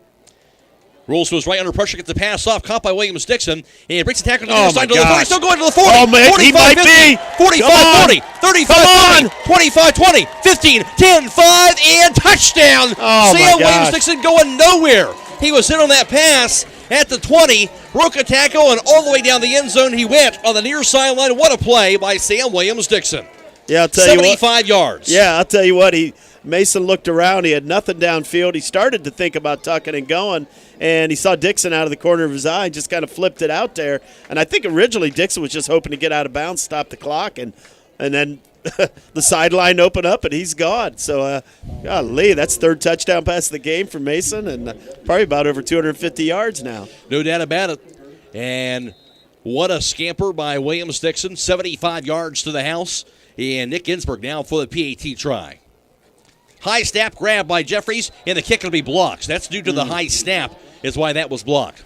Rolls to his right under pressure, gets the pass off, caught by Williams-Dixon, and breaks the tackle to the other side to the 40, still going to the 40, oh, man, 45, he might 50, be. 45, 40, 35, 20, 25, 20, 15, 10, 5, and touchdown! Sam Williams-Dixon going nowhere. He was in on that pass at the 20, broke a tackle, and all the way down the end zone he went on the near sideline. What a play by Sam Williams-Dixon. Yeah, I'll tell you what. 75 yards. Yeah, I'll tell you what. Mason looked around. He had nothing downfield. He started to think about tucking and going, and he saw Dixon out of the corner of his eye and just kind of flipped it out there. And I think originally Dixon was just hoping to get out of bounds, stop the clock, and then the sideline opened up, and he's gone. So, golly, that's 3rd touchdown pass of the game for Mason, and probably about over 250 yards now. No doubt about it. And what a scamper by Williams-Dixon. 75 yards to the house. And Nick Ginsburg now for the PAT try. High snap grab by Jeffries, and the kick will be blocked. That's due to the high snap is why that was blocked.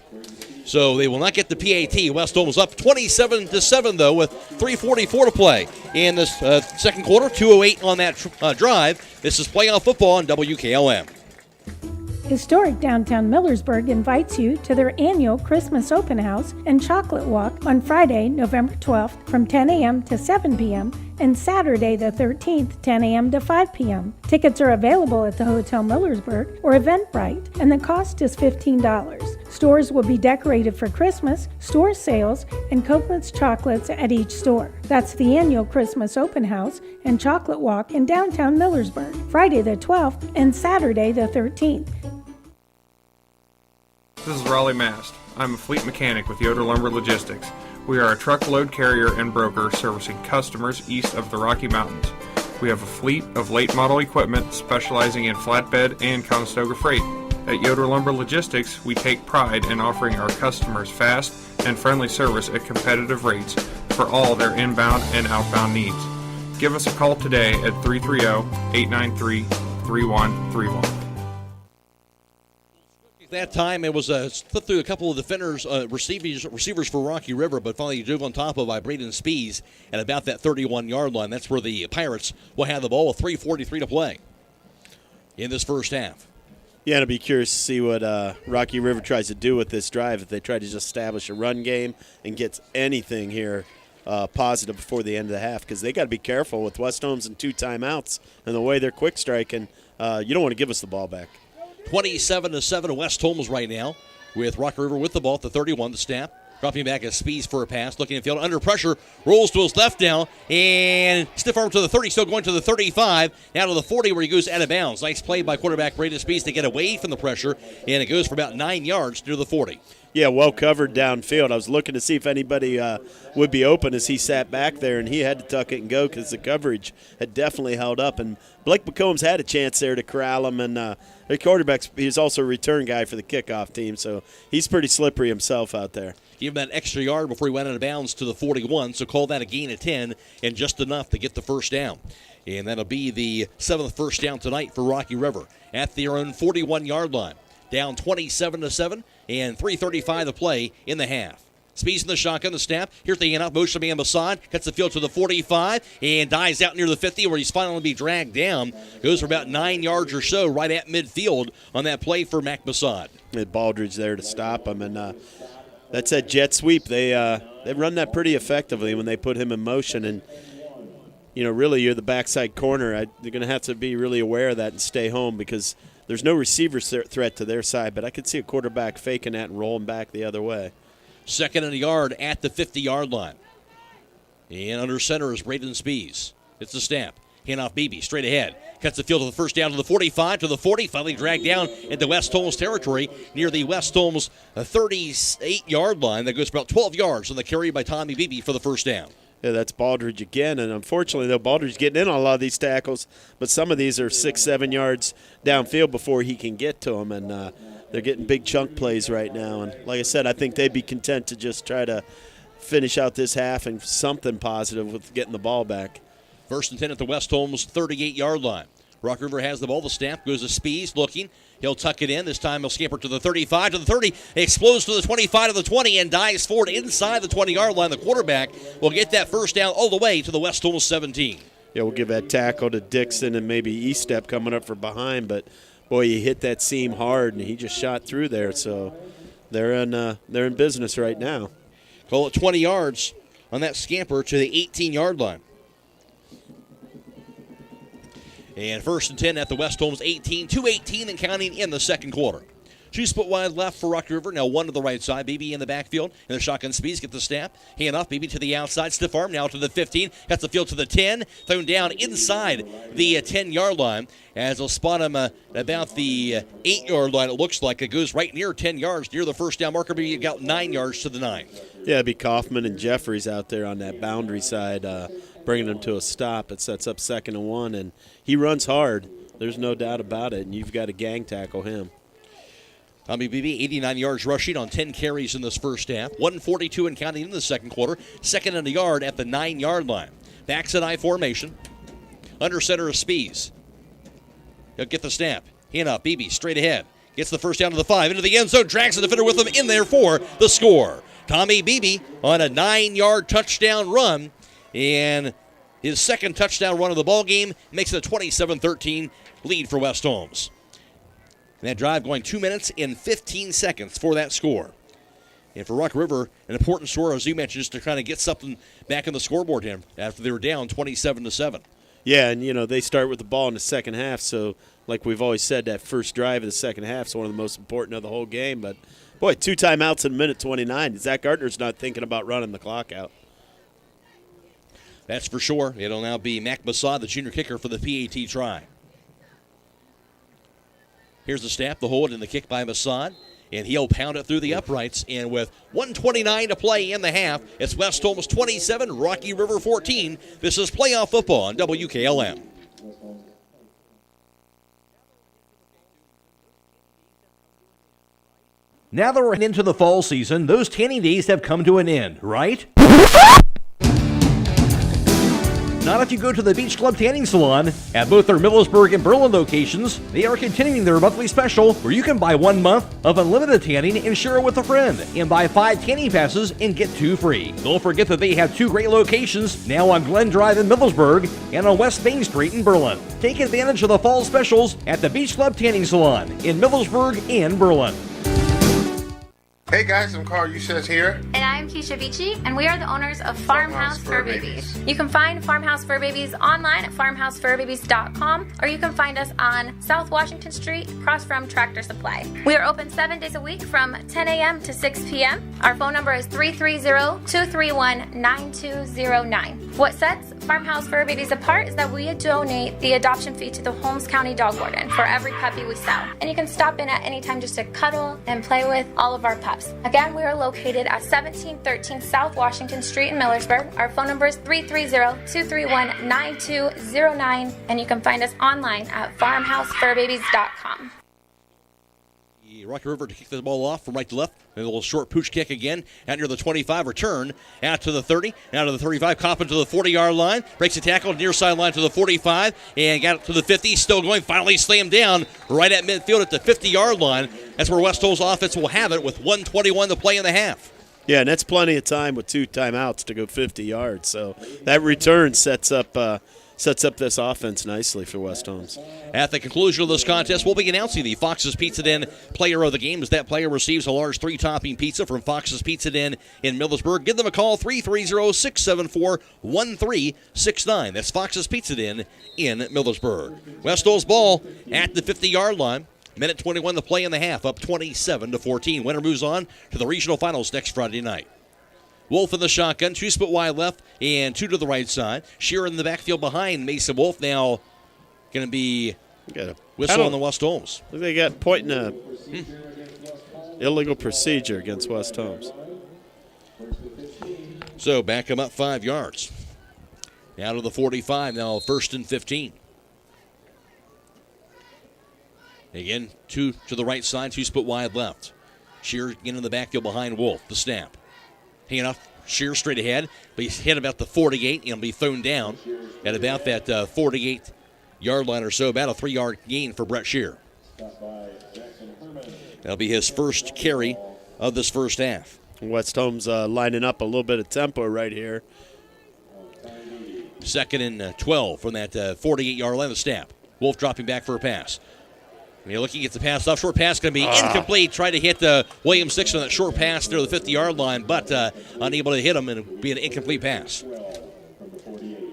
So they will not get the PAT. West Holmes up 27-7, though, with 3:44 to play in this second quarter. 2:08 on that drive. This is Playoff Football on WKLM. Historic downtown Millersburg invites you to their annual Christmas open house and chocolate walk on Friday, November 12th from 10 a.m. to 7 p.m. and Saturday the 13th, 10 a.m. to 5 p.m. Tickets are available at the Hotel Millersburg or Eventbrite, and the cost is $15. Stores will be decorated for Christmas, store sales, and Copeland's chocolates at each store. That's the annual Christmas open house and chocolate walk in downtown Millersburg, Friday the 12th and Saturday the 13th. This is Raleigh Mast. I'm a fleet mechanic with Yoder Lumber Logistics. We are a truckload carrier and broker servicing customers east of the Rocky Mountains. We have a fleet of late model equipment specializing in flatbed and Conestoga freight. At Yoder Lumber Logistics, we take pride in offering our customers fast and friendly service at competitive rates for all their inbound and outbound needs. Give us a call today at 330-893-3131. That time it was split through a couple of defenders, receivers for Rocky River, but finally drove on top of by Braden Spees at about that 31-yard line. That's where the Pirates will have the ball with 3:43 to play in this first half. Yeah, and I'll be curious to see what Rocky River tries to do with this drive, if they try to just establish a run game and get anything here positive before the end of the half, because they got to be careful with West Holmes and 2 timeouts and the way they're quick striking. You don't want to give us the ball back. 27-7 West Holmes right now, with Rocky River with the ball at the 31, the snap. Dropping back as Spees for a pass, looking at field under pressure, rolls to his left now, and stiff arm to the 30, still going to the 35, now to the 40 where he goes out of bounds. Nice play by quarterback Braden Spees to get away from the pressure, and it goes for about 9 yards near the 40. Yeah, well covered downfield. I was looking to see if anybody would be open as he sat back there, and he had to tuck it and go because the coverage had definitely held up. And Blake McCombs had a chance there to corral him, and the quarterback, he's also a return guy for the kickoff team, so he's pretty slippery himself out there. Give him that extra yard before he went out of bounds to the 41, so call that a gain of 10 and just enough to get the first down. And that'll be the 7th first down tonight for Rocky River at their own 41-yard line. Down 27-7 and 3:35 to play in the half. Speeds in the shotgun, the snap. Here's the handoff. Motion man Masad cuts the field to the 45 and dives out near the 50 where he's finally be dragged down. Goes for about 9 yards or so right at midfield on that play for Mac Masad. Had Baldridge there to stop him, and that's that jet sweep. They run that pretty effectively when they put him in motion, and really you're the backside corner. They're going to have to be really aware of that and stay home because there's no receiver threat to their side, but I could see a quarterback faking that and rolling back the other way. 2nd and a yard at the 50-yard line. And under center is Braden Spees. It's the snap. Handoff Beebe straight ahead. Cuts the field to the first down to the 45, to the 40. Finally dragged down into West Holmes territory near the West Holmes 38-yard line. That goes about 12 yards on the carry by Tommy Beebe for the first down. Yeah, that's Baldridge again, and unfortunately, though, Baldridge getting in on a lot of these tackles, but some of these are 6-7 yards downfield before he can get to them, and they're getting big chunk plays right now. And like I said, I think they'd be content to just try to finish out this half and something positive with getting the ball back. 1st and 10 at the West Holmes 38-yard line. Rock River has the ball. The snap goes to Spees, looking. He'll tuck it in. This time he'll scamper to the 35, to the 30. Explodes to the 25, to the 20, and dives forward inside the 20-yard line. The quarterback will get that first down all the way to the West Holmes 17. Yeah, we'll give that tackle to Dixon and maybe E-Step coming up from behind. But, boy, he hit that seam hard, and he just shot through there. So they're in business right now. Call it 20 yards on that scamper to the 18-yard line. And 1st and 10 at the West Holmes 18, 2:18 and counting in the second quarter. 2 split wide left for Rocky River. Now 1 to the right side. BB in the backfield. And the shotgun Speeds get the snap. Hand off. BB to the outside. Stiff arm now to the 15. Cuts the field to the 10. Thrown down inside the 10-yard line. As they'll spot him about the 8-yard line, it looks like. It goes right near 10 yards, near the first down marker. But you got 9 yards to the 9. Yeah, it'd be Kaufman and Jeffries out there on that boundary side, bringing them to a stop. It sets up 2nd and 1, and he runs hard. There's no doubt about it, and you've got to gang tackle him. Tommy Beebe, 89 yards rushing on 10 carries in this first half. 142 and counting in the second quarter. 2nd and a yard at the 9-yard line. Backs in I formation. Under center is Spees. He'll get the snap. Hand up. Beebe straight ahead. Gets the first down to the 5. Into the end zone. Drags the defender with him in there for the score. Tommy Beebe on a 9-yard touchdown run. And his 2nd touchdown run of the ball game makes it a 27-13 lead for West Holmes. And that drive going 2 minutes and 15 seconds for that score. And for Rock River, an important score, as you mentioned, just to kind of get something back on the scoreboard here after they were down 27-7. Yeah, and, they start with the ball in the second half, so like we've always said, that first drive of the second half is one of the most important of the whole game. But, boy, 2 timeouts in minute 29. Zach Gardner's not thinking about running the clock out. That's for sure. It'll now be Mac Masad, the junior kicker, for the PAT try. Here's the snap, the hold, and the kick by Masad. And he'll pound it through the uprights. And with 1:29 to play in the half, it's West Holmes 27, Rocky River 14. This is playoff football on WKLM. Now that we're into the fall season, those tanning days have come to an end, right? Not if you go to the Beach Club Tanning Salon. At both their Millersburg and Berlin locations, they are continuing their monthly special where you can buy 1 month of unlimited tanning and share it with a friend, and buy 5 tanning passes and get 2 free. Don't forget that they have 2 great locations now on Glen Drive in Millersburg and on West Main Street in Berlin. Take advantage of the fall specials at the Beach Club Tanning Salon in Millersburg and Berlin. Hey guys, I'm Carl Eustace here. And I'm Keisha Vici, and we are the owners of Farmhouse Fur Babies. You can find Farmhouse Fur Babies online at farmhousefurbabies.com, or you can find us on South Washington Street, across from Tractor Supply. We are open 7 days a week from 10 a.m. to 6 p.m. Our phone number is 330-231-9209. What sets Farmhouse Fur Babies apart is that we donate the adoption fee to the Holmes County Dog Warden for every puppy we sell. And you can stop in at any time just to cuddle and play with all of our pups. Again, we are located at 1713 South Washington Street in Millersburg. Our phone number is 330-231-9209, and you can find us online at farmhousefurbabies.com. Rocky River to kick the ball off from right to left. A little short pooch kick again. Out near the 25, return. Out to the 30, out to the 35. Coppin to the 40-yard line. Breaks the tackle, near sideline to the 45. And got it to the 50. Still going. Finally slammed down right at midfield at the 50-yard line. That's where West Holmes offense will have it with 1:21 to play in the half. Yeah, and that's plenty of time with 2 timeouts to go 50 yards. So that return sets up this offense nicely for West Holmes. At the conclusion of this contest, we'll be announcing the Fox's Pizza Den player of the game as that player receives a large 3-topping pizza from Fox's Pizza Den in Millersburg. Give them a call, 330-674-1369. That's Fox's Pizza Den in Millersburg. West Holmes ball at the 50-yard line. Minute 21 to play in the half, up 27-14. Winner moves on to the regional finals next Friday night. Wolf in the shotgun, 2 split wide left and 2 to the right side. Shearer in the backfield behind Mason Wolf. Now going to be whistle on the West Holmes. Look, they got pointing a illegal procedure against West Holmes. So back him up 5 yards. Now to the 45, now 1st and 15. Again, 2 to the right side, 2 split wide left. Shearer again in the backfield behind Wolf, the snap. Hanging off, Shearer straight ahead, but he's hit about the 48 and will be thrown down at about that 48-yard line or so, about a 3-yard gain for Brett Shearer. That'll be his first carry of this first half. West Holmes lining up a little bit of tempo right here. 2nd and 12 from that 48-yard line, the snap. Wolf dropping back for a pass. And you're looking at the pass off. Short pass going to be incomplete. Tried to hit Williams 6 on that short pass near the 50-yard line, but unable to hit him, and it'll be an incomplete pass.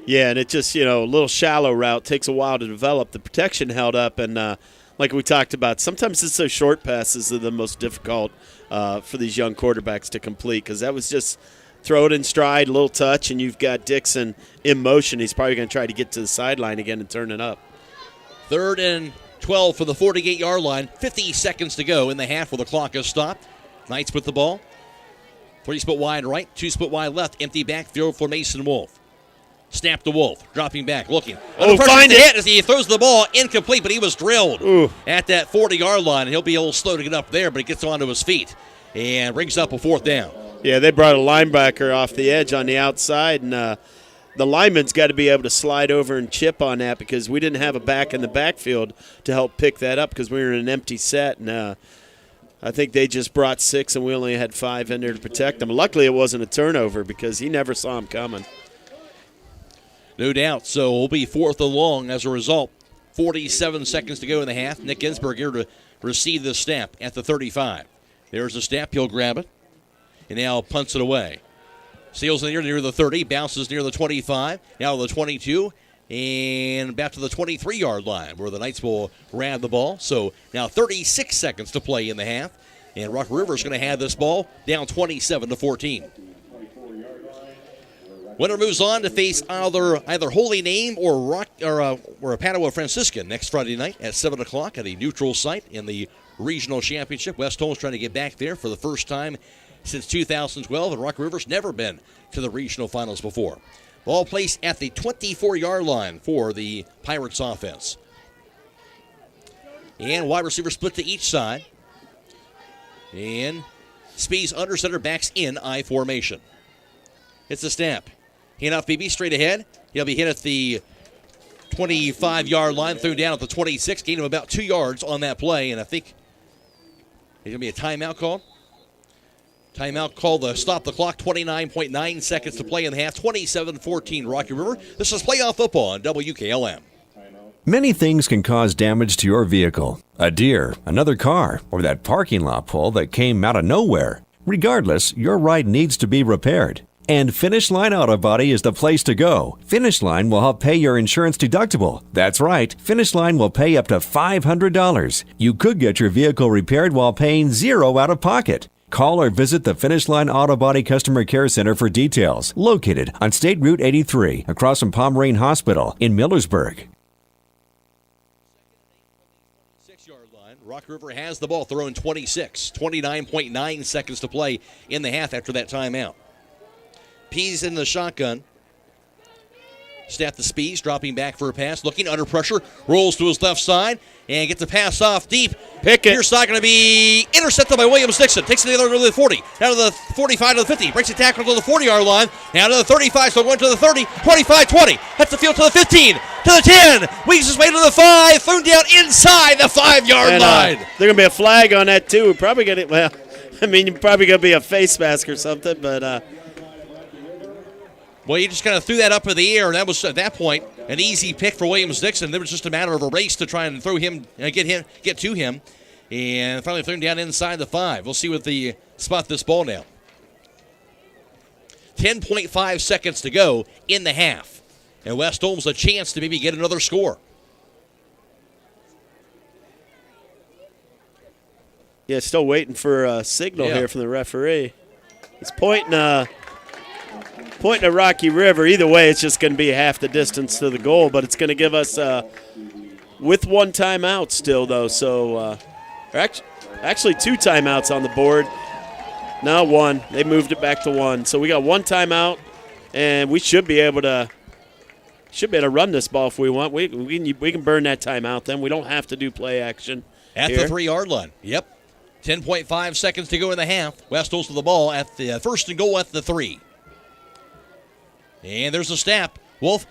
Yeah, and it just, a little shallow route. Takes a while to develop. The protection held up, and like we talked about, sometimes it's those short passes that are the most difficult for these young quarterbacks to complete, because that was just throw it in stride, a little touch, and you've got Dixon in motion. He's probably going to try to get to the sideline again and turn it up. 3rd and 12 for the 48-yard line. 50 seconds to go in the half where the clock has stopped. Knights with the ball. 3 split wide right, 2 split wide left. Empty backfield for Mason Wolf. Snap to Wolf. Dropping back, looking. Find it! Hit as he throws the ball incomplete, but he was drilled at that 40-yard line. And he'll be a little slow to get up there, but he gets onto his feet and brings up a 4th down. Yeah, they brought a linebacker off the edge on the outside, and the lineman's got to be able to slide over and chip on that, because we didn't have a back in the backfield to help pick that up because we were in an empty set. And I think they just brought 6, and we only had 5 in there to protect them. Luckily, it wasn't a turnover because he never saw him coming. No doubt. So we'll be 4th and long as a result. 47 seconds to go in the half. Nick Ginsburg here to receive the snap at the 35. There's the snap. He'll grab it and now punts it away. Steals near the 30, bounces near the 25, now to the 22, and back to the 23-yard line where the Knights will grab the ball. So now 36 seconds to play in the half, and Rock River is going to have this ball down 27-14. Winner moves on to face either Holy Name or Padua Franciscan next Friday night at 7 o'clock at a neutral site in the regional championship. West Holmes trying to get back there for the first time since 2012, and Rock River's never been to the regional finals before. Ball placed at the 24-yard line for the Pirates offense. And wide receiver split to each side. And Spees under center, backs in I formation. It's a snap. Hand off BB straight ahead. He'll be hit at the 25-yard line, threw down at the 26, gain of about 2 yards on that play, and I think there's going to be a timeout call. Timeout call to stop the clock, 29.9 seconds to play in the half, 27-14 Rocky River. This is playoff football on WKLM. Many things can cause damage to your vehicle. A deer, another car, or that parking lot pole that came out of nowhere. Regardless, your ride needs to be repaired. And Finish Line Auto Body is the place to go. Finish Line will help pay your insurance deductible. That's right, Finish Line will pay up to $500. You could get your vehicle repaired while paying $0 out of pocket. Call or visit the Finish Line Auto Body Customer Care Center for details. Located on State Route 83, across from Pomerane Hospital in Millersburg. 6-yard line. Rock River has the ball, throwing 26. 29.9 seconds to play in the half after that timeout. Pease in the shotgun. Snap the Spees, dropping back for a pass, looking under pressure, rolls to his left side, and gets the pass off deep. Pickett. Near side going to be intercepted by Williams Dixon. Takes it to the other to the 40, down to the 45 to the 50. Breaks the tackle to the 40-yard line, down to the 35, so going to the 30, 25, 20. Hits the field to the 15, to the 10. Weaves his way to the 5, thrown down inside the 5-yard line. They're going to be a flag on that, too. We're probably going to, well, I mean, you're probably going to be a face mask or something, but well, you just kind of threw that up in the air, and that was, at that point, an easy pick for Williams Dixon. It was just a matter of a race to try and throw him, get to him, and finally threw him down inside the 5. We'll see what the spot this ball now. 10.5 seconds to go in the half, and West Holmes a chance to maybe get another score. yeah, still waiting for a signal here from the referee. He's pointing at Rocky River. Either way, it's just going to be half the distance to the goal, but it's going to give us with one timeout still, though. So actually 2 timeouts on the board. Now 1. They moved it back to 1. So we got 1 timeout, and we should be able to run this ball if we want. We can burn that timeout then. We don't have to do play action At here. the 3-yard line. Yep. 10.5 seconds to go in the half. West Holmes with the ball at the first and goal at the 3. And there's a snap. Wolf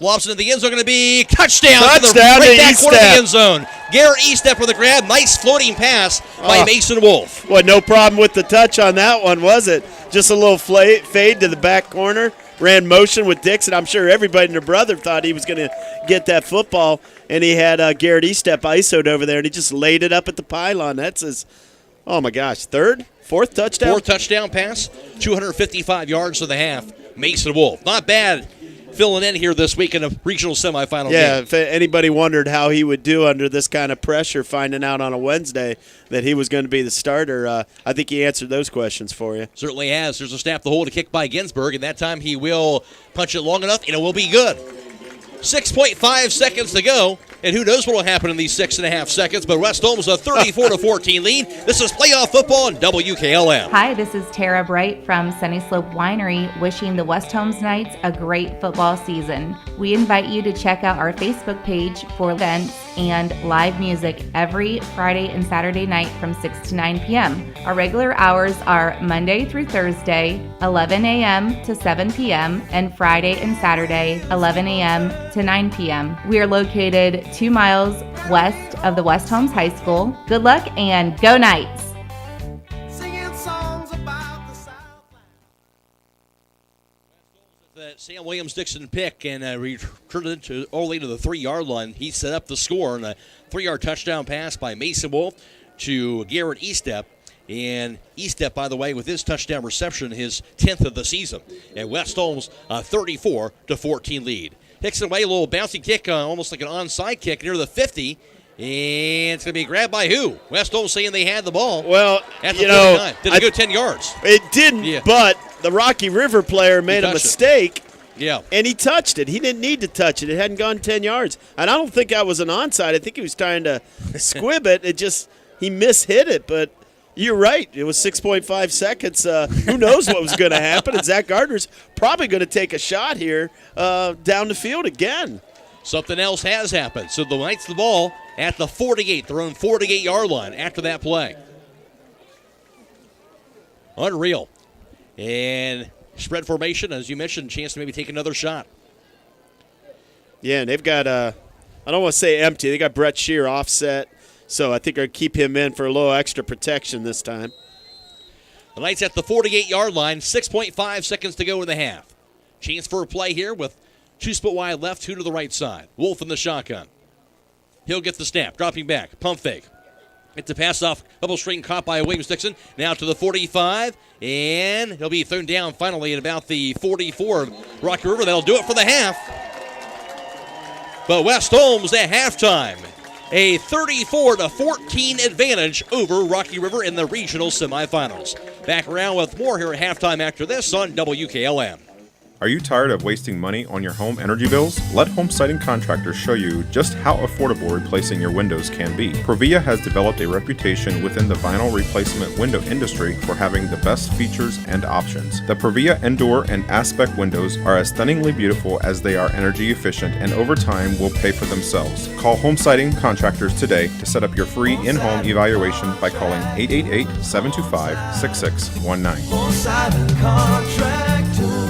lobs into the end zone. Going to be touchdown. Touchdown to the right back to corner of the Estep. end zone. Garrett Estep with a grab. Nice floating pass by Mason Wolf. Well, no problem with the touch on that one, was it? Just a little fade to the back corner. Ran motion with Dixon. I'm sure everybody and their brother thought he was going to get that football, and he had Garrett Estep ISO'd over there, and he just laid it up at the pylon. That's his, oh my gosh, 4th touchdown? 4th touchdown pass. 255 yards to the half. Mason Wolf. Not bad filling in here this week in a regional semifinal game. Yeah, if anybody wondered how he would do under this kind of pressure, finding out on a Wednesday that he was going to be the starter, I think he answered those questions for you. Certainly has. There's a snap the hole to kick by Ginsburg, and that time he will punch it long enough, and it will be good. 6.5 seconds to go, and who knows what will happen in these 6.5 seconds, but West Holmes a 34-14 lead. This is playoff football on WKLM. Hi, this is Tara Bright from Sunny Slope Winery, wishing the West Holmes Knights a great football season. We invite you to check out our Facebook page for events and live music every Friday and Saturday night from 6 to 9 p.m. Our regular hours are Monday through Thursday, 11 a.m. to 7 p.m., and Friday and Saturday, 11 a.m. to 9 p.m. We are located 2 miles west of the West Holmes High School. Good luck and go Knights! That Sam Williams-Dixon pick and returned it to only to the 3-yard line. He set up the score on a 3-yard touchdown pass by Mason Wolf to Garrett Estep. And Estep, by the way, with his touchdown reception, his 10th of the season. And West Holmes a 34-14 lead. Hicks away, a little bouncy kick, almost like an onside kick near the 50. And it's going to be grabbed by who? West Holmes saying they had the ball. Well, at the 49. Didn't go 10 yards. It didn't, but the Rocky River player made a mistake. Yeah. And he touched it. He didn't need to touch it. It hadn't gone 10 yards. And I don't think that was an onside. I think he was trying to squib it. He mishit it, but you're right. It was 6.5 seconds. Who knows what was going to happen? And Zach Gardner's probably going to take a shot here down the field again. Something else has happened. So the Knights the ball at the 48, their own 48-yard line after that play. Unreal. And spread formation, as you mentioned, chance to maybe take another shot. Yeah, and they've got, I don't want to say empty, they got Brett Shear offset, so I think I'll keep him in for a little extra protection this time. The Knights at the 48-yard line, 6.5 seconds to go in the half. Chance for a play here with 2 split wide left, 2 to the right side. Wolf in the shotgun. He'll get the snap, dropping back, pump fake. It's a pass off, double string caught by Williams Dixon. Now to the 45, and he'll be thrown down finally at about the 44 of Rocky River. That'll do it for the half. But West Holmes at halftime, a 34-14 advantage over Rocky River in the regional semifinals. Back around with more here at halftime after this on WKLM. Are you tired of wasting money on your home energy bills? Let Home Siding Contractors show you just how affordable replacing your windows can be. Provia has developed a reputation within the vinyl replacement window industry for having the best features and options. The Provia Endure and Aspect windows are as stunningly beautiful as they are energy efficient, and over time will pay for themselves. Call Home Siding Contractors today to set up your free in-home evaluation by calling 888-725-6619. Home Siding Contractors.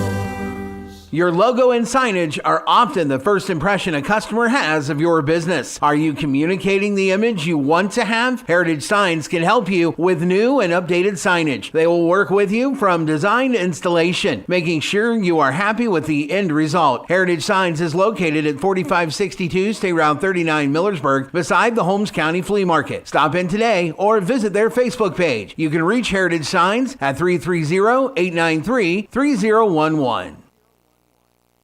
Your logo and signage are often the first impression a customer has of your business. Are you communicating the image you want to have? Heritage Signs can help you with new and updated signage. They will work with you from design to installation, making sure you are happy with the end result. Heritage Signs is located at 4562 State Route 39 Millersburg, beside the Holmes County Flea Market. Stop in today or visit their Facebook page. You can reach Heritage Signs at 330-893-3011.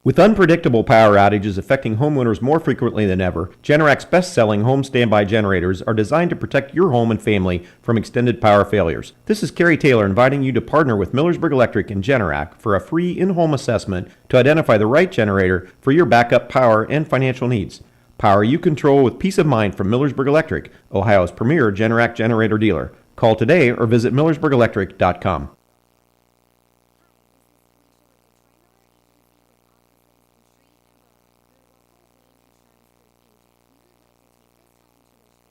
With unpredictable power outages affecting homeowners more frequently than ever, Generac's best-selling home standby generators are designed to protect your home and family from extended power failures. This is Kerry Taylor inviting you to partner with Millersburg Electric and Generac for a free in-home assessment to identify the right generator for your backup power and financial needs. Power you control with peace of mind from Millersburg Electric, Ohio's premier Generac generator dealer. Call today or visit millersburgelectric.com.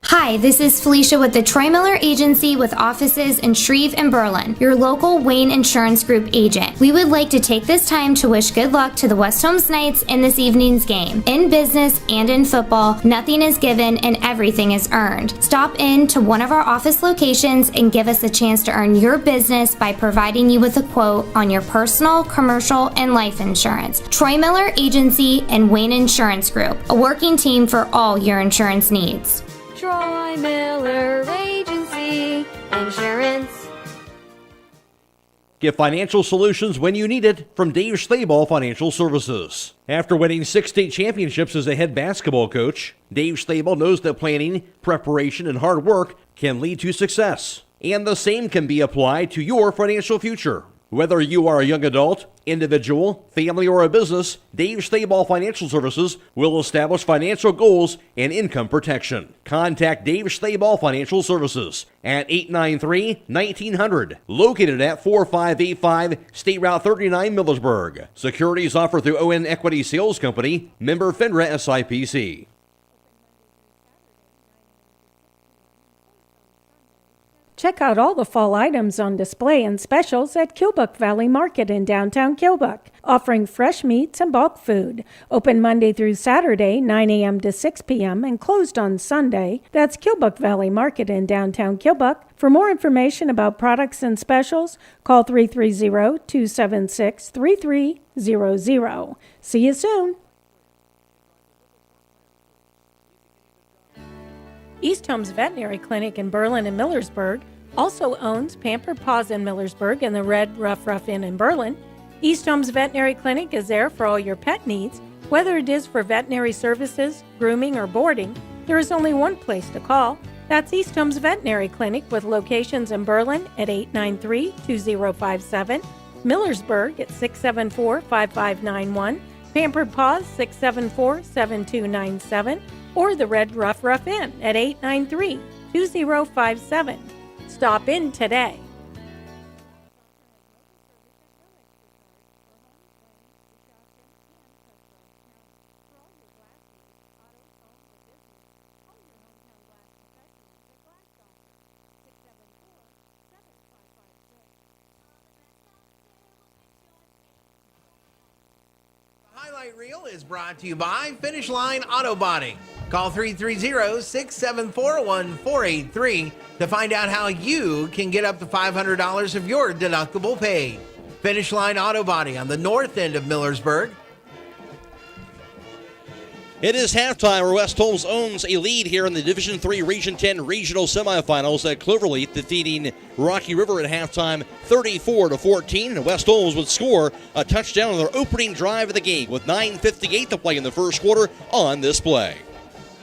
Hi, this is Felicia with the Troy Miller Agency with offices in Shreve and Berlin, your local Wayne Insurance Group agent. We would like to take this time to wish good luck to the West Holmes Knights in this evening's game. In business and in football, nothing is given and everything is earned. Stop in to one of our office locations and give us a chance to earn your business by providing you with a quote on your personal, commercial, and life insurance. Troy Miller Agency and Wayne Insurance Group, a working team for all your insurance needs. Troy Miller Agency Insurance. Get financial solutions when you need it from Dave Stayball Financial Services. After winning 6 state championships as a head basketball coach, Dave Stayball knows that planning, preparation, and hard work can lead to success. And the same can be applied to your financial future. Whether you are a young adult, individual, family, or a business, Dave Stayball Financial Services will establish financial goals and income protection. Contact Dave Stayball Financial Services at 893-1900, located at 4585 State Route 39 Millersburg. Securities offered through ON Equity Sales Company, member FINRA SIPC. Check out all the fall items on display and specials at Kilbuck Valley Market in downtown Kilbuck, offering fresh meats and bulk food. Open Monday through Saturday, 9 a.m. to 6 p.m. and closed on Sunday. That's Kilbuck Valley Market in downtown Kilbuck. For more information about products and specials, call 330-276-3300. See you soon. East Holmes Veterinary Clinic in Berlin and Millersburg also owns Pampered Paws in Millersburg and the Red Rough Inn in Berlin. East Holmes Veterinary Clinic is there for all your pet needs. Whether it is for veterinary services, grooming, or boarding, there is only one place to call. That's East Holmes Veterinary Clinic with locations in Berlin at 893-2057, Millersburg at 674-5591, Pampered Paws 674-7297, or the Red Rough Inn at 893-2057. Stop in today. Highlight Reel is brought to you by Finish Line Auto Body. Call 330-674-1483 to find out how you can get up to $500 of your deductible paid. Finish Line Auto Body on the north end of Millersburg. It is halftime where West Holmes owns a lead here in the Division III Region 10 regional semifinals at Cloverleaf, defeating Rocky River at halftime 34-14. And West Holmes would score a touchdown on their opening drive of the game with 9:58 to play in the first quarter on this play.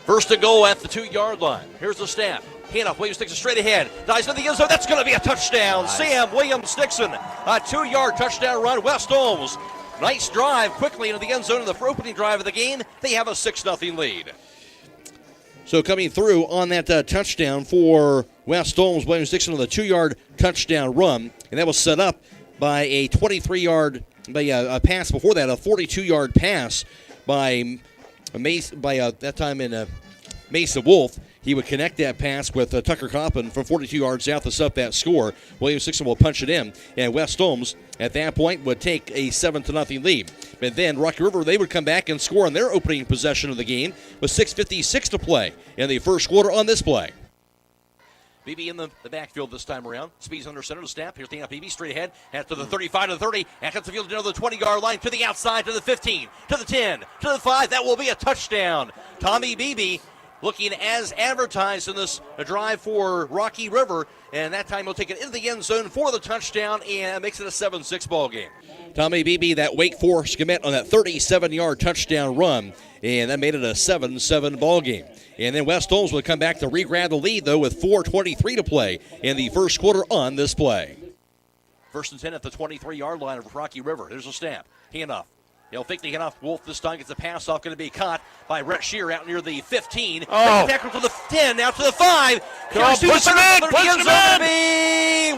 First to goal at the 2-yard line. Here's the snap. Handoff. Williams takes it straight ahead. Dives into the end zone. That's going to be a touchdown. Nice. Sam Williams-Dixon. A 2-yard touchdown run. West Holmes. Nice drive quickly into the end zone in the opening drive of the game. They have a 6-0 lead. So coming through on that touchdown for West Holmes, Williams-Dixon on the 2-yard touchdown run. And that was set up by a 23-yard a pass before that, a 42-yard pass by that time in Mesa Wolf. He would connect that pass with Tucker Coppin from 42 yards out to set that score. Williams-Dixon will punch it in, and West Holmes at that point would take a 7-0 lead. But then Rocky River, they would come back and score on their opening possession of the game with 6:56 to play in the first quarter on this play. BB in the backfield this time around. Speeds under center to snap. Here's the BB straight ahead. After the 35 to the 30. After the field to the 20-yard line. To the outside, to the 15, to the 10, to the 5. That will be a touchdown. Tommy Beebe looking as advertised in this drive for Rocky River. And that time he'll take it into the end zone for the touchdown. And it makes it a 7-6 ball game. Tommy Beebe, that Wake Forest commit on that 37-yard touchdown run. And that made it a 7-7 ball game. And then West Holmes would come back to re-grab the lead, though, with 4:23 to play in the first quarter on this play. First and 10 at the 23-yard line of Rocky River. There's a snap. Handoff. He'll fake the handoff. Wolf this time gets the pass off. Going to be caught by Brett Shear out near the 15. Oh. Tackle to the 10, now to the 5. Push him in.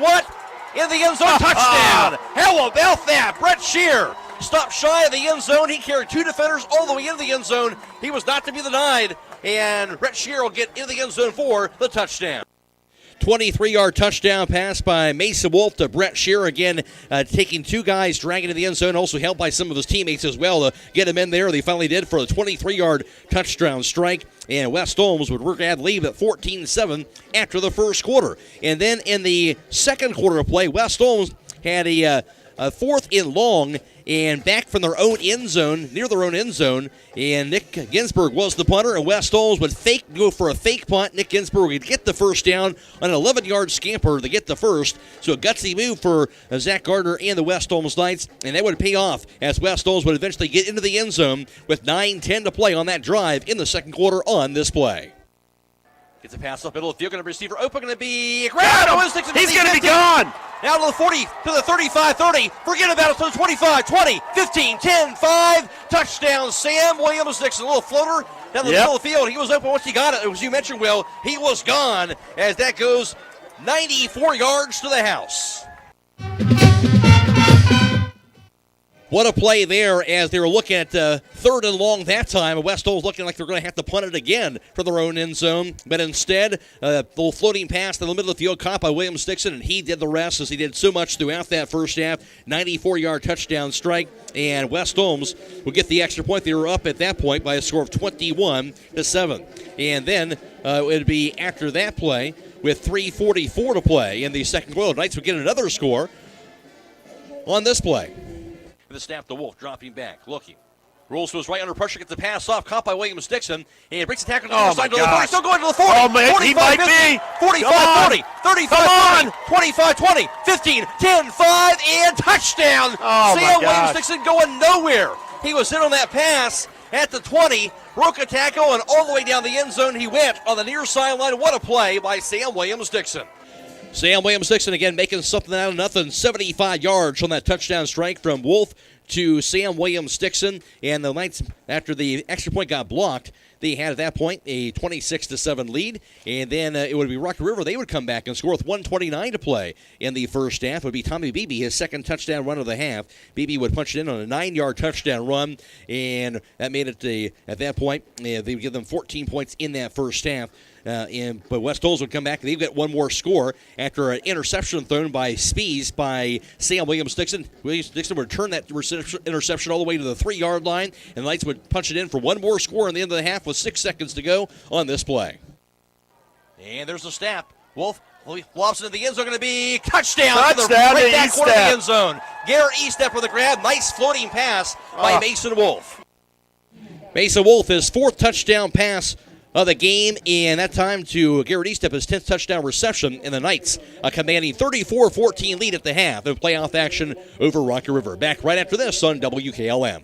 What? In the end zone, touchdown. How about that? Brett Shear stopped shy of the end zone. He carried 2 defenders all the way into the end zone. He was not to be denied. And Brett Shear will get into the end zone for the touchdown. 23-yard touchdown pass by Mason Wolf to Brett Shear. Again, taking 2 guys, dragging to the end zone, also helped by some of his teammates as well to get him in there. They finally did for the 23-yard touchdown strike. And West Holmes would work out lead at 14-7 after the first quarter. And then in the second quarter of play, West Holmes had a 4th and long, and back from their own end zone, near their own end zone, and Nick Ginsburg was the punter, and West Holmes would go for a fake punt. Nick Ginsburg would get the first down on an 11-yard scamper to get the first. So a gutsy move for Zach Gardner and the West Holmes Knights, and that would pay off as West Holmes would eventually get into the end zone with 9:10 to play on that drive in the second quarter on this play. Gets a pass up middle of the field, going to be receiver open, going to be grabbed. He's going to be gone. Now to the 40, to the 35, 30. Forget about it, to the 25, 20, 15, 10, 5. Touchdown, Sam Williams-Dixon. A little floater down the middle of the field. He was open once he got it. As you mentioned, Will, he was gone as that goes 94 yards to the house. What a play there as they were looking at 3rd and long that time. West Holmes looking like they're going to have to punt it again for their own end zone. But instead, a little floating pass in the middle of the field caught by Williams-Dixon, and he did the rest as he did so much throughout that first half. 94-yard touchdown strike, and West Holmes will get the extra point. They were up at that point by a score of 21-7. And then it would be after that play with 3:44 to play in the second quarter. The Knights would get another score on this play. The snap to Wolf, dropping back, looking. Rolls to his right under pressure, gets the pass off, caught by Williams-Dixon, and breaks the tackle to the other side to the 40, still going to the 40. Oh, man, 45, he might 50, be. 45, 40, 35, 20, 25, 20, 15, 10, 5, and touchdown. Sam Williams-Dixon going nowhere. He was in on that pass at the 20, broke a tackle, and all the way down the end zone he went on the near sideline. What a play by Sam Williams-Dixon. Sam Williams-Dixon again making something out of nothing. 75 yards on that touchdown strike from Wolf to Sam Williams-Dixon. And the Knights, after the extra point got blocked, they had at that point a 26-7 lead. And then it would be Rocky River. They would come back and score with 1:29 to play in the first half. It would be Tommy Beebe, his second touchdown run of the half. Beebe would punch it in on a 9-yard touchdown run. And that made it, at that point, they would give them 14 points in that first half. But West Holmes would come back, and they've got one more score after an interception thrown by Spees by Sam Williams-Dixon. Williams-Dixon would turn that interception all the way to the 3-yard line, and the Knights would punch it in for one more score in the end of the half with 6 seconds to go on this play. And there's the snap. Wolf lobs into the end zone, going to be touchdown to the right back corner of the end zone. Garrett Estep with the grab. Nice floating pass by Mason Wolf. Mason Wolf, his 4th touchdown pass of the game, and that time to Garrett Estep, his 10th touchdown reception, and the Knights a commanding 34-14 lead at the half in playoff action over Rocky River. Back right after this on WKLM.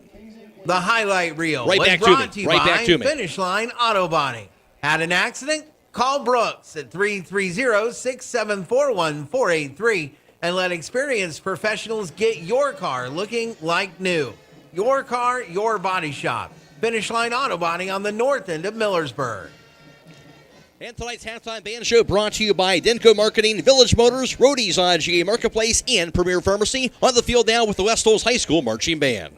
The highlight reel Right was back to brought me. to you Right by back to me. Finish Line Auto Body. Had an accident? Call Brooks at 330-674-1483 and let experienced professionals get your car looking like new. Your car, your body shop. Finish Line Auto Body on the north end of Millersburg. And tonight's halftime band show brought to you by Denko Marketing, Village Motors, Roadies IGA Marketplace, and Premier Pharmacy. On the field now with the West Holmes High School Marching Band.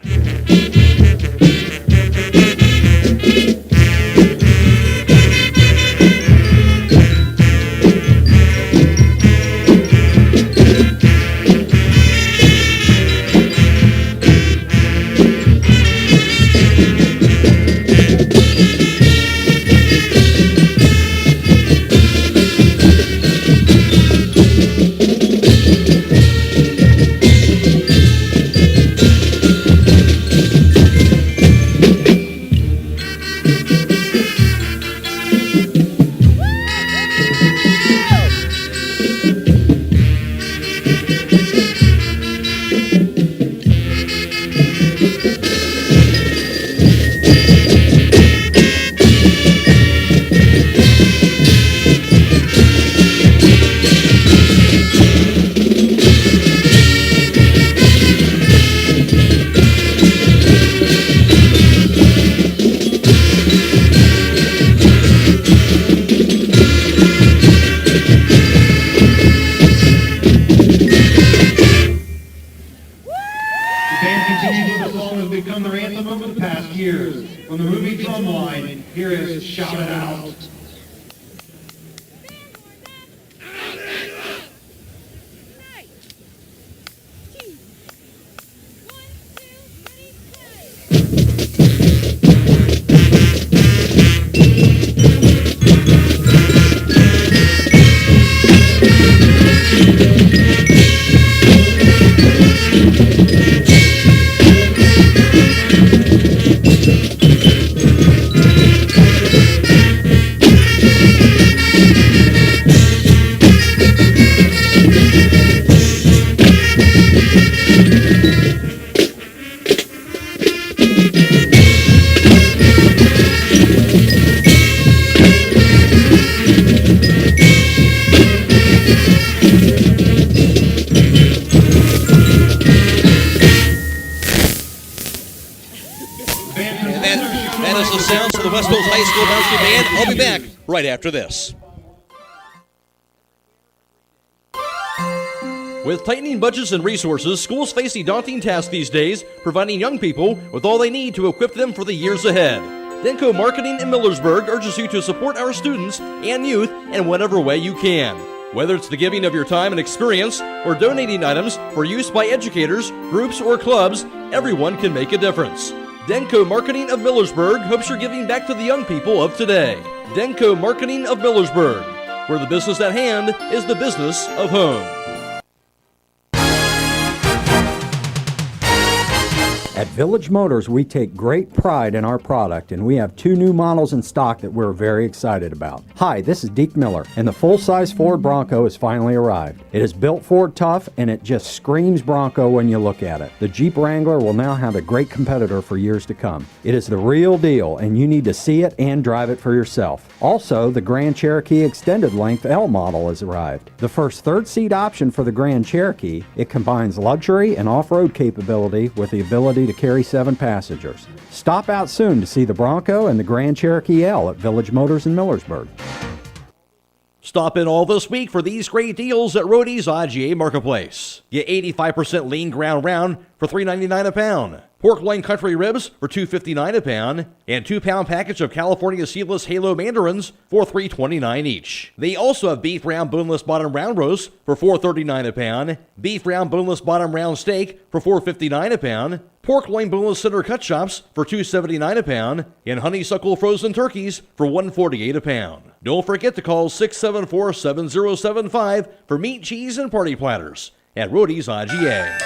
I'll be back right after this. With tightening budgets and resources, schools face a daunting task these days, providing young people with all they need to equip them for the years ahead. Denko Marketing in Millersburg urges you to support our students and youth in whatever way you can. Whether it's the giving of your time and experience or donating items for use by educators, groups, or clubs, everyone can make a difference. Denko Marketing of Millersburg hopes you're giving back to the young people of today. Denko Marketing of Millersburg, where the business at hand is the business of home. At Village Motors, we take great pride in our product, and we have 2 new models in stock that we're very excited about. Hi, this is Deke Miller, and the full-size Ford Bronco has finally arrived. It is built Ford tough, and it just screams Bronco when you look at it. The Jeep Wrangler will now have a great competitor for years to come. It is the real deal, and you need to see it and drive it for yourself. Also, the Grand Cherokee Extended Length L model has arrived. The first third-seat option for the Grand Cherokee, it combines luxury and off-road capability with the ability to carry 7 passengers. Stop out soon to see the Bronco and the Grand Cherokee L at Village Motors in Millersburg. Stop in all this week for these great deals at Roadies IGA Marketplace. Get 85% lean ground round for $3.99 a pound. pork loin country ribs for $2.59 a pound, and 2-pound package of California seedless Halo mandarins for $3.29 each. They also have beef round boneless bottom round roast for $4.39 a pound, beef round boneless bottom round steak for $4.59 a pound, pork loin boneless center cut chops for $2.79 a pound, and honeysuckle frozen turkeys for $1.48 a pound. Don't forget to call 674-7075 for meat, cheese, and party platters at Rody's IGA.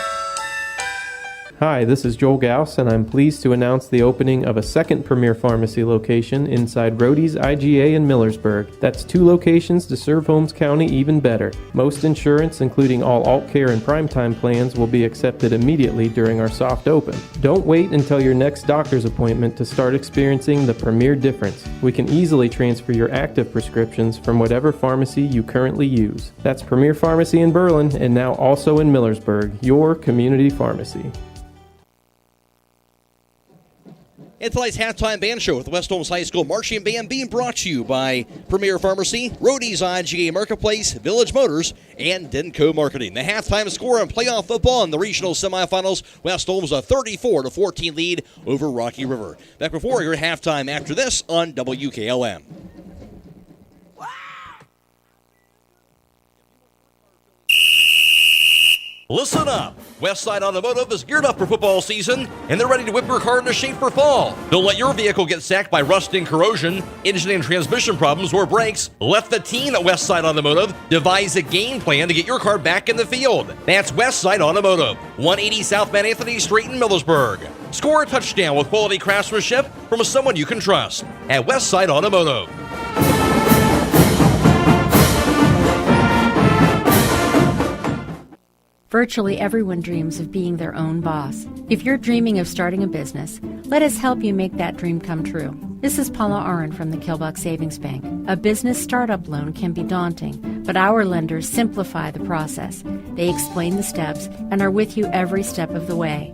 Hi, this is Joel Gauss, and I'm pleased to announce the opening of a second Premier Pharmacy location inside Rody's IGA in Millersburg. That's 2 locations to serve Holmes County even better. Most insurance, including all alt care and primetime plans, will be accepted immediately during our soft open. Don't wait until your next doctor's appointment to start experiencing the Premier difference. We can easily transfer your active prescriptions from whatever pharmacy you currently use. That's Premier Pharmacy in Berlin, and now also in Millersburg, your community pharmacy. And tonight's halftime band show with West Holmes High School Marching Band being brought to you by Premier Pharmacy, Rody's IGA Marketplace, Village Motors, and Denco Marketing. The halftime score in playoff football in the regional semifinals, West Holmes a 34-14 lead over Rocky River. Back before your halftime after this on WKLM. Listen up. Westside Automotive is geared up for football season, and they're ready to whip your car into shape for fall. Don't let your vehicle get sacked by rust and corrosion, engine and transmission problems, or brakes. Let the team at Westside Automotive devise a game plan to get your car back in the field. That's Westside Automotive, 180 South Mount Anthony Street in Millersburg. Score a touchdown with quality craftsmanship from someone you can trust at Westside Automotive. Virtually everyone dreams of being their own boss. If you're dreaming of starting a business, let us help you make that dream come true. This is Paula Aron from the Kilbuck Savings Bank. A business startup loan can be daunting, but our lenders simplify the process. They explain the steps and are with you every step of the way.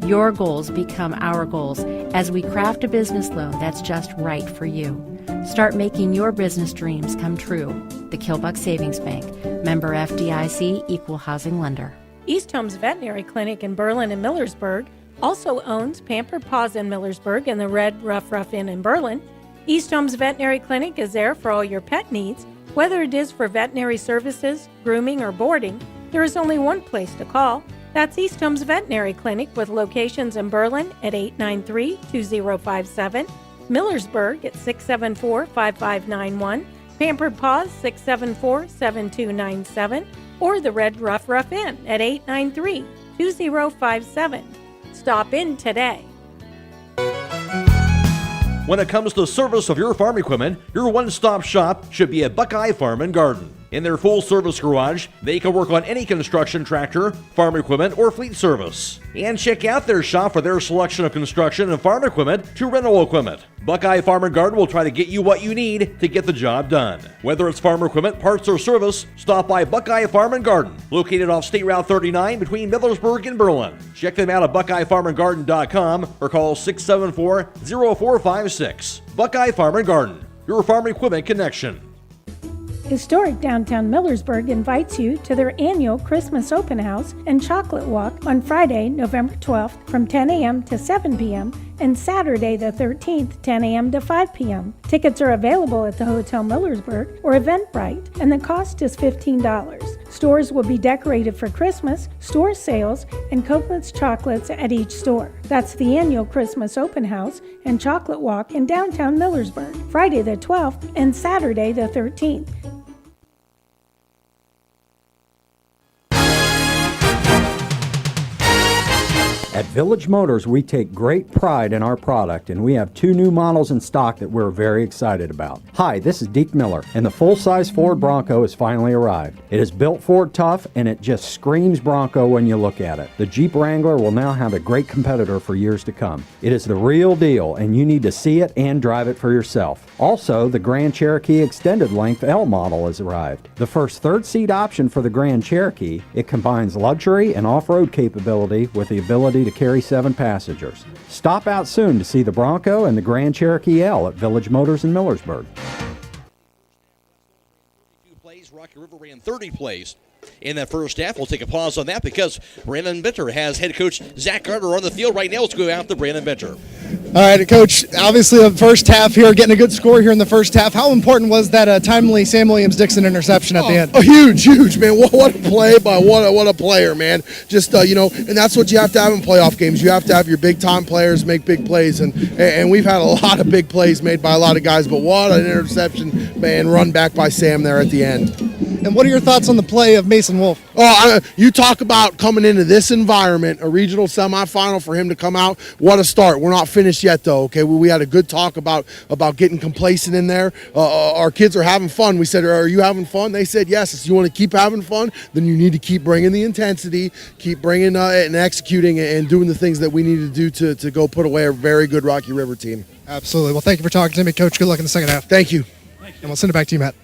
Your goals become our goals as we craft a business loan that's just right for you. Start making your business dreams come true. The Kilbuck Savings Bank. Member FDIC, Equal Housing Lender. East Holmes Veterinary Clinic in Berlin and Millersburg also owns Pampered Paws in Millersburg and the Red Rough Inn in Berlin. East Holmes Veterinary Clinic is there for all your pet needs. Whether it is for veterinary services, grooming, or boarding, there is only one place to call. That's East Holmes Veterinary Clinic with locations in Berlin at 893-2057, Millersburg at 674-5591, Pampered Paws 674-7297, or the Red Rough Inn at 893-2057. Stop in today. When it comes to service of your farm equipment, your one-stop shop should be at Buckeye Farm and Garden. In their full-service garage, they can work on any construction tractor, farm equipment, or fleet service. And check out their shop for their selection of construction and farm equipment to rental equipment. Buckeye Farm and Garden will try to get you what you need to get the job done. Whether it's farm equipment, parts, or service, stop by Buckeye Farm and Garden, located off State Route 39 between Millersburg and Berlin. Check them out at BuckeyeFarmandGarden.com or call 674-0456. Buckeye Farm and Garden, your farm equipment connection. Historic downtown Millersburg invites you to their annual Christmas open house and chocolate walk on Friday, November 12th from 10 a.m. to 7 p.m. and Saturday the 13th, 10 a.m. to 5 p.m. Tickets are available at the Hotel Millersburg or Eventbrite, and the cost is $15. Stores will be decorated for Christmas, store sales, and Copeland's chocolates at each store. That's the annual Christmas open house and chocolate walk in downtown Millersburg, Friday the 12th and Saturday the 13th. At Village Motors, we take great pride in our product, and we have 2 new models in stock that we're very excited about. Hi, this is Deke Miller, and the full-size Ford Bronco has finally arrived. It is built Ford tough, and it just screams Bronco when you look at it. The Jeep Wrangler will now have a great competitor for years to come. It is the real deal, and you need to see it and drive it for yourself. Also, the Grand Cherokee Extended Length L model has arrived. The first third-seat option for the Grand Cherokee, it combines luxury and off-road capability with the ability to carry 7 passengers. Stop out soon to see the Bronco and the Grand Cherokee L at Village Motors in Millersburg. 32 plays, Rocky River ran 30 plays. in that first half. We'll take a pause on that because Brandon Venter has head coach Zach Gardner on the field right now. Let's go out to Brandon Venter. All right, Coach, obviously the first half here, getting a good score here in the first half. How important was that timely Sam Williams-Dixon interception at the end? Oh, huge, man. What a play by what a player, man. Just, and that's what you have to have in playoff games. You have to have your big-time players make big plays, and we've had a lot of big plays made by a lot of guys, but what an interception, man, run back by Sam there at the end. And what are your thoughts on the play of Mason Wolf? You talk about coming into this environment, a regional semifinal for him to come out. What a start. We're not finished yet, though, okay? We had a good talk about getting complacent in there. Our kids are having fun. We said, are you having fun? They said, yes. If you want to keep having fun, then you need to keep bringing the intensity, keep bringing and executing and doing the things that we need to do to go put away a very good Rocky River team. Absolutely. Well, thank you for talking to me, Coach. Good luck in the second half. Thank you. And we'll send it back to you, Matt.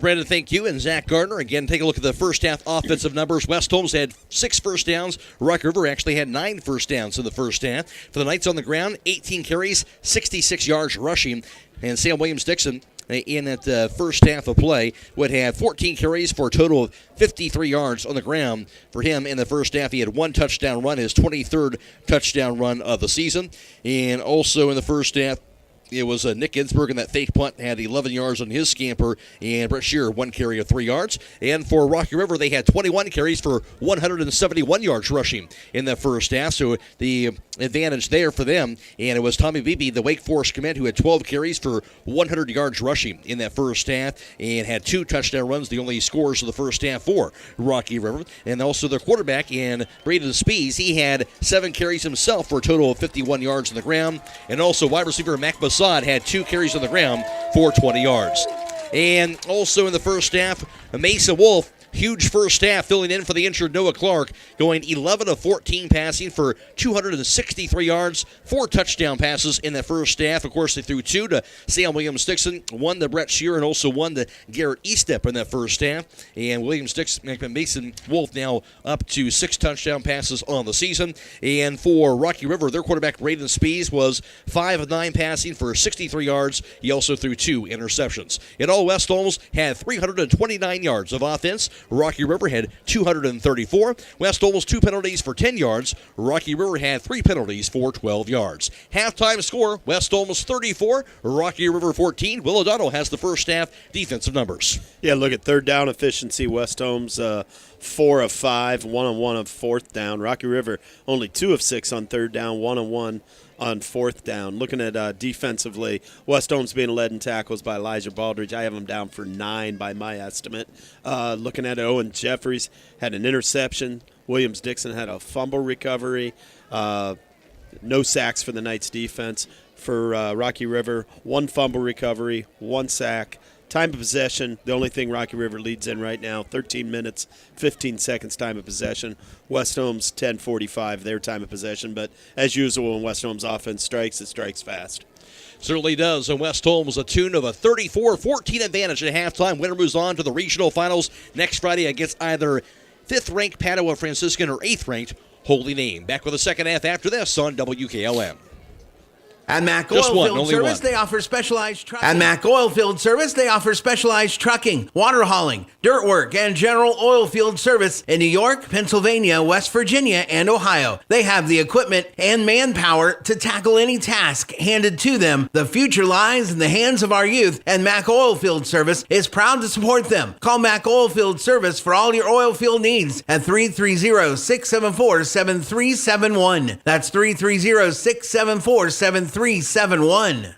Brandon, thank you. And Zach Gardner, again, take a look at the first half offensive numbers. West Holmes had 6 first downs. Rocky River actually had 9 first downs in the first half. For the Knights on the ground, 18 carries, 66 yards rushing. And Sam Williams-Dixon in that first half of play would have 14 carries for a total of 53 yards on the ground. For him in the first half, he had 1 touchdown run, his 23rd touchdown run of the season. And also in the first half, it was Nick Ginsburg in that fake punt, had 11 yards on his scamper, and Brett Shearer 1 carry of 3 yards. And for Rocky River, they had 21 carries for 171 yards rushing in the first half, so the advantage there for them. And it was Tommy Beebe, the Wake Forest commit, who had 12 carries for 100 yards rushing in that first half and had 2 touchdown runs, the only scores of the first half for Rocky River. And also their quarterback in Braden Spees, he had 7 carries himself for a total of 51 yards on the ground. And also wide receiver Mac Bassad had 2 carries on the ground for 20 yards. And also in the first half, Mason Wolf, huge first half, filling in for the injured Noah Clark, going 11 of 14 passing for 263 yards, 4 touchdown passes in that first half. Of course, they threw 2 to Sam Williams-Dixon, 1 to Brett Shearer, and also 1 to Garrett Eastep in that first half. And Mason Wolf now up to 6 touchdown passes on the season. And for Rocky River, their quarterback, Braden Spees, was 5 of 9 passing for 63 yards. He also threw 2 interceptions. In all, West Holmes had 329 yards of offense. Rocky River had 234. West Holmes 2 penalties for 10 yards. Rocky River had 3 penalties for 12 yards. Halftime score, West Holmes 34, Rocky River 14. Will O'Donnell has the first half defensive numbers. Yeah, look at third down efficiency. West Holmes 4 of 5, 1 on 1 of fourth down. Rocky River only 2 of 6 on third down, 1 on 1 on fourth down. Looking at defensively, West Holmes being led in tackles by Elijah Baldridge. I have him down for 9 by my estimate. Looking at Owen Jeffries, had an interception. Williams-Dixon had a fumble recovery. No sacks for the Knights defense. For Rocky River, 1 fumble recovery, 1 sack. Time of possession, the only thing Rocky River leads in right now, 13 minutes, 15 seconds time of possession. West Holmes, 10:45, their time of possession. But as usual, when West Holmes offense strikes, it strikes fast. Certainly does. And West Holmes a tune of a 34-14 advantage at halftime. Winner moves on to the regional finals next Friday against either 5th-ranked Padua Franciscan or 8th-ranked Holy Name. Back with the second half after this on WKLM. At Mac Oilfield Service, they offer specialized trucking. At Mac Oilfield Service, they offer specialized trucking, water hauling, dirt work, and general oil field service in New York, Pennsylvania, West Virginia, and Ohio. They have the equipment and manpower to tackle any task handed to them. The future lies in the hands of our youth, and Mac Oilfield Service is proud to support them. Call Mac Oilfield Service for all your oil field needs at 330-674-7371. That's 330-674-7371. 371.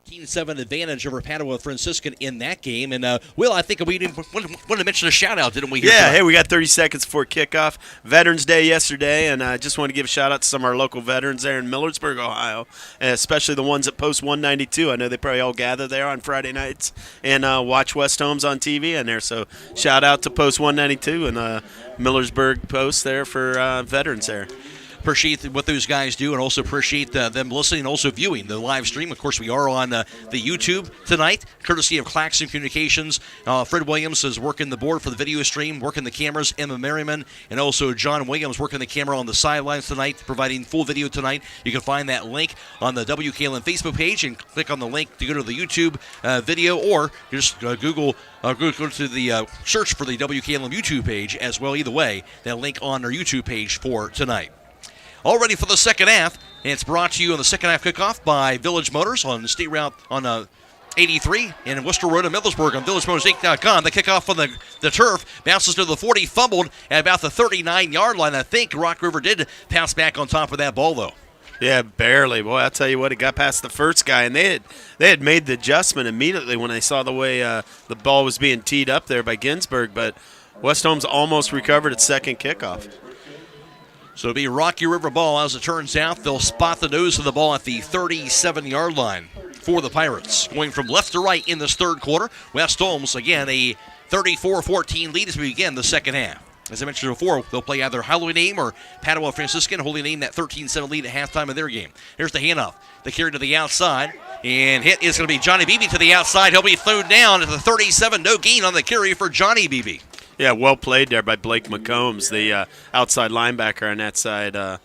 13-7 advantage over Padua Franciscan in that game. And, Will, I think we wanted to mention a shout-out, didn't we? Yeah, hey, we got 30 seconds before kickoff. Veterans Day yesterday, and I just want to give a shout-out to some of our local veterans there in Millersburg, Ohio, especially the ones at Post 192. I know they probably all gather there on Friday nights and watch West Holmes on TV in there. So shout-out to Post 192 and Millersburg Post there for veterans there. appreciate what those guys do, and also appreciate them listening and also viewing the live stream. Of course, we are on the YouTube tonight, courtesy of Claxon Communications. Fred Williams is working the board for the video stream, working the cameras, Emma Merriman, and also John Williams working the camera on the sidelines tonight, providing full video tonight. You can find that link on the WKLM Facebook page and click on the link to go to the YouTube video, or just go to the search for the WKLM YouTube page as well. Either way, that link on our YouTube page for tonight. All ready for the second half, and it's brought to you on the second half kickoff by Village Motors on the State Route on 83 in Worcester Road in Middlesburg on VillageMotorsInc.com. The kickoff on the turf bounces to the 40, fumbled at about the 39-yard line. I think Rock River did pounce back on top of that ball, though. Yeah, barely. Boy, I'll tell you what, it got past the first guy, and they had made the adjustment immediately when they saw the way the ball was being teed up there by Ginsburg, but West Holmes almost recovered its second kickoff. So it'll be Rocky River ball. As it turns out, they'll spot the nose of the ball at the 37-yard line for the Pirates. Going from left to right in this third quarter, West Holmes, again, a 34-14 lead as we begin the second half. As I mentioned before, they'll play either Holy Name or Padua Franciscan. Holy Name, that 13-7 lead at halftime of their game. Here's the handoff. The carry to the outside. And hit is going to be Johnny Beebe to the outside. He'll be thrown down at the 37. No gain on the carry for Johnny Beebe. Yeah, well played there by Blake McCombs, the outside linebacker on that side.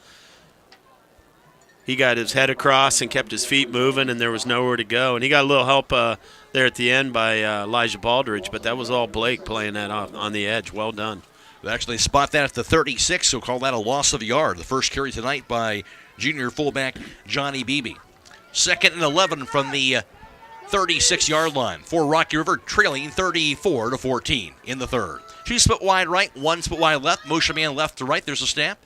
He got his head across and kept his feet moving, and there was nowhere to go. And he got a little help there at the end by Elijah Baldridge, but that was all Blake playing that off on the edge. Well done. They actually spot that at the 36, so call that a loss of a yard. The first carry tonight by junior fullback Johnny Beebe. 2nd and 11 from the 36-yard line for Rocky River, trailing 34-14 in the third. 2 split wide right, 1 split wide left. Motion man left to right. There's a snap.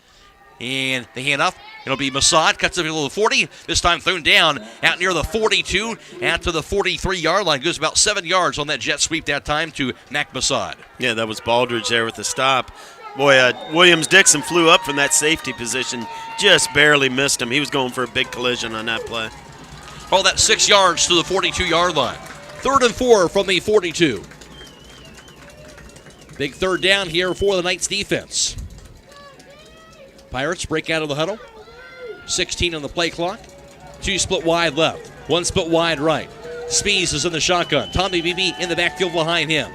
And the handoff, it'll be Massad, cuts it to the 40, this time thrown down out near the 42, out to the 43-yard line. Goes about 7 yards on that jet sweep that time to Mac Massad. Yeah, that was Baldridge there with the stop. Boy, Williams-Dixon flew up from that safety position, just barely missed him. He was going for a big collision on that play. All that 6 yards to the 42-yard line. 3rd and 4 from the 42. Big third down here for the Knights defense. Pirates break out of the huddle. 16 on the play clock. 2 split wide left. 1 split wide right. Spees is in the shotgun. Tommy Beebe in the backfield behind him.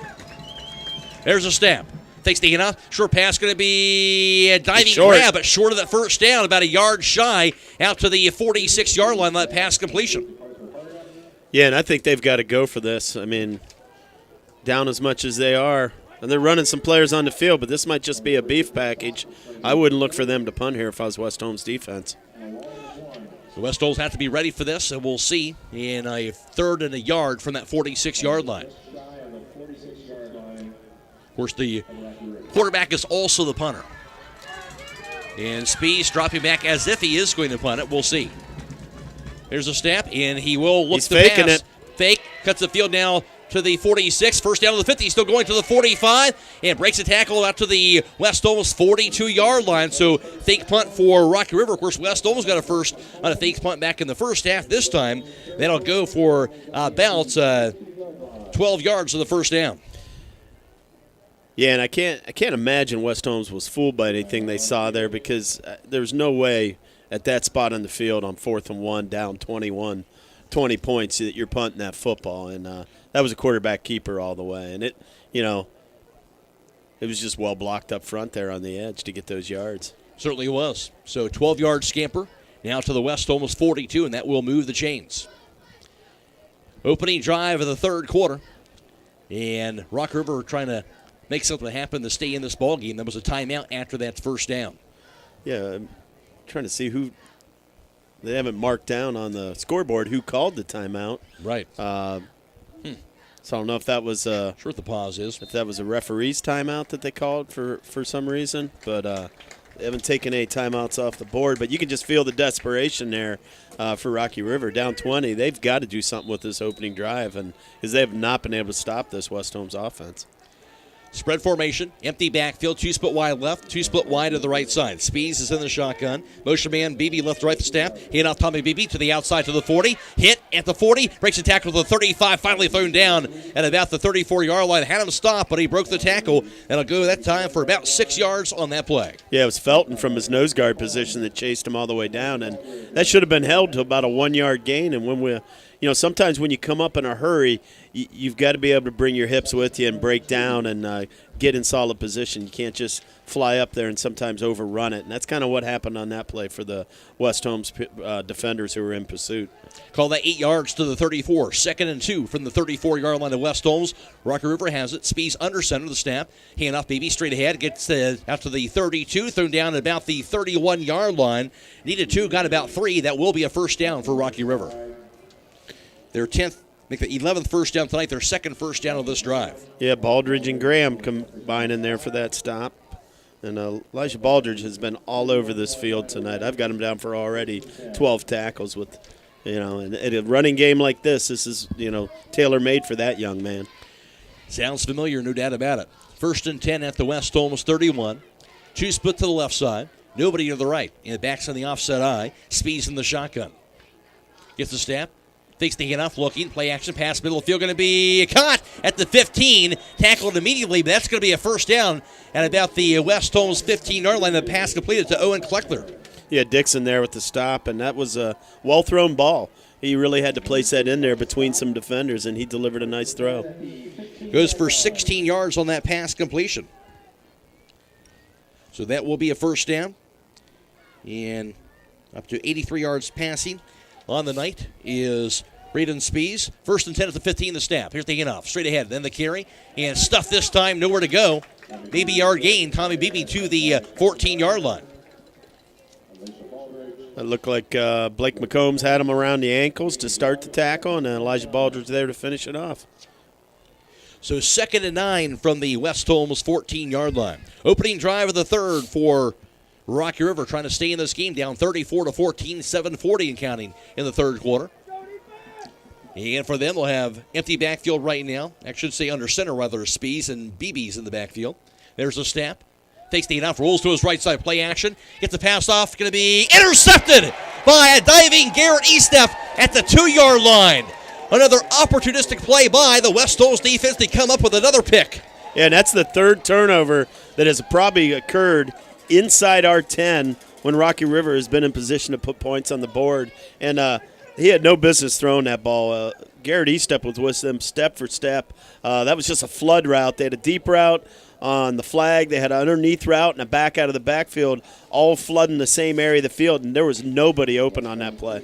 There's a snap. Takes the handoff. Short pass going to be a diving grab, but short of that first down, about a yard shy, out to the 46-yard line. That pass completion. Yeah, and I think they've got to go for this. I mean, down as much as they are. And they're running some players on the field, but this might just be a beef package. I wouldn't look for them to punt here if I was West Holmes defense. The West Holmes have to be ready for this, and we'll see in a 3rd and a yard from that 46-yard line. Of course, the quarterback is also the punter. And Spees dropping back as if he is going to punt it. We'll see. There's a snap, and he will look to faking pass. It. Fake, cuts the field now to the 46, first down to the 50, still going to the 45, and breaks a tackle out to the West Holmes 42-yard line. So fake punt for Rocky River. Of course, West Holmes got a first on a fake punt back in the first half. This time, that'll go for about 12 yards of the first down. Yeah, and I can't imagine West Holmes was fooled by anything they saw there, because there's no way at that spot on the field on 4th and 1, down 20 points that you're punting that football. And that was a quarterback keeper all the way. And it was just well blocked up front there on the edge to get those yards. Certainly was. So 12-yard scamper now to the West Holmes 42, and that will move the chains. Opening drive of the third quarter. And Rock River trying to make something happen to stay in this ball game. There was a timeout after that first down. Yeah, I'm trying to see who – they haven't marked down on the scoreboard who called the timeout. Right. So I don't know if that was sure what the pause is. If that was a referee's timeout that they called for some reason. But they haven't taken any timeouts off the board. But you can just feel the desperation there for Rocky River. Down 20, they've got to do something with this opening drive, and because they have not been able to stop this West Holmes offense. Spread formation, empty backfield, 2 split wide left, 2 split wide to the right side. Spees is in the shotgun. Motion man, Beebe left to right the snap. Hand off Tommy Beebe to the outside to the 40. Hit at the 40, breaks the tackle to the 35, finally thrown down at about the 34-yard line. Had him stop, but he broke the tackle, and it'll go that time for about 6 yards on that play. Yeah, it was Felton from his nose guard position that chased him all the way down, and that should have been held to about a 1-yard gain. And when sometimes when you come up in a hurry, you've got to be able to bring your hips with you and break down and get in solid position. You can't just fly up there and sometimes overrun it. And that's kind of what happened on that play for the West Holmes defenders who were in pursuit. Call that 8 yards to the 34. 2nd and 2 from the 34-yard line of West Holmes. Rocky River has it. Spees under center, the snap. Hand off Beebe straight ahead. Gets out to the 32. Thrown down at about the 31-yard line. Needed 2, got about 3. That will be a first down for Rocky River. Their 10th, make the 11th first down tonight, their 2nd first down of this drive. Yeah, Baldridge and Graham combining there for that stop. And Elijah Baldridge has been all over this field tonight. I've got him down for already 12 tackles with, and a running game like this is, tailor-made for that young man. Sounds familiar, no doubt about it. 1st and 10 at the West Holmes 31. 2 split to the left side. Nobody to the right. And it backs on the offset eye. Speeds in the shotgun. Gets the snap. Takes the handoff, looking, play action, pass, middle of the field, going to be caught at the 15, tackled immediately, but that's going to be a first down at about the West Holmes 15-yard line. The pass completed to Owen Kleckler. Yeah, Dixon there with the stop, and that was a well-thrown ball. He really had to place that in there between some defenders, and he delivered a nice throw. Goes for 16 yards on that pass completion. So that will be a first down, and up to 83 yards passing on the night is Braden Spees. 1st and 10 at the 15, the snap. Here's the handoff. Straight ahead. Then the carry. And stuff this time. Nowhere to go. Maybe yard gain. Tommy Beebe to the 14-yard line. It looked like Blake McCombs had him around the ankles to start the tackle, and Elijah Baldridge there to finish it off. So 2nd and 9 from the West Holmes 14-yard line. Opening drive of the third for Rocky River, trying to stay in this game, down 34-14, 7:40 and counting in the third quarter. And for them, they'll have empty backfield right now. I should say under center, rather, Spees and BB's in the backfield. There's a snap. Takes the handoff, rolls to his right side, play action. Gets the pass off, going to be intercepted by a diving Garrett Estep at the 2-yard line. Another opportunistic play by the West Holmes defense to come up with another pick. Yeah, and that's the third turnover that has probably occurred inside our 10 when Rocky River has been in position to put points on the board. And he had no business throwing that ball. Garrett Estep was with them step for step. That was just a flood route. They had a deep route on the flag. They had an underneath route and a back out of the backfield, all flooding the same area of the field, and there was nobody open on that play.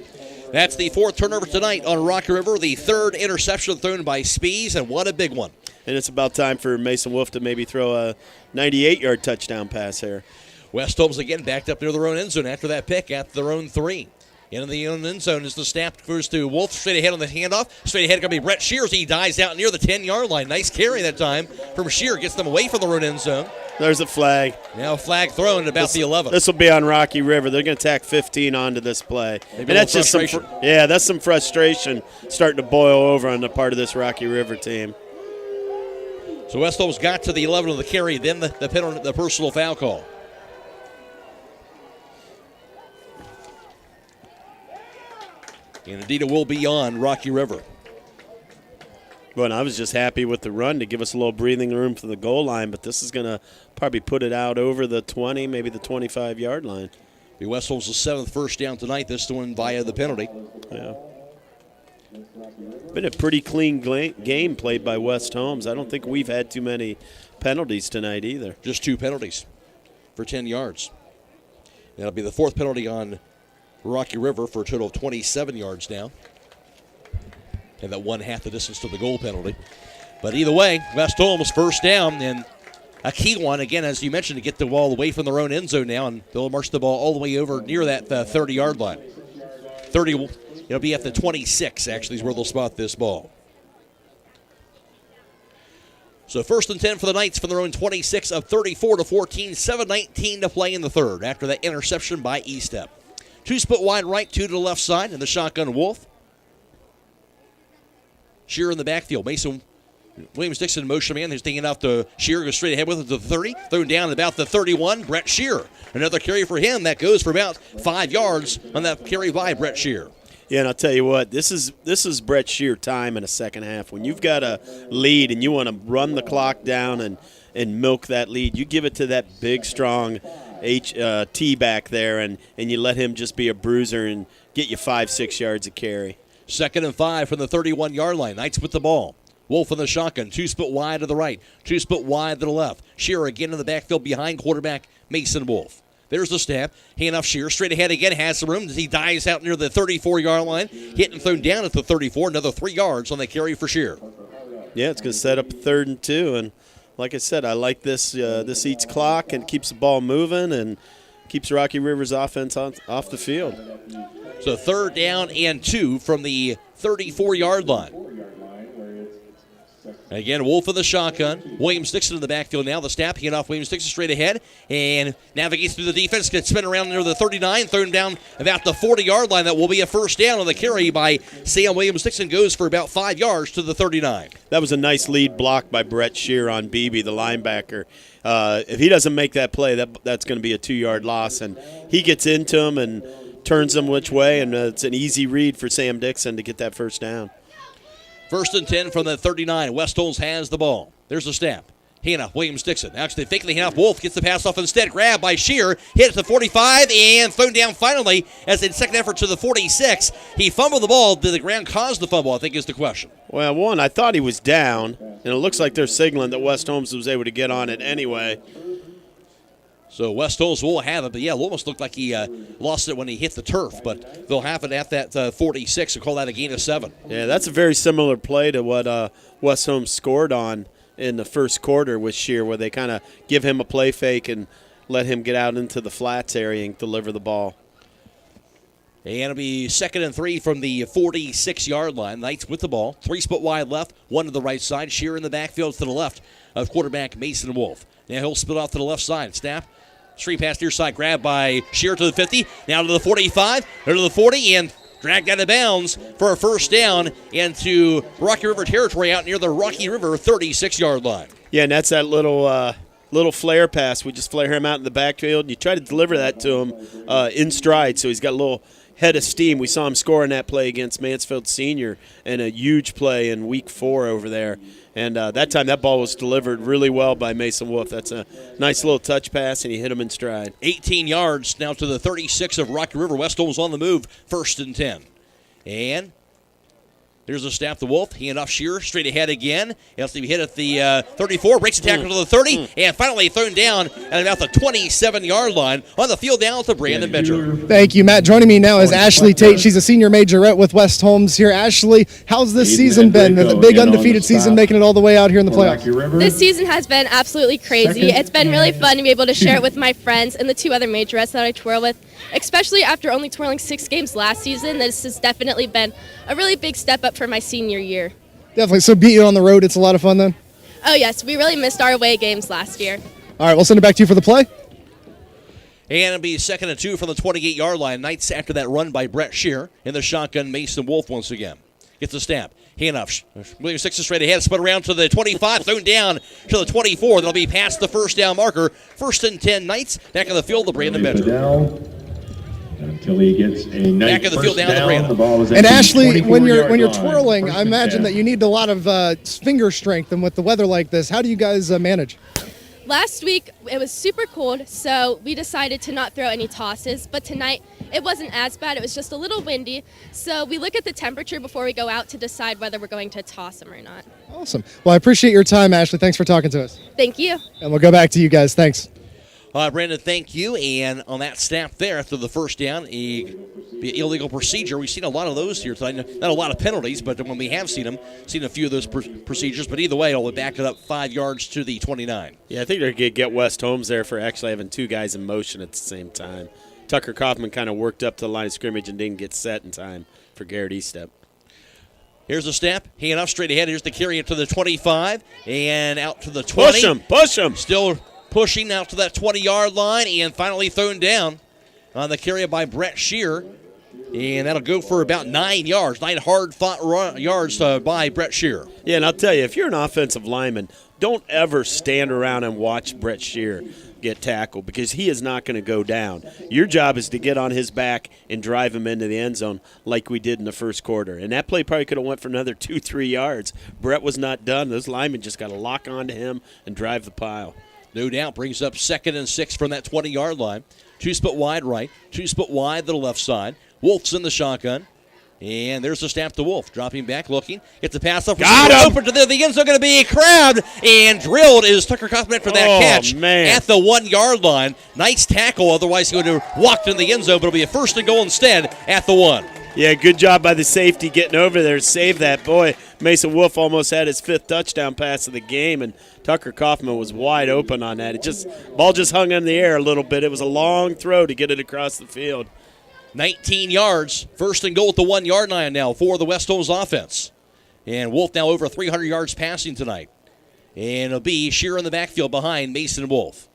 That's the 4th turnover tonight on Rocky River, the 3rd interception thrown by Spees, and what a big one. And it's about time for Mason Wolf to maybe throw a 98-yard touchdown pass here. West Holmes again backed up near their own end zone after that pick at their own 3. In the own end zone is the snap, goes to Wolf, straight ahead on the handoff. Straight ahead going to be Brett Shears. He dies out near the 10-yard line. Nice carry that time from Shear. Gets them away from the own end zone. There's a flag. Now a flag thrown at about the 11. This will be on Rocky River. They're going to tack 15 onto this play. And that's just that's some frustration starting to boil over on the part of this Rocky River team. So West Holmes got to the 11 of the carry, then the personal foul call. And indeed it will be on Rocky River. Well, I was just happy with the run to give us a little breathing room for the goal line, but this is going to probably put it out over the 20, maybe the 25-yard line. The West Holmes' 7th first down tonight, this one via the penalty. Yeah. Been a pretty clean game played by West Holmes. I don't think we've had too many penalties tonight either. Just 2 penalties for 10 yards. That'll be the 4th penalty on Rocky River for a total of 27 yards now. And that 1/2 the distance to the goal penalty. But either way, West Holmes first down, and a key one, again, as you mentioned, to get the ball away from their own end zone now, and they'll march the ball all the way over near that 30-yard line. 30, it'll be at the 26, actually, is where they'll spot this ball. So 1st and 10 for the Knights from their own 26 of 34-14, 7:19 to play in the third after that interception by Estep. 2 split wide right, 2 to the left side, and the shotgun Wolf. Shear in the backfield. Mason Williams-Dixon motion man. He's taking off to Shear, goes straight ahead with it to the 30. Thrown down about the 31. Brett Shear. Another carry for him. That goes for about 5 yards on that carry by Brett Shear. Yeah, and I'll tell you what, this is Brett Shear time in the second half. When you've got a lead and you want to run the clock down and milk that lead, you give it to that big, strong T back there, and you let him just be a bruiser and get you 5-6 yards of carry. 2nd and 5 from the 31-yard line. Knights with the ball. Wolf in the shotgun. 2 split wide to the right. 2 split wide to the left. Shearer again in the backfield behind quarterback Mason Wolf. There's the snap. Handoff Shearer. Straight ahead again. Has some room. He dives out near the 34-yard line. Hit and thrown down at the 34. Another 3 yards on the carry for Shearer. Yeah, it's going to set up 3rd and 2. And like I said, I like this. This eats clock and keeps the ball moving and keeps Rocky River's offense off the field. So 3rd down and 2 from the 34-yard line. Again, Wolf in the shotgun. Williams-Dixon in the backfield now. The snap, handing off Williams-Dixon straight ahead and navigates through the defense. Gets spin around near the 39, thrown down about the 40-yard line. That will be a 1st down on the carry by Sam Williams-Dixon. Goes for about 5 yards to the 39. That was a nice lead block by Brett Shear on Beebe, the linebacker. If he doesn't make that play, that's going to be a 2-yard loss. And he gets into him and turns them which way, and it's an easy read for Sam Dixon to get that 1st down. 1st and 10 from the 39. West Holmes has the ball. There's the snap. Hanna, Williams-Dixon. Actually faking the handoff. Wolf gets the pass off instead. Grabbed by Shear. Hit at the 45 and thrown down finally as in second effort to the 46. He fumbled the ball. Did the ground cause the fumble, I think is the question. Well, one, I thought he was down, and it looks like they're signaling that West Holmes was able to get on it anyway. So West Holmes will have it, but yeah, it almost looked like he lost it when he hit the turf, but they'll have it at that 46 and call that a gain of 7. Yeah, that's a very similar play to what West Holmes scored on in the first quarter with Shear, where they kind of give him a play fake and let him get out into the flats area and deliver the ball. And it'll be 2nd and 3 from the 46-yard line. Knights with the ball. 3 split wide left, 1 to the right side. Shear in the backfield to the left of quarterback Mason Wolf. Now he'll split off to the left side. Snap. Straight pass near side. Grabbed by Shear to the 50. Now to the 45. There to the 40. And dragged out of bounds for a 1st down into Rocky River territory out near the Rocky River 36-yard line. Yeah, and that's that little flare pass. We just flare him out in the backfield. And you try to deliver that to him in stride, so he's got a little head of steam. We saw him scoring that play against Mansfield Senior and a huge play in week 4 over there. And that time that ball was delivered really well by Mason Wolf. That's a nice little touch pass, and he hit him in stride. 18 yards now to the 36 of Rocky River. West Holmes on the move, 1st and 10. And there's a snap to Wolf. Hand off Shearer, straight ahead again. He'll be hit at the 34, breaks the tackle to the 30, and finally thrown down at about the 27-yard line on the field down to Brandon Bencher. Thank you, Matt. Joining me now is Ashley Tate. She's a senior majorette with West Holmes here. Ashley, how's this season been? The big undefeated season, making it all the way out here in the playoffs. This season has been absolutely crazy. It's been really fun to be able to share it with my friends and the 2 other majorettes that I twirl with, especially after only twirling 6 games last season. This has definitely been a really big step up for my senior year. Definitely. So beat you on the road, it's a lot of fun then? Oh, yes. We really missed our away games last year. All right, we'll send it back to you for the play. And it'll be 2nd and 2 from the 28-yard line. Knights after that run by Brett Shear in the shotgun. Mason Wolf once again gets the snap. Handoff. Williams-Dixon straight ahead. Spun around to the 25. Thrown down to the 24. They'll be past the 1st down marker. 1st and 10 Knights. Back on the field to Brandon Bencher. Until he gets a nice back of the field down to Brandon. The ball is and Ashley, when you're line. twirling, I imagine that you need a lot of finger strength, and with the weather like this, how do you guys manage? Last week, it was super cold, so we decided to not throw any tosses, but tonight, it wasn't as bad. It was just a little windy, so we look at the temperature before we go out to decide whether we're going to toss them or not. Awesome. Well, I appreciate your time, Ashley. Thanks for talking to us. Thank you. And we'll go back to you guys. Thanks. Brandon, thank you. And on that snap there, after the 1st down, the illegal procedure. We've seen a lot of those here tonight. Not a lot of penalties, but when we have seen them, seen a few of those procedures. But either way, it'll back it up 5 yards to the 29. Yeah, I think they're going to get West Holmes there for actually having 2 guys in motion at the same time. Tucker Kaufman kind of worked up to the line of scrimmage and didn't get set in time for Garrett Estep. Here's the snap. Hand off straight ahead. Here's the carry to the 25 and out to the 20. Push him. Still pushing out to that 20-yard line and finally thrown down on the carry by Brett Shear And that'll go for about 9 yards, 9 hard-fought yards by Brett Shear. Yeah, and I'll tell you, if you're an offensive lineman, don't ever stand around and watch Brett Shear get tackled because he is not going to go down. Your job is to get on his back and drive him into the end zone like we did in the first quarter. And that play probably could have went for another 2-3 yards. Brett was not done. Those linemen just got to lock onto him and drive the pile. No doubt. Brings up 2nd and 6 from that 20-yard line. 2 split wide right, 2 split wide to the left side. Wolf's in the shotgun. And there's the snap to Wolf. Dropping back, looking. Gets the pass up. Got him! Open to the end zone. Going to be crowd. And drilled is Tucker Kaufman for that catch. Man. At the 1-yard line. Nice tackle. Otherwise, he would have walked in the end zone. But it'll be a 1st and goal instead at the 1. Yeah, good job by the safety getting over there to save that. Boy, Mason Wolf almost had his 5th touchdown pass of the game, and Tucker Kaufman was wide open on that. Ball just hung in the air a little bit. It was a long throw to get it across the field. 19 yards. 1st and goal at the 1-yard line now for the West Holmes offense. And Wolf now over 300 yards passing tonight. And it'll be Shear in the backfield behind Mason Wolf.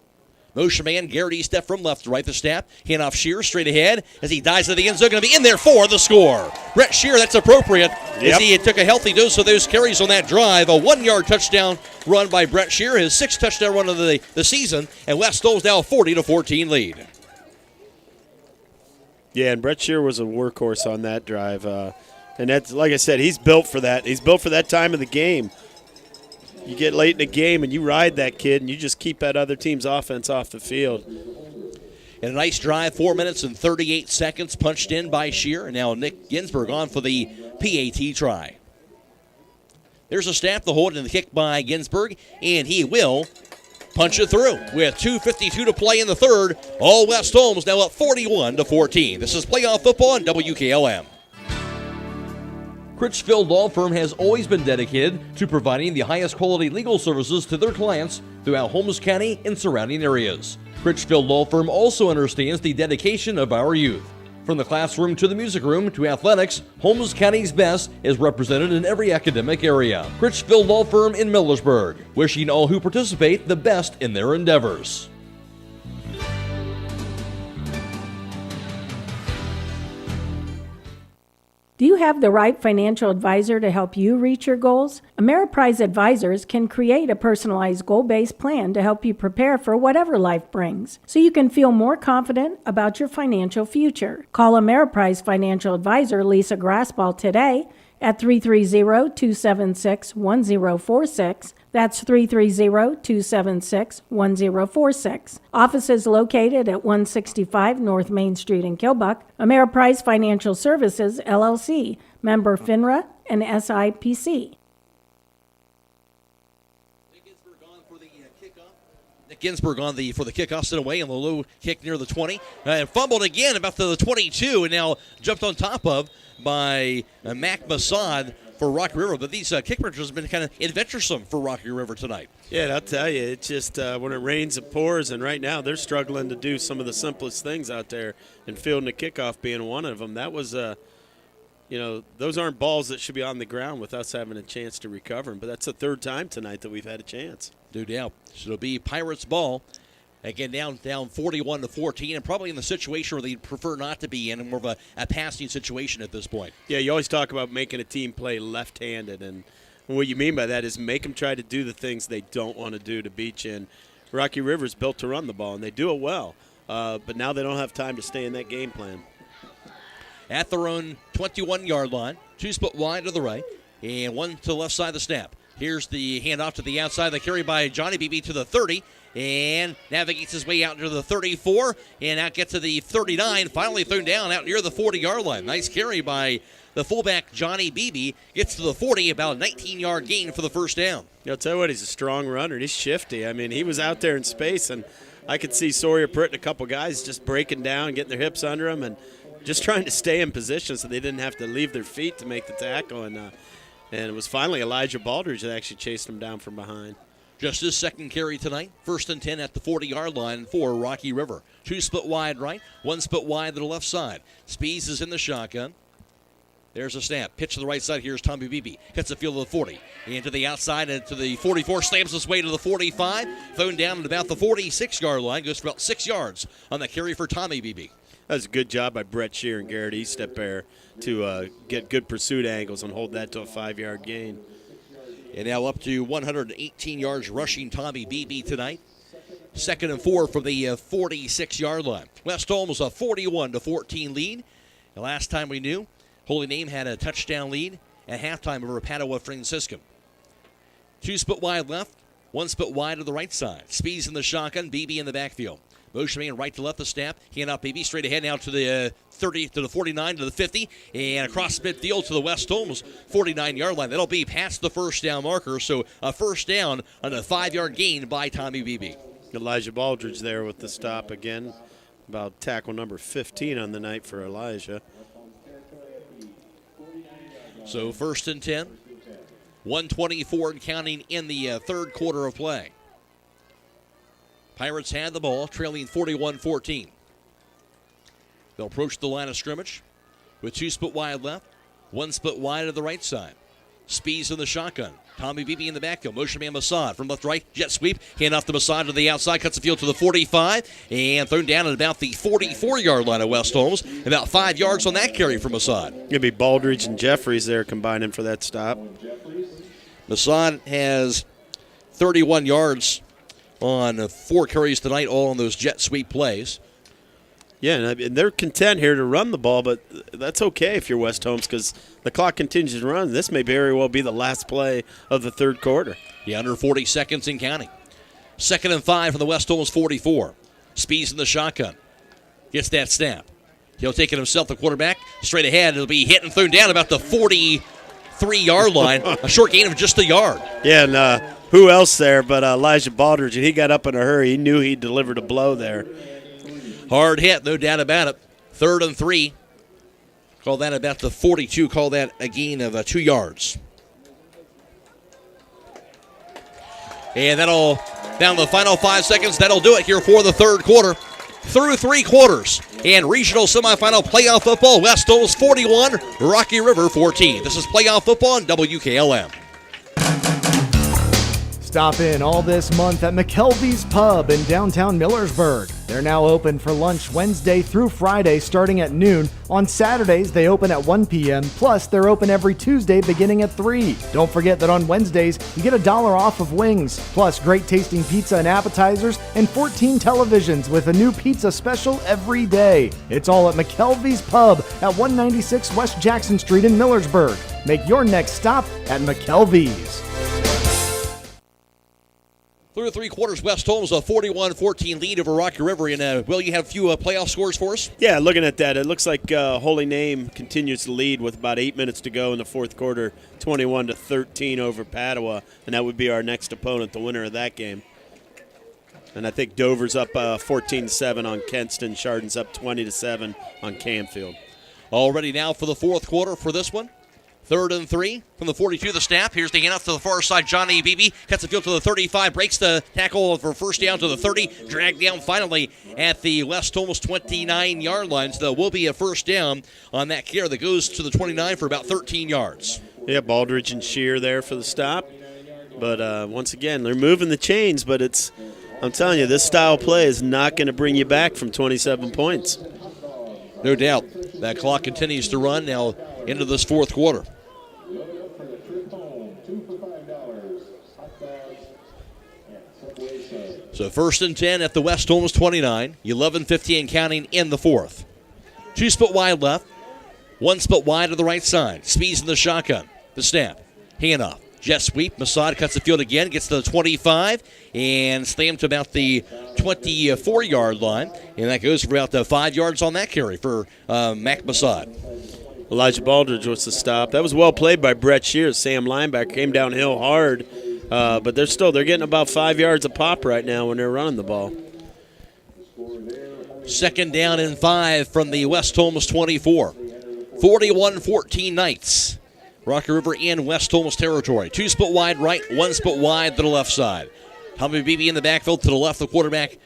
Motion man, Garrity step from left to right, the snap. Hand off Shear straight ahead as he dives to the end zone. Going to be in there for the score. Brett Shear, that's appropriate. As he took a healthy dose of those carries on that drive. A 1-yard touchdown run by Brett Shear, his 6th touchdown run of the season. And West Holmes now a 40-14 lead. Yeah, and Brett Shear was a workhorse on that drive. And that's, like I said, he's built for that. He's built for that time of the game. You get late in the game and you ride that kid and you just keep that other team's offense off the field. And a nice drive, 4 minutes and 38 seconds punched in by Shear. And now Nick Ginsburg on for the PAT try. There's a snap, the hold, and the kick by Ginsburg. And he will punch it through with 2:52 to play in the third. All West Holmes now up 41-14. This is playoff football on WKLM. Critchfield Law Firm has always been dedicated to providing the highest quality legal services to their clients throughout Holmes County and surrounding areas. Critchfield Law Firm also understands the dedication of our youth. From the classroom to the music room to athletics, Holmes County's best is represented in every academic area. Critchfield Law Firm in Millersburg, wishing all who participate the best in their endeavors. Do you have the right financial advisor to help you reach your goals? Ameriprise Advisors can create a personalized goal-based plan to help you prepare for whatever life brings, so you can feel more confident about your financial future. Call Ameriprise Financial Advisor Lisa Grassball today at 330-276-1046. That's 330-276-1046. Office is located at 165 North Main Street in Kilbuck. Ameriprise Financial Services, LLC. Member FINRA and SIPC. Nick Ginsburg on for the kickoff, sent away on the low kick near the 20. And fumbled again about to the 22, and now jumped on top of by Mac Masad for Rocky River. But these kick returners have been kind of adventuresome for Rocky River tonight. Yeah, and I'll tell you, it's just when it rains, it pours, and right now they're struggling to do some of the simplest things out there, and fielding a kickoff being one of them. That was, those aren't balls that should be on the ground with us having a chance to recover them, but that's the 3rd time tonight that we've had a chance. No doubt. So it'll be Pirates ball. Again, down 41-14, and probably in the situation where they'd prefer not to be in, more of a passing situation at this point. Yeah, you always talk about making a team play left-handed, and what you mean by that is make them try to do the things they don't want to do to beat you. And Rocky River's built to run the ball, and they do it well. But now they don't have time to stay in that game plan. At their own 21-yard line, 2 split wide to the right, and 1 to the left side of the snap. Here's the handoff to the outside, the carry by Johnny Beebe to the 30, and navigates his way out to the 34, and out gets to the 39, finally thrown down out near the 40-yard line. Nice carry by the fullback, Johnny Beebe, gets to the 40, about a 19-yard gain for the first down. I'll tell you what, he's a strong runner. He's shifty. I mean, he was out there in space, and I could see Sawyer Pritt and a couple guys just breaking down, getting their hips under him, and just trying to stay in position so they didn't have to leave their feet to make the tackle. And it was finally Elijah Baldridge that actually chased him down from behind. Just his 2nd carry tonight. 1st and 10 at the 40-yard line for Rocky River. 2 split wide right, 1 split wide to the left side. Spees is in the shotgun. There's a snap. Pitch to the right side. Here's Tommy Beebe. Gets the field of the 40. Into the outside and to the 44. Slams his way to the 45. Thrown down at about the 46-yard line. Goes for about 6 yards on the carry for Tommy Beebe. That was a good job by Brett Shear and Garrett Eastep there to get good pursuit angles and hold that to a 5-yard gain. And now up to 118 yards rushing Tommy Beebe tonight. 2nd and 4 from the 46-yard line. West Holmes a 41-14 lead. The last time we knew, Holy Name had a touchdown lead at halftime over Padua Franciscan. 2 split wide left, 1 split wide to the right side. Speeds in the shotgun, Beebe in the backfield. Motion man right to left, the snap. Hand out Beebe straight ahead now to the 30, to the 49, to the 50, and across midfield to the West Holmes 49-yard line. That'll be past the first down marker, so a first down on a 5-yard gain by Tommy Beebe. Elijah Baldridge there with the stop again. About tackle number 15 on the night for Elijah. So 1st and 10. 1:24 and counting in the third quarter of play. Pirates had the ball, trailing 41-14. They'll approach the line of scrimmage with 2 split wide left, 1 split wide to the right side. Speeds in the shotgun. Tommy Beebe in the backfield. Motion man Massad from left to right. Jet sweep. Hand off to Massad to the outside. Cuts the field to the 45. And thrown down at about the 44-yard line of West Holmes. About 5 yards on that carry from Massad. It'll be Baldridge and Jeffries there combining for that stop. Massad has 31 yards on 4 carries tonight, all on those jet sweep plays. Yeah, and they're content here to run the ball, but that's okay if you're West Holmes because the clock continues to run. This may very well be the last play of the third quarter. Yeah, under 40 seconds and counting. 2nd and 5 from the West Holmes 44. Speeds in the shotgun. Gets that snap. He'll take it himself, the quarterback. Straight ahead, it'll be hit and thrown down about the 43-yard line. A short gain of just a yard. Yeah, and who else there but Elijah Baldridge, and he got up in a hurry. He knew he delivered a blow there. Hard hit, no doubt about it. 3rd and 3. Call that about the 42. Call that a gain of 2 yards. And that'll, down the final 5 seconds, that'll do it here for the third quarter. Through 3 quarters. And regional semifinal playoff football, West Holmes 41, Rocky River 14. This is playoff football on WKLM. Stop in all this month at McKelvey's Pub in downtown Millersburg. They're now open for lunch Wednesday through Friday starting at noon. On Saturdays, they open at 1 p.m. Plus, they're open every Tuesday beginning at 3. Don't forget that on Wednesdays, you get $1 off of wings. Plus, great tasting pizza and appetizers and 14 televisions with a new pizza special every day. It's all at McKelvey's Pub at 196 West Jackson Street in Millersburg. Make your next stop at McKelvey's. Through 3 quarters, West Holmes a 41-14 lead over Rocky River. And Will, you have a few playoff scores for us? Yeah, looking at that, it looks like Holy Name continues to lead with about 8 minutes to go in the fourth quarter, 21-13 over Padua, and that would be our next opponent, the winner of that game. And I think Dover's up 14-7 on Kenston. Chardon's up 20-7 on Canfield. All ready now for the fourth quarter for this one. 3rd and 3 from the 42, the snap. Here's the handoff to the far side. Johnny Beebe cuts the field to the 35, breaks the tackle for first down to the 30, dragged down finally at the West Holmes 29-yard line. So there will be a first down on that carry that goes to the 29 for about 13 yards. Yeah, Baldridge and Shear there for the stop. But once again, they're moving the chains, but I'm telling you, this style play is not going to bring you back from 27 points. No doubt. That clock continues to run now into this fourth quarter. So 1st and 10 at the West Holmes 29, 11:50 and counting in the fourth. 2 split wide left, 1 split wide to the right side. Speeds in the shotgun. The snap. Handoff. Jet sweep. Massad cuts the field again, gets to the 25, and slammed to about the 24-yard line. And that goes for about 5 yards on that carry for Mac Massad. Elijah Baldridge was the stop. That was well played by Brett Shears. Sam linebacker came downhill hard, but they're getting about 5 yards a pop right now when they're running the ball. 2nd down and 5 from the West Holmes 24. 41-14 Knights. Rocky River in West Holmes territory. 2 split wide right, 1 split wide to the left side. Tommy Beebe in the backfield to the left, the quarterback,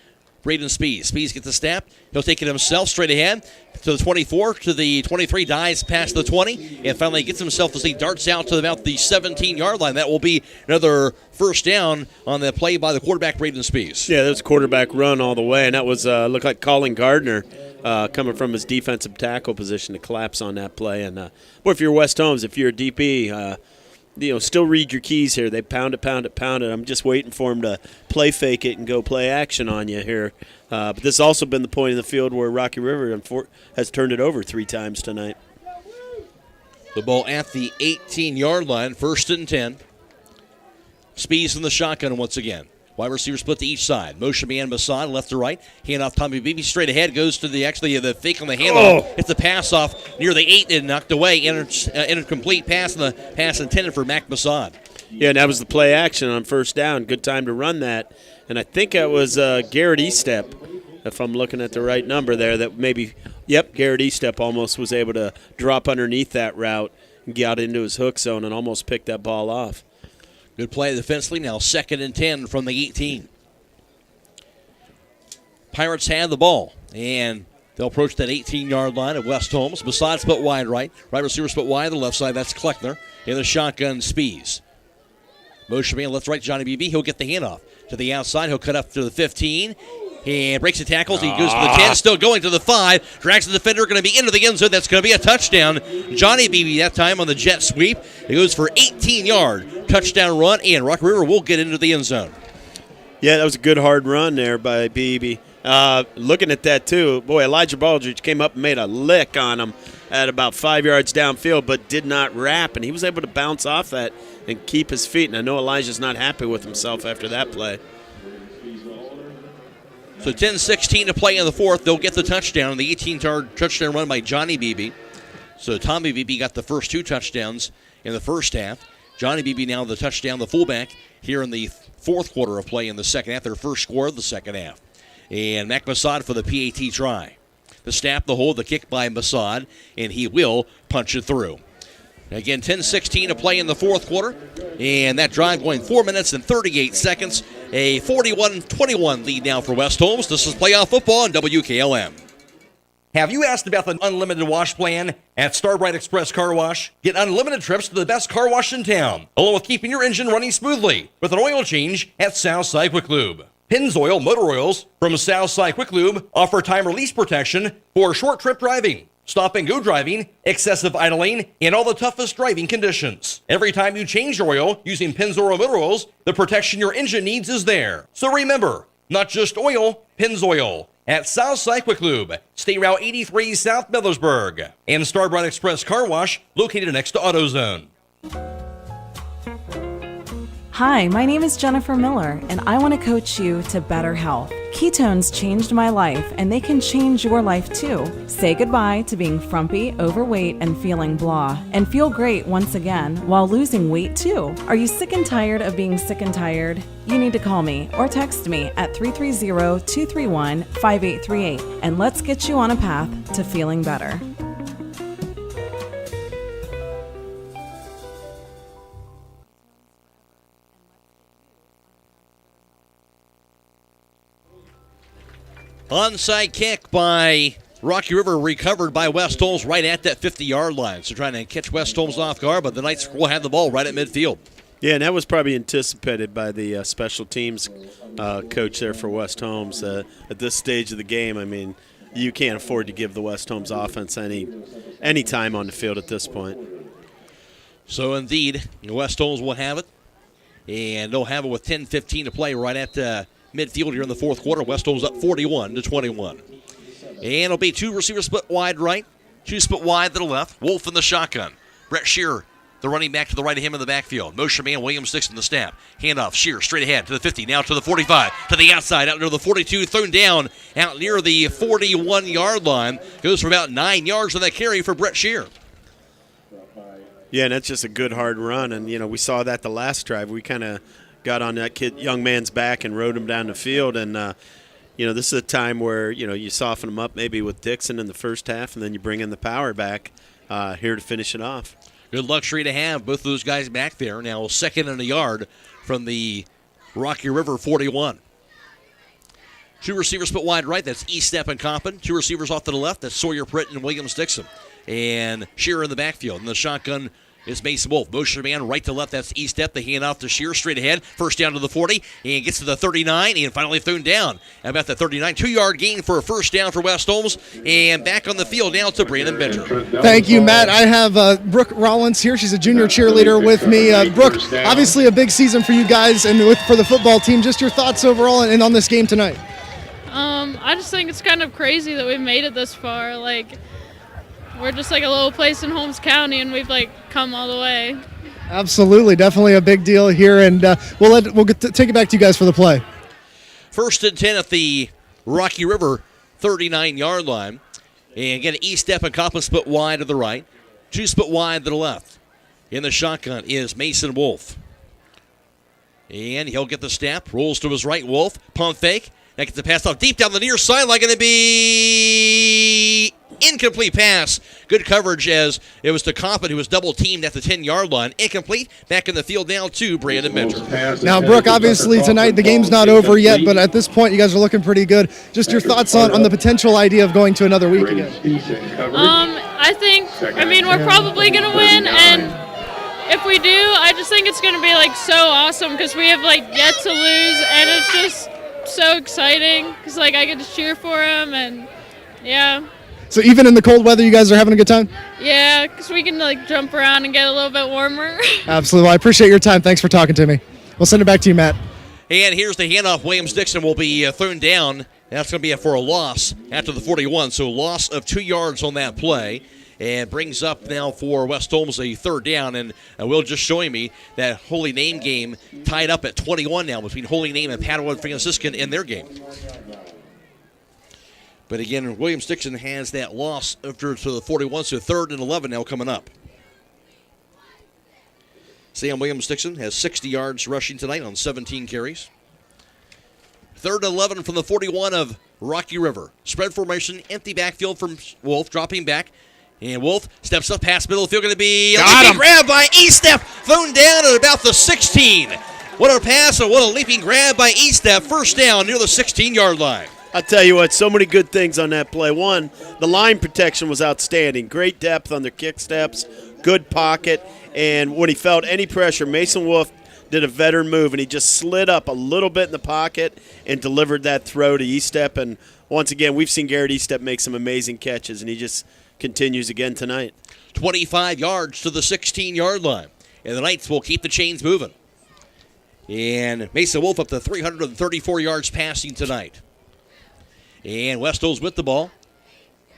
Braden Spees. Spees gets the snap. He'll take it himself straight ahead to the 24, to the 23, dives past the 20, and finally gets himself as he darts out to about the 17-yard line. That will be another first down on the play by the quarterback, Braden Spees. Yeah, that was quarterback run all the way, and that was looked like Colin Gardner coming from his defensive tackle position to collapse on that play. And boy, if you're West Holmes, if you're a DP, still read your keys here. They pound it. I'm just waiting for him to play fake it and go play action on you here. But this has also been the point in the field where Rocky River has turned it over 3 times tonight. The ball at the 18-yard line, 1st and 10. Spees in the shotgun once again. Wide receiver split to each side. Motion man Masson, left to right. Hand off Tommy Beebe straight ahead. Goes to the fake on the handoff. It's a pass off near the 8 and knocked away. Incomplete pass, and the pass intended for Mac Masson. Yeah, and that was the play action on 1st down. Good time to run that. And I think that was Garrett Estep, if I'm looking at the right number there, that maybe, Garrett Estep almost was able to drop underneath that route and got into his hook zone and almost picked that ball off. Good play defensively. Now 2nd and 10 from the 18. Pirates have the ball, and they'll approach that 18-yard line of West Holmes. Masson split wide right. Right receiver split wide. The left side, that's Kleckner. In the shotgun, Spees. Motion man left to right, Johnny Beebe. He'll get the handoff to the outside. He'll cut up to the 15. And breaks the tackles. He goes to the 10, still going to the 5. Drags the defender, going to be into the end zone. That's going to be a touchdown. Johnny Beebe that time on the jet sweep. It goes for 18-yard touchdown run, and Rock River will get into the end zone. Yeah, that was a good hard run there by Beebe. Looking at that, too, boy, Elijah Baldridge came up and made a lick on him at about 5 yards downfield, but did not wrap, and he was able to bounce off that and keep his feet. And I know Elijah's not happy with himself after that play. So 10-16 to play in the 4th. They'll get the touchdown. The 18-yard touchdown run by Johnny Beebe. So Tommy Beebe got the first 2 touchdowns in the first half. Johnny Beebe now the touchdown, the fullback, here in the 4th quarter of play in the second half. Their first score of the second half. And Mac Masson for the PAT try. The snap, the hold, the kick by Masson, and he will punch it through. Again, 10-16 to play in the 4th quarter. And that drive going 4 minutes and 38 seconds. A 41-21 lead now for West Holmes. This is playoff football on WKLM. Have you asked about the unlimited wash plan at Starbright Express Car Wash? Get unlimited trips to the best car wash in town, along with keeping your engine running smoothly with an oil change at Southside Quick Lube. Pennzoil Motor Oils from Southside Quick Lube offer time release protection for short trip driving, stop and go driving, excessive idling, and all the toughest driving conditions. Every time you change your oil using Pennzoil Motor Oils, the protection your engine needs is there. So remember, not just oil, Pennzoil. At Southside Quick Lube, State Route 83 South Millersburg, and Starbright Express Car Wash located next to AutoZone. Hi, my name is Jennifer Miller, and I want to coach you to better health. Ketones changed my life, and they can change your life too. Say goodbye to being frumpy, overweight, and feeling blah, and feel great once again while losing weight too. Are you sick and tired of being sick and tired? You need to call me or text me at 330-231-5838, and let's get you on a path to feeling better. Onside kick by Rocky River, recovered by West Holmes right at that 50-yard line. So trying to catch West Holmes off guard, but the Knights will have the ball right at midfield. Yeah, and that was probably anticipated by the special teams coach there for West Holmes. At this stage of the game, I mean, you can't afford to give the West Holmes offense any time on the field at this point. So indeed, West Holmes will have it, and they'll have it with 10:15 to play right at midfield here in the 4th quarter. West Holmes up 41-21. And it'll be 2 receivers split wide right, 2 split wide to the left. Wolf in the shotgun. Brett Shearer, the running back to the right of him in the backfield. Motion man Williams Dixon the snap. Handoff, Shearer straight ahead to the 50, now to the 45, to the outside, out near the 42, thrown down out near the 41-yard line. Goes for about 9 yards on that carry for Brett Shearer. Yeah, and that's just a good hard run. And, we saw that the last drive. We kind of got on that young man's back and rode him down the field. And, this is a time where, you soften him up maybe with Dixon in the first half, and then you bring in the power back here to finish it off. Good luxury to have both of those guys back there. Now 2nd and a yard from the Rocky River 41. 2 receivers split wide right. That's Estep and Coppin. 2 receivers off to the left. That's Sawyer Pritt and Williams Dixon. And Shearer in the backfield. In the shotgun, is Mason Wolf. Motion man right to left. That's E-step. The hand off to Shear. Straight ahead. First down to the 40. And gets to the 39. And finally thrown down. About the 39. 2-yard gain for a first down for West Holmes. And back on the field now to Brandon Bencher. Thank you, Matt. I have Brooke Rollins here. She's a junior cheerleader with me. Brooke, obviously a big season for you guys and for the football team. Just your thoughts overall and on this game tonight. I just think it's kind of crazy that we've made it this far. We're just like a little place in Holmes County, and we've come all the way. Absolutely, definitely a big deal here, and we'll take it back to you guys for the play. 1st and 10 at the Rocky River 39-yard line. And again, E-step and Copeland split wide to the right. 2 split wide to the left. In the shotgun is Mason Wolf. And he'll get the snap. Rolls to his right. Wolf. Pump fake. That gets the pass off deep down the near sideline. Going to be incomplete pass. Good coverage as it was to Coppin, who was double teamed at the 10-yard line. Incomplete. Back in the field now to Brandon Bencher. Now, Brooke, obviously tonight the game's not over yet, but at this point you guys are looking pretty good. Just your thoughts on the potential idea of going to another week again. We're probably going to win, and if we do, I just think it's going to be so awesome because we have yet to lose, and it's just so exciting because I get to cheer for him, and yeah. So even in the cold weather, you guys are having a good time? Yeah, because we can jump around and get a little bit warmer. Absolutely. Well, I appreciate your time. Thanks for talking to me. We'll send it back to you, Matt. And here's the handoff. Williams-Dixon will be thrown down. That's going to be for a loss after the 41. So loss of 2 yards on that play. And brings up now for West Holmes a 3rd down. And Will just showing me that Holy Name game tied up at 21 now between Holy Name and Padua Franciscan in their game. But again, Williams-Dixon has that loss after to the 41, so 3rd and 11 now coming up. Sam Williams-Dixon has 60 yards rushing tonight on 17 carries. 3rd and 11 from the 41 of Rocky River. Spread formation, empty backfield from Wolf, dropping back. And Wolf steps up past middle of the field, going to be a grab by E-step, thrown down at about the 16. What a pass and what a leaping grab by E-step. First down near the 16-yard line. I'll tell you what, so many good things on that play. One, the line protection was outstanding. Great depth on their kick steps, good pocket, and when he felt any pressure, Mason Wolf did a veteran move, and he just slid up a little bit in the pocket and delivered that throw to E-step. And once again, we've seen Garrett E-step make some amazing catches, and he just continues again tonight. 25 yards to the 16-yard line, and the Knights will keep the chains moving. And Mason Wolf up to 334 yards passing tonight. And Westos with the ball.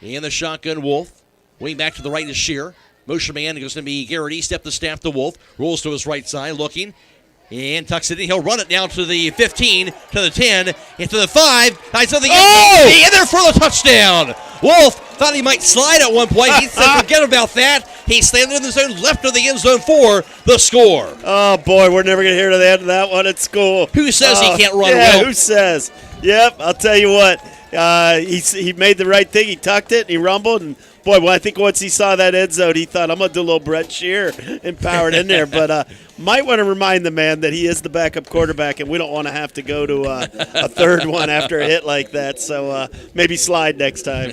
And the shotgun Wolf. Wing back to the right is Shear. Motion man is going to be Garrett E-step the snap to Wolf. Rolls to his right side looking. And tucks it in. He'll run it down to the 15, to the 10, and to the 5. Nice of the in there for the touchdown. Wolf thought he might slide at one point. He said, forget about that. He slammed it in the zone, left of the end zone for the score. Oh, boy, we're never going to hear the end of that one at school. Who says he can't run well? Who says? Yep, I'll tell you what. He made the right thing. He tucked it, and he rumbled, and boy, well, I think once he saw that end zone, he thought, I'm going to do a little Brett Shear and power it in there. But might want to remind the man that he is the backup quarterback, and we don't want to have to go to a third one after a hit like that. So maybe slide next time.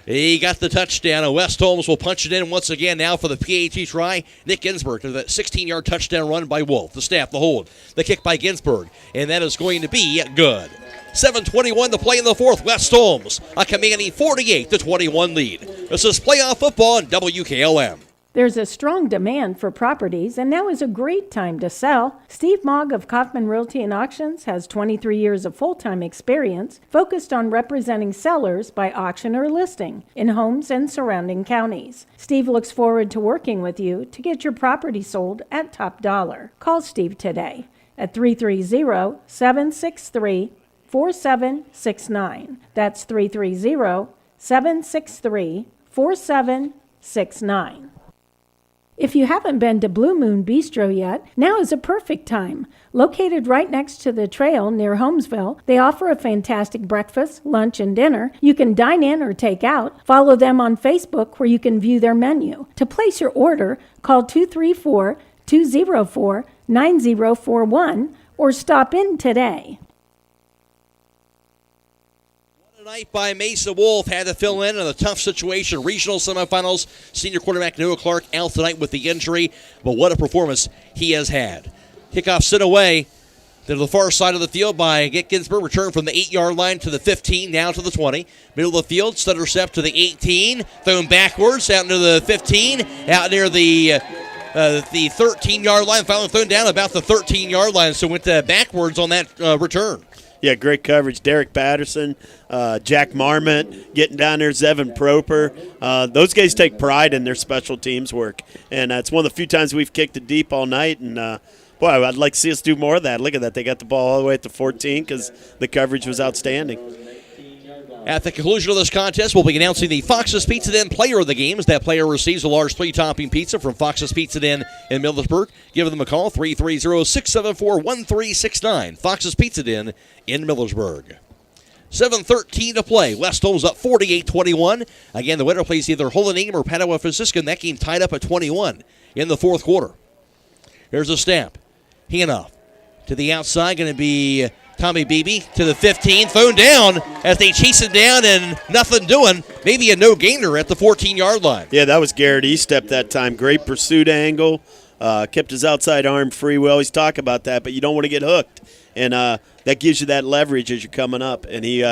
He got the touchdown, and West Holmes will punch it in once again now for the PAT try. Nick Ginsburg to that 16-yard touchdown run by Wolf. The snap, the hold, the kick by Ginsburg, and that is going to be good. 7:21 to play in the fourth. West Holmes, a commanding 48-21 lead. This is playoff football on WKLM. There's a strong demand for properties, and now is a great time to sell. Steve Mogg of Kaufman Realty and Auctions has 23 years of full-time experience focused on representing sellers by auction or listing in Holmes and surrounding counties. Steve looks forward to working with you to get your property sold at top dollar. Call Steve today at 330-763-4769. That's 330-763-4769. If you haven't been to Blue Moon Bistro yet, now is a perfect time. Located right next to the trail near Holmesville, they offer a fantastic breakfast, lunch, and dinner. You can dine in or take out. Follow them on Facebook where you can view their menu. To place your order, call 234-204-9041 or stop in today. Tonight by Mesa Wolf, had to fill in a tough situation. Regional semifinals, senior quarterback Noah Clark out tonight with the injury, but what a performance he has had. Kickoff sent away to the far side of the field by Get Ginsburg, return from the 8-yard line to the 15, down to the 20. Middle of the field, stutter step to the 18, thrown backwards, out into the 15, out near the 13-yard line, finally thrown down about the 13-yard line, so went backwards on that return. Yeah, great coverage. Derek Patterson, Jack Marmot getting down there, Zevin Proper. Those guys take pride in their special teams work. And it's one of the few times we've kicked it deep all night. And, boy, I'd like to see us do more of that. Look at that. They got the ball all the way at the 14 because the coverage was outstanding. At the conclusion of this contest, we'll be announcing the Fox's Pizza Den player of the game as that player receives a large 3-topping pizza from Fox's Pizza Den in Millersburg. Give them a call, 330-674-1369. Fox's Pizza Den in Millersburg. 7:13 to play. West Holmes up 48-21. Again, the winner plays either Holonym or Padua Franciscan. That game tied up at 21 in the fourth quarter. Here's a snap. Handoff to the outside, going to be Tommy Beebe to the 15, thrown down as they chase it down and nothing doing. Maybe a no-gainer at the 14-yard line. Yeah, that was Garrett Estep that time. Great pursuit angle. Kept his outside arm free. We always talk about that, but you don't want to get hooked. And that gives you that leverage as you're coming up. And he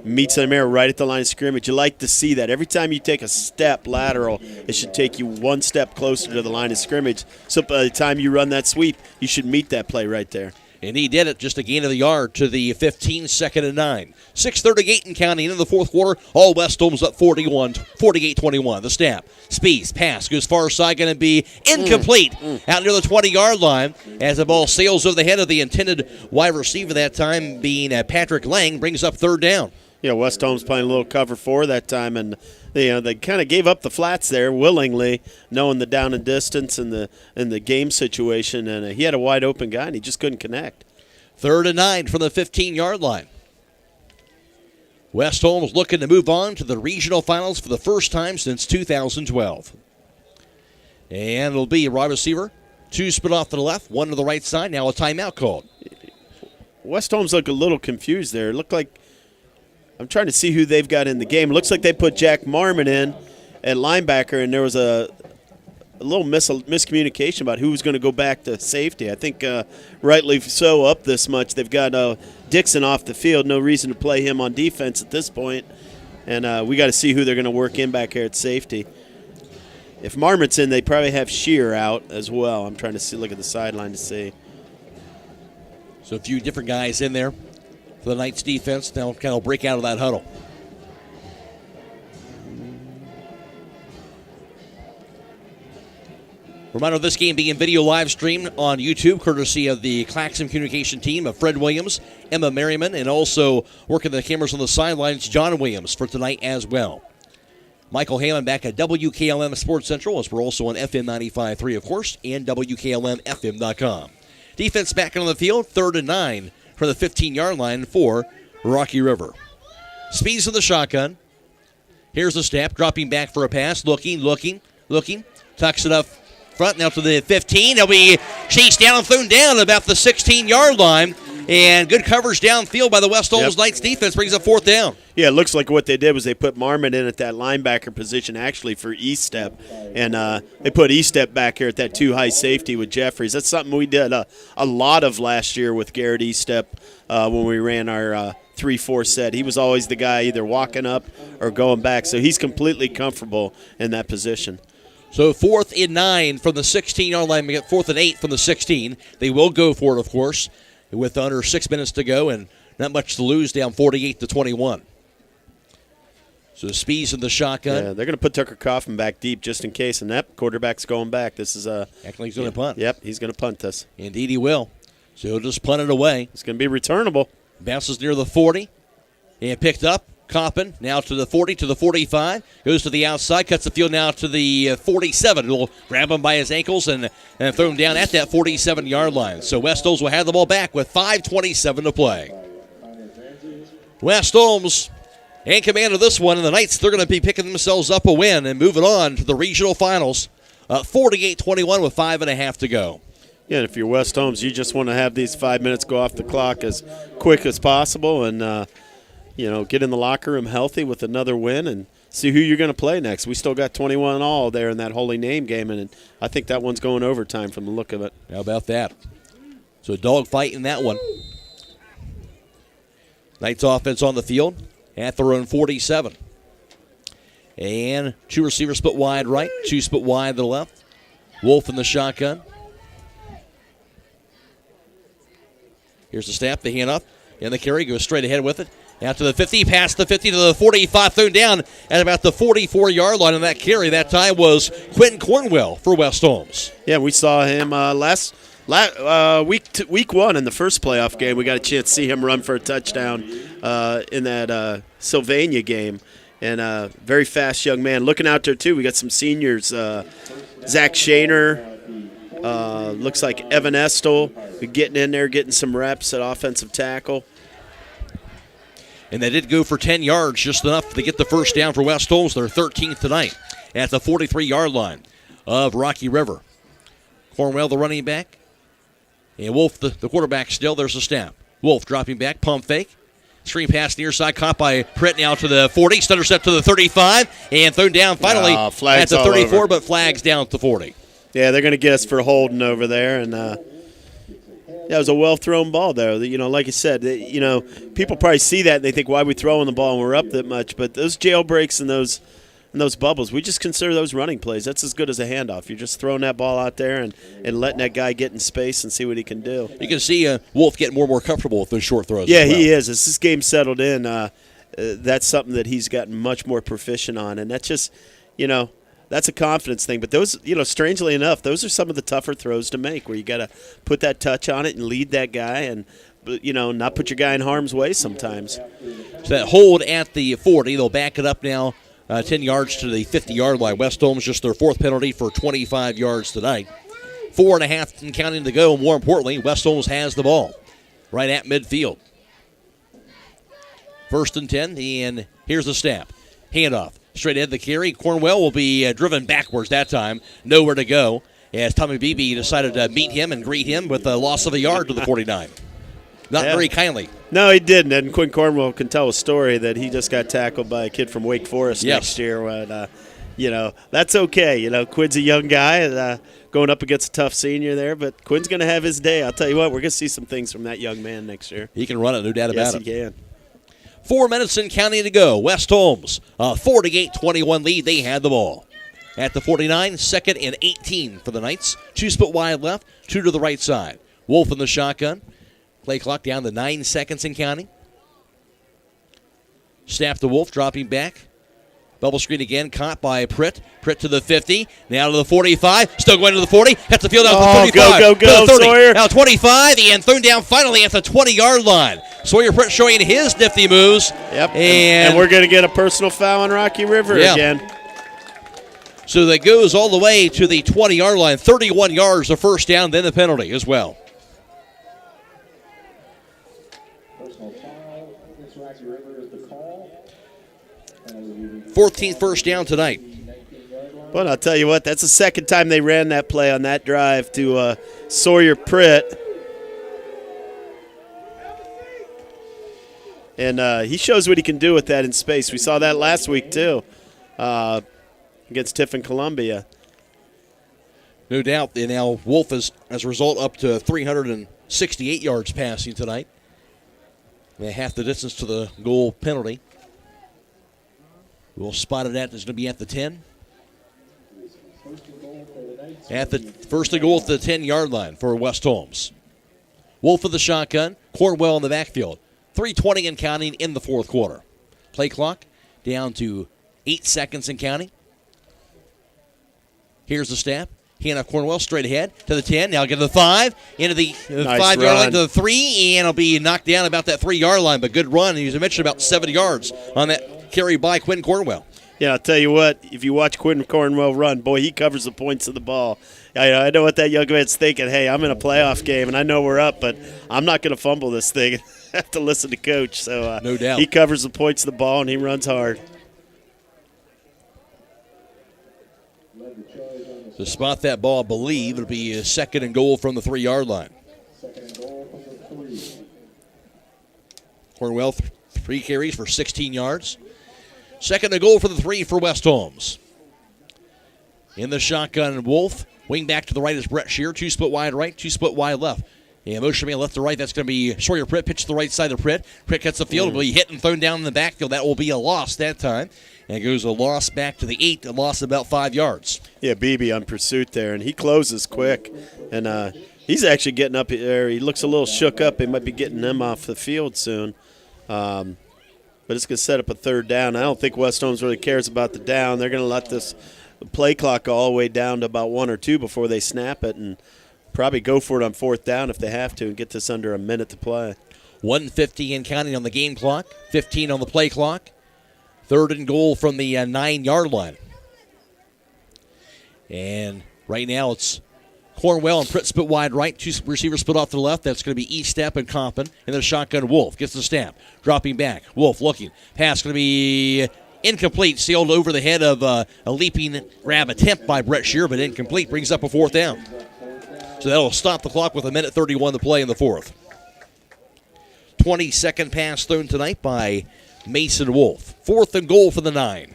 meets him there right at the line of scrimmage. You like to see that. Every time you take a step lateral, it should take you one step closer to the line of scrimmage. So by the time you run that sweep, you should meet that play right there. And he did it, just a gain of the yard to the 15, 2nd and 9. 6:38 and counting in the fourth quarter. All West Holmes up 48-21. The snap. Spees, pass, goes far side, going to be incomplete out near the 20-yard line as the ball sails over the head of the intended wide receiver that time being Patrick Lang, brings up third down. Yeah, West Holmes playing a little cover 4 that time, and they kind of gave up the flats there willingly, knowing the down and distance and the game situation, and he had a wide open guy and he just couldn't connect. 3rd and 9 from the 15-yard line. West Holmes looking to move on to the regional finals for the first time since 2012. And it'll be a wide receiver, 2 split off to the left, 1 to the right side. Now a timeout called. West Holmes looked a little confused there. It looked like, I'm trying to see who they've got in the game. It looks like they put Jack Marmot in at linebacker, and there was a little miscommunication about who was going to go back to safety. I think rightly so up this much. They've got Dixon off the field. No reason to play him on defense at this point. And we got to see who they're going to work in back here at safety. If Marmot's in, they probably have Shear out as well. I'm trying to look at the sideline to see. So a few different guys in there for the Knights defense. They'll kind of break out of that huddle. Reminder of this game being video live streamed on YouTube, courtesy of the Claxon Communication team of Fred Williams, Emma Merriman, and also working the cameras on the sidelines, John Williams, for tonight as well. Michael Halen back at WKLM Sports Central, as we're also on FM 95.3, of course, and WKLM-FM.com. Defense back on the field, 3rd and 9 from the 15-yard line for Rocky River. Speeds in the shotgun. Here's the snap, dropping back for a pass, looking, tucks it up front, now to the 15. He'll be chased down and thrown down about the 16-yard line. And good coverage downfield by the West Holmes Knights defense brings up 4th down. Yeah, it looks like what they did was they put Marmot in at that linebacker position actually for Estep. And they put Estep back here at that 2-high safety with Jeffries. That's something we did a lot of last year with Garrett Estep when we ran our 3-4 set. He was always the guy either walking up or going back. So he's completely comfortable in that position. So 4th and 9 from the 16-yard line. We get 4th and 8 from the 16. They will go for it, of course, with under 6 minutes to go and not much to lose, down 48-21. So Spees in the shotgun. Yeah, they're going to put Tucker Kaufman back deep just in case, and that quarterback's going back. This is acting like he's going to punt. Yep, he's going to punt this. Indeed he will. So he'll just punt it away. It's going to be returnable. Bounces near the 40 and picked up. Coppin now to the 40, to the 45, goes to the outside, cuts the field now to the 47. Will grab him by his ankles and throw him down at that 47-yard line. So West Holmes will have the ball back with 5:27 to play. West Holmes in command of this one, and the Knights, they're going to be picking themselves up a win and moving on to the regional finals. 48-21 with 5.5 to go. Yeah, and if you're West Holmes, you just want to have these 5 minutes go off the clock as quick as possible, and get in the locker room healthy with another win and see who you're going to play next. We still got 21 all there in that Holy Name game, and I think that one's going overtime from the look of it. How about that? So a dogfight in that one. Knights offense on the field at their own 47. And 2 receivers split wide right, 2 split wide to the left. Wolf in the shotgun. Here's the snap, the hand up, and the carry goes straight ahead with it. Out to the 50, past the 50 to the 45, thrown down at about the 44-yard line. And that carry that time was Quentin Cornwell for West Holmes. Yeah, we saw him week 1 in the first playoff game. We got a chance to see him run for a touchdown in that Sylvania game. And very fast young man. Looking out there, too, we got some seniors. Zach Shaner, looks like Evan Estel, getting in there, getting some reps at offensive tackle. And they did go for 10 yards, just enough to get the first down for West Holmes. Their 13th tonight at the 43-yard line of Rocky River. Cornwell, the running back. And Wolf, the quarterback still. There's a snap. Wolf dropping back, pump fake. Screen pass near side, caught by Pritt now to the 40. Stutter step to the 35. And thrown down finally at the 34, but flags down at the 40. Yeah, they're going to get us for holding over there. And it was a well-thrown ball, though. Like you said, people probably see that and they think, why are we throwing the ball and we're up that much? But those jailbreaks and those bubbles, we just consider those running plays. That's as good as a handoff. You're just throwing that ball out there and letting that guy get in space and see what he can do. You can see Wolf getting more and more comfortable with those short throws. Yeah, as well. he is. As this game settled in, that's something that he's gotten much more proficient on. And that's just, that's a confidence thing. But those, strangely enough, those are some of the tougher throws to make where you got to put that touch on it and lead that guy and, not put your guy in harm's way sometimes. So that hold at the 40, they'll back it up now 10 yards to the 50-yard line. West Holmes just their 4th penalty for 25 yards tonight. 4.5 and counting to go. More importantly, West Holmes has the ball right at midfield. 1st and 10, and here's the snap. Handoff. Straight ahead the carry. Cornwell will be driven backwards that time. Nowhere to go as Tommy Beebe decided to meet him and greet him with a loss of a yard to the 49. Not very kindly. No, he didn't. And Quinn Cornwell can tell a story that he just got tackled by a kid from Wake Forest next year. When, that's okay. Quinn's a young guy going up against a tough senior there. But Quinn's going to have his day. I'll tell you what, we're going to see some things from that young man next year. He can run it, no doubt about it. Yes, he can. 4 minutes and counting to go. West Holmes, a 48-21 lead. They had the ball. At the 49, 2nd and 18 for the Knights. 2 split wide left, 2 to the right side. Wolf in the shotgun. Play clock down to 9 seconds and counting. Snap to Wolf, dropping back. Bubble screen again, caught by Pritt. Pritt to the 50, now to the 45. Still going to the 40. Cuts the field out to the 35. Go, to the 30. Sawyer. Now 25, and thrown down finally at the 20-yard line. Sawyer Pritt showing his nifty moves. Yep, and we're going to get a personal foul on Rocky River again. So that goes all the way to the 20-yard line. 31 yards, the first down, then the penalty as well. 14th first down tonight. Well, I'll tell you what, that's the second time they ran that play on that drive to Sawyer Pritt. And he shows what he can do with that in space. We saw that last week, too, against Tiffin Columbia. No doubt. And now Wolf is, as a result, up to 368 yards passing tonight. They half the distance to the goal penalty. We'll spot it at, it's going to be at the 10. At the first and goal at the 10-yard line for West Holmes. Wolf of the shotgun, Cornwell in the backfield. 3:20 and counting in the 4th quarter. Play clock down to 8 seconds and counting. Here's the snap. Hand off Cornwell straight ahead to the 10. Now get to the 5. Into the 5-yard line to the 3. And it'll be knocked down about that 3-yard line. But good run. He was mentioned about 7 yards on that carry by Quinn Cornwell. Yeah, I'll tell you what, if you watch Quinn Cornwell run, boy, he covers the points of the ball. I know what that young man's thinking. Hey, I'm in a playoff game, and I know we're up, but I'm not going to fumble this thing. I have to listen to Coach. So no doubt. He covers the points of the ball, and he runs hard. To spot that ball, I believe it'll be a 2nd and goal from the 3-yard line. Cornwell 3 carries for 16 yards. Second and goal for the 3 for West Holmes. In the shotgun, Wolf. Wing back to the right is Brett Shear. 2 split wide right, 2 split wide left. And motion man left to right. That's going to be Sawyer Pritt. Pitch to the right side of Pritt. Pritt cuts the field. Will be hit and thrown down in the backfield. That will be a loss that time. And it goes a loss back to the 8. A loss about 5 yards. Yeah, Beebe on pursuit there, and he closes quick. And he's actually getting up there. He looks a little shook up. They might be getting him off the field soon. But it's going to set up a third down. I don't think West Holmes really cares about the down. They're going to let this play clock go all the way down to about 1 or 2 before they snap it, and probably go for it on 4th down if they have to and get this under a minute to play. 1:50 and counting on the game clock, 15 on the play clock. Third and goal from the 9-yard line. And right now it's Cornwell and Pritt split wide right. 2 receivers split off to the left. That's going to be Eastep and Compton. And then shotgun Wolf gets the snap. Dropping back. Wolf looking. Pass going to be incomplete. Sailed over the head of a leaping grab attempt by Brett Shear, but incomplete. Brings up a 4th down. So that'll stop the clock with 1:31 to play in the 4th. 22nd pass thrown tonight by Mason Wolf. 4th and goal for the 9.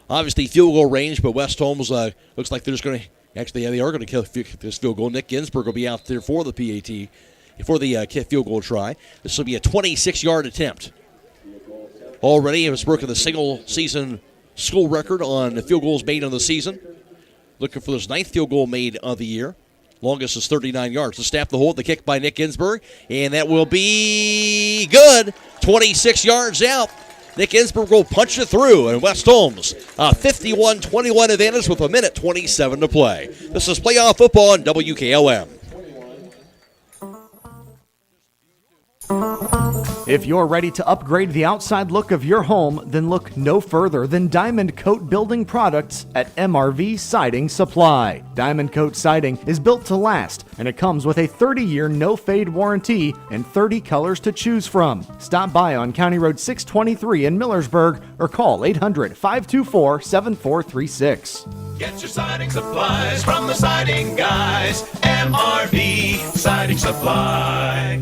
Obviously field goal range, but West Holmes looks like they're just going to, actually, yeah, they are going to kill this field goal. Nick Ginsburg will be out there for the PAT, for the field goal try. This will be a 26-yard attempt. Already, it was broken the single-season school record on field goals made on the season. Looking for this 9th field goal made of the year. Longest is 39 yards. The snap, the hold, the kick by Nick Ginsburg, and that will be good. 26 yards out. Nick Ginsburg will punch it through, and West Holmes a 51-21 advantage with 1:27 to play. This is playoff football on WKLM. If you're ready to upgrade the outside look of your home, then look no further than Diamond Coat Building Products at MRV Siding Supply. Diamond Coat Siding is built to last, and it comes with a 30-year no-fade warranty and 30 colors to choose from. Stop by on County Road 623 in Millersburg or call 800-524-7436. Get your siding supplies from the siding guys. MRV Siding Supply.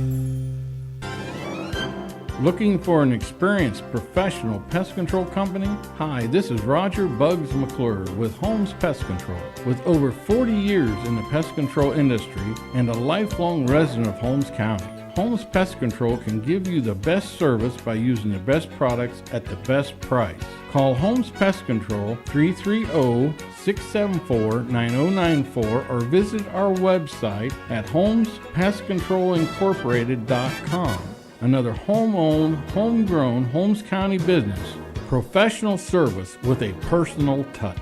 Looking for an experienced professional pest control company? Hi, this is Roger Bugs McClure with Holmes Pest Control. With over 40 years in the pest control industry and a lifelong resident of Holmes County, Holmes Pest Control can give you the best service by using the best products at the best price. Call Holmes Pest Control 330-674-9094 or visit our website at holmespestcontrolincorporated.com. Another home-owned, homegrown Holmes County business. Professional service with a personal touch.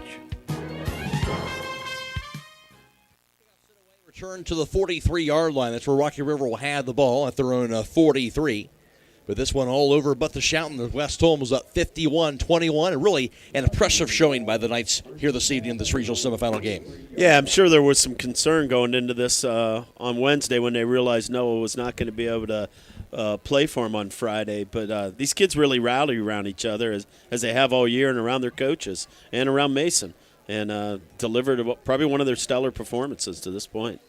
Return to the 43-yard line. That's where Rocky River will have the ball at their own 43. But this one all over but the shouting. The West Holmes up 51-21. And really an impressive showing by the Knights here this evening in this regional semifinal game. Yeah, I'm sure there was some concern going into this on Wednesday when they realized Noah was not going to be able to play for him on Friday. But these kids really rally around each other as they have all year and around their coaches and around Mason. And delivered probably one of their stellar performances to this point.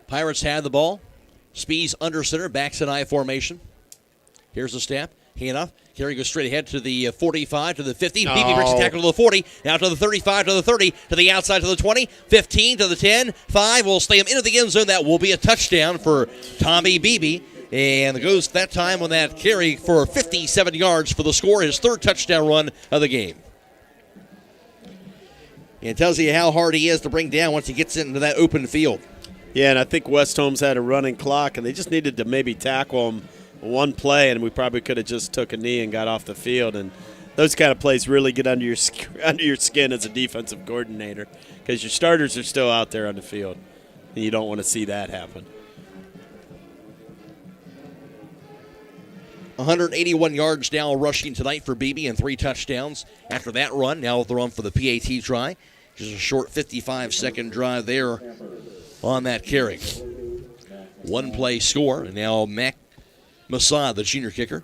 Pirates had the ball. Spees under center, backs in I formation. Here's the snap. Handoff. Carey goes straight ahead to the 45, to the 50. Beebe breaks the tackle to the 40. Now to the 35, to the 30, to the outside to the 20, 15, to the 10. 5 will stay him into the end zone. That will be a touchdown for Tommy Beebe. And it goes that time on that carry for 57 yards for the score. His 3rd touchdown run of the game. And it tells you how hard he is to bring down once he gets into that open field. Yeah, and I think West Holmes had a running clock, and they just needed to maybe tackle him one play, and we probably could have just took a knee and got off the field. And those kind of plays really get under your skin as a defensive coordinator because your starters are still out there on the field, and you don't want to see that happen. 181 yards now rushing tonight for Beebe and 3 touchdowns. After that run, now they're on for the PAT try. Just a short 55-second drive there on that carry. 1-play score, and now Mac Masad, the junior kicker,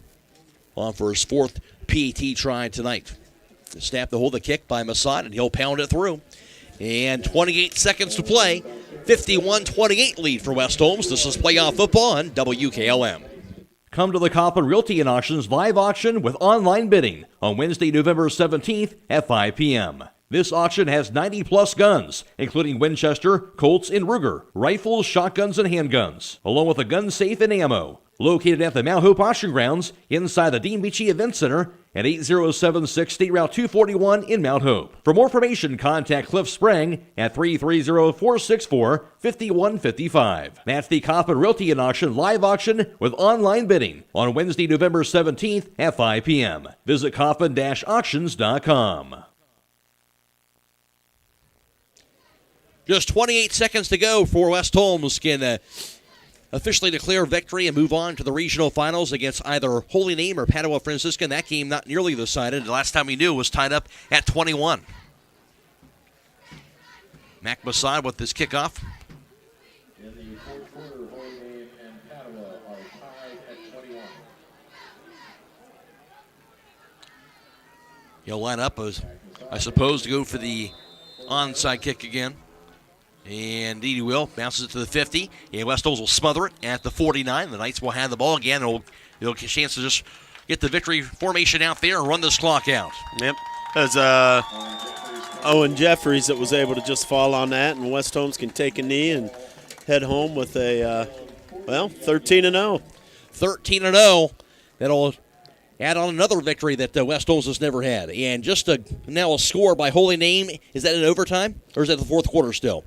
on for his 4th PAT try tonight. The snap, the hold, the kick by Masad, and he'll pound it through. And 28 seconds to play. 51-28 lead for West Holmes. This is playoff football on WKLM. Come to the Coppin Realty and Auctions live auction with online bidding on Wednesday, November 17th at 5 p.m. This auction has 90-plus guns, including Winchester, Colts, and Ruger, rifles, shotguns, and handguns, along with a gun safe and ammo. Located at the Mount Hope Auction Grounds inside the Dean Beachy Event Center at 8076 State Route 241 in Mount Hope. For more information, contact Cliff Sprang at 330-464-5155. That's the Coppin Realty and Auction live auction with online bidding on Wednesday, November 17th at 5 p.m. Visit coppin-auctions.com. Just 28 seconds to go for West Holmes can officially declare victory and move on to the regional finals against either Holy Name or Padua Franciscan. That game not nearly decided. The last time we knew it was tied up at 21. Mac Masad with this kickoff. In the fourth quarter, Holy Name and Padua are tied at 21. He'll line up, I suppose, to go for the onside kick again. And indeed he will. Bounces it to the 50. And West Holmes will smother it at the 49. The Knights will have the ball again. They'll get a chance to just get the victory formation out there and run this clock out. Yep. As Owen Jeffries that was able to just fall on that, and West Holmes can take a knee and head home with a, 13-0. 13-0. That'll add on another victory that West Holmes has never had. And just now a score by Holy Name. Is that in overtime? Or is that the fourth quarter still?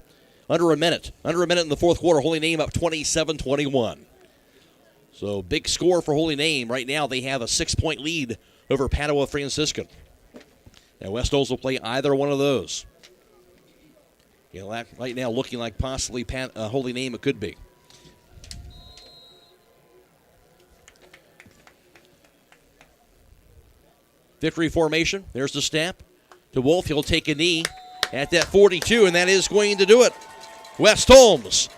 Under a minute in the fourth quarter. Holy Name up 27-21. So big score for Holy Name. Right now they have a 6-point lead over Padua Franciscan. And West Holmes will play either one of those. Right now looking like possibly Holy Name it could be. Victory formation. There's the snap to Wolf. He'll take a knee at that 42, and that is going to do it. West Holmes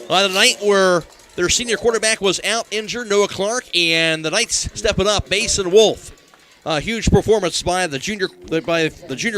on a night where their senior quarterback was out injured, Noah Clark, and the Knights stepping up, Mason Wolf. A huge performance by the junior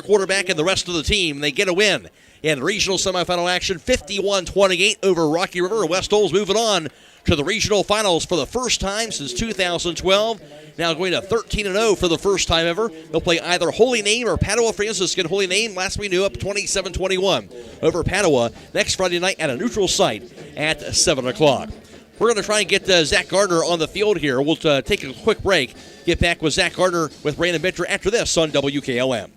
quarterback and the rest of the team. They get a win in regional semifinal action, 51-28 over Rocky River. West Holmes moving on to the regional finals for the first time since 2012. Now going to 13-0 for the first time ever. They'll play either Holy Name or Padua Franciscan. Holy Name, last we knew, up 27-21 over Padua next Friday night at a neutral site at 7 o'clock. We're going to try and get Zach Gardner on the field here. We'll take a quick break. Get back with Zach Gardner with Brandon Bitter after this on WKLM.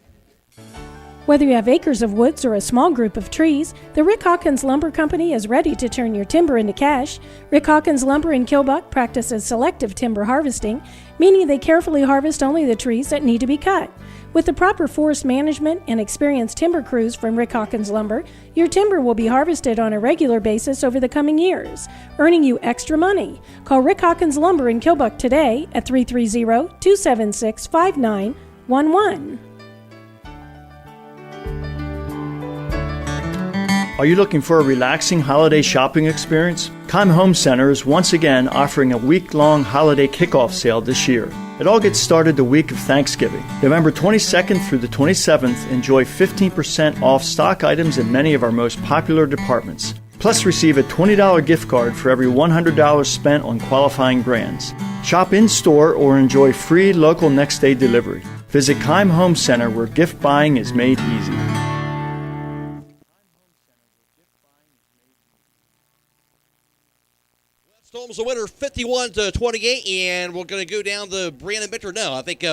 Whether you have acres of woods or a small group of trees, the Rick Hawkins Lumber Company is ready to turn your timber into cash. Rick Hawkins Lumber in Kilbuck practices selective timber harvesting, meaning they carefully harvest only the trees that need to be cut. With the proper forest management and experienced timber crews from Rick Hawkins Lumber, your timber will be harvested on a regular basis over the coming years, earning you extra money. Call Rick Hawkins Lumber in Kilbuck today at 330-276-5911. Are you looking for a relaxing holiday shopping experience? Keim Home Center is once again offering a week-long holiday kickoff sale this year. It all gets started the week of Thanksgiving. November 22nd through the 27th, enjoy 15% off stock items in many of our most popular departments. Plus, receive a $20 gift card for every $100 spent on qualifying brands. Shop in-store or enjoy free local next-day delivery. Visit Keim Home Center, where gift buying is made easy. Holmes a winner, 51-28, and we're going to go down to Brandon Bitter now. I think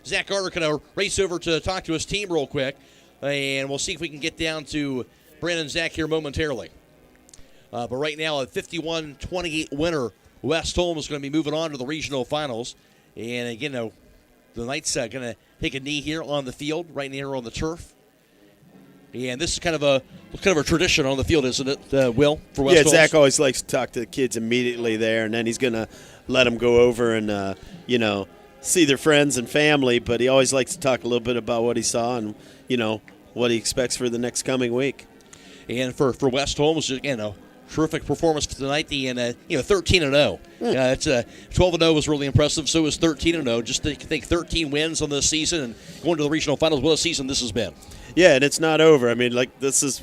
Zach Gardner can race over to talk to his team real quick, and we'll see if we can get down to Brandon and Zach here momentarily. But right now, a 51-28 winner, West Holmes is going to be moving on to the regional finals. And again, the Knights going to take a knee here on the field, right here on the turf. And this is kind of a tradition on the field, isn't it, Will, for West Holmes? Yeah, Zach always likes to talk to the kids immediately there, and then he's going to let them go over and, see their friends and family. But he always likes to talk a little bit about what he saw and, what he expects for the next coming week. And for West Holmes, terrific performance for tonight. The 13-0. It's 12-0 was really impressive. So was 13-0. Just to think 13 wins on this season and going to the regional finals. What a season this has been. Yeah, and it's not over. I mean, like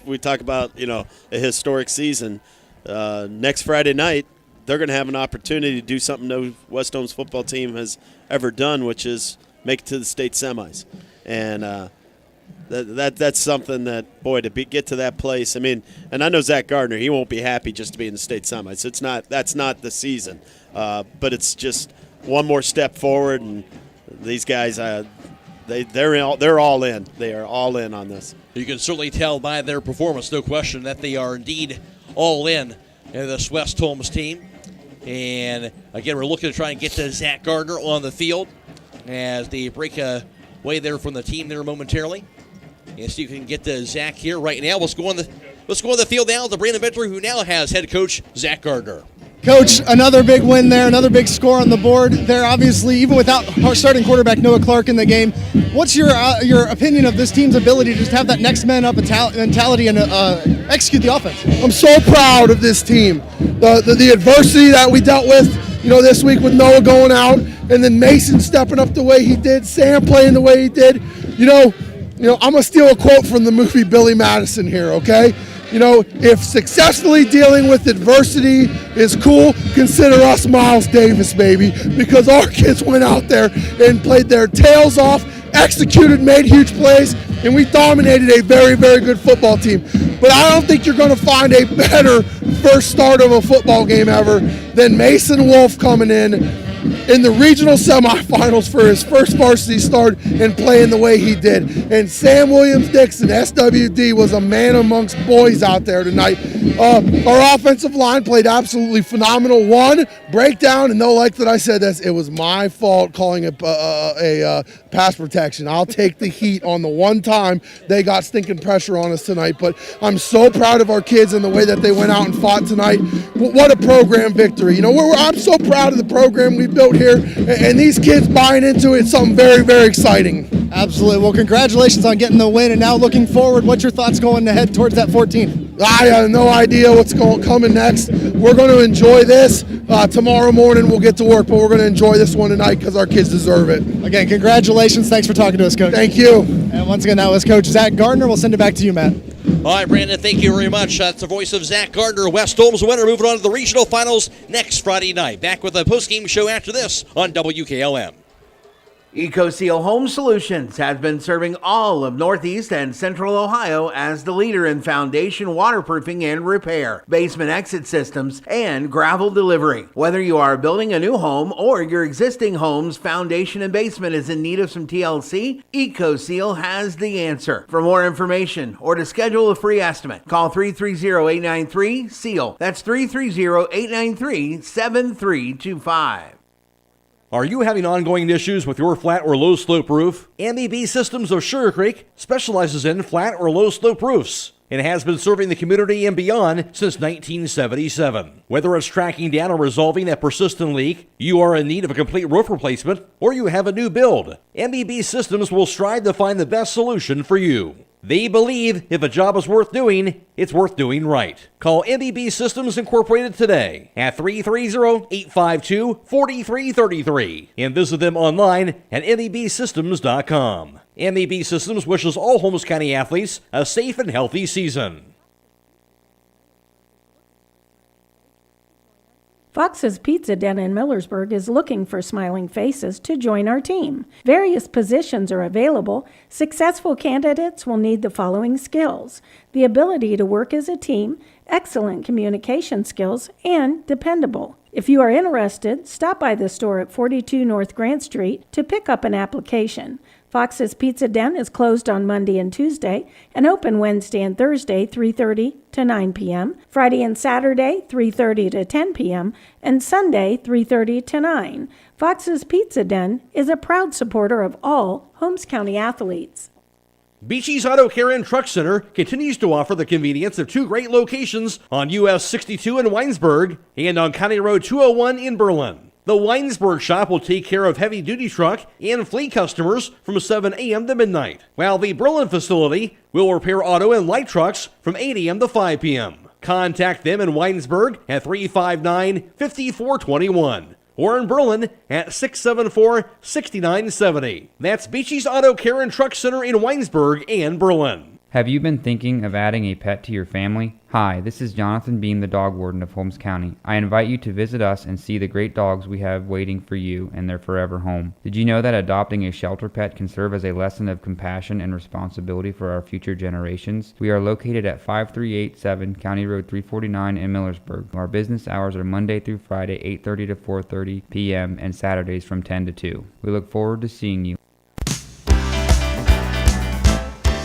we talk about a historic season. Next Friday night, they're going to have an opportunity to do something no West Holmes football team has ever done, which is make it to the state semis. And that's something that, boy, to get to that place. I mean, and I know Zach Gardner, he won't be happy just to be in the state semis. That's not the season, but it's just one more step forward. And these guys, they're all in. They are all in on this. You can certainly tell by their performance, no question, that they are indeed all in this West Holmes team. And again, we're looking to try and get to Zach Gardner on the field as they break away there from the team there momentarily. And so you can get to Zach here right now. Let's go on the field now to Brandon Ventry, who now has head coach Zach Gardner. Coach, another big win there, another big score on the board. They're obviously, even without our starting quarterback Noah Clark in the game, what's your opinion of this team's ability to just have that next man up mentality and execute the offense? I'm so proud of this team. The adversity that we dealt with, this week with Noah going out, and then Mason stepping up the way he did, Sam playing the way he did. I'm going to steal a quote from the movie Billy Madison here, okay? If successfully dealing with adversity is cool, consider us Miles Davis, baby, because our kids went out there and played their tails off, executed, made huge plays, and we dominated a very, very good football team. But I don't think you're going to find a better first start of a football game ever than Mason Wolf coming in the regional semifinals for his first varsity start and playing the way he did. And Sam Williams-Dixon, SWD, was a man amongst boys out there tonight. Our offensive line played absolutely phenomenal. One breakdown, and they'll like that I said this, it was my fault calling it a pass protection. I'll take the heat on the one time they got stinking pressure on us tonight. But I'm so proud of our kids and the way that they went out and fought tonight. What a program victory. I'm so proud of the program we built here, and these kids buying into it, something very, very exciting. Absolutely. Well, congratulations on getting the win, and now looking forward, what's your thoughts going ahead towards that 14th? I have no idea what's coming next. We're going to enjoy this. Tomorrow morning we'll get to work, but we're going to enjoy this one tonight because our kids deserve it. Again, congratulations. Thanks for talking to us, Coach. Thank you. And once again, that was Coach Zach Gardner. We'll send it back to you, Matt. All right, Brandon, thank you very much. That's the voice of Zach Gardner, West Holmes winner, moving on to the regional finals next Friday night. Back with a post-game show after this on WKLM. EcoSeal Home Solutions has been serving all of Northeast and Central Ohio as the leader in foundation waterproofing and repair, basement exit systems, and gravel delivery. Whether you are building a new home or your existing home's foundation and basement is in need of some TLC, EcoSeal has the answer. For more information or to schedule a free estimate, call 330-893-SEAL. That's 330-893-7325. Are you having ongoing issues with your flat or low slope roof? MEB Systems of Sugar Creek specializes in flat or low slope roofs and has been serving the community and beyond since 1977. Whether it's tracking down or resolving that persistent leak, you are in need of a complete roof replacement, or you have a new build, MEB Systems will strive to find the best solution for you. They believe if a job is worth doing, it's worth doing right. Call MEB Systems Incorporated today at 330-852-4333 and visit them online at mebsystems.com. MEB Systems wishes all Holmes County athletes a safe and healthy season. Fox's Pizza Den in Millersburg is looking for smiling faces to join our team. Various positions are available. Successful candidates will need the following skills: the ability to work as a team, excellent communication skills, and dependable. If you are interested, stop by the store at 42 North Grant Street to pick up an application. Fox's Pizza Den is closed on Monday and Tuesday and open Wednesday and Thursday 3:30 to 9 p.m., Friday and Saturday 3:30 to 10 p.m., and Sunday 3:30 to 9. Fox's Pizza Den is a proud supporter of all Holmes County athletes. Beachy's Auto Care and Truck Center continues to offer the convenience of two great locations on US 62 in Winesburg and on County Road 201 in Berlin. The Winesburg shop will take care of heavy-duty truck and fleet customers from 7 a.m. to midnight, while the Berlin facility will repair auto and light trucks from 8 a.m. to 5 p.m. Contact them in Weinsberg at 359-5421 or in Berlin at 674-6970. That's Beachy's Auto Care and Truck Center in Weinsberg and Berlin. Have you been thinking of adding a pet to your family? Hi, this is Jonathan Beam, the dog warden of Holmes County. I invite you to visit us and see the great dogs we have waiting for you in their forever home. Did you know that adopting a shelter pet can serve as a lesson of compassion and responsibility for our future generations? We are located at 5387 County Road 349 in Millersburg. Our business hours are Monday through Friday, 8:30 to 4:30 p.m. and Saturdays from 10 to 2. We look forward to seeing you.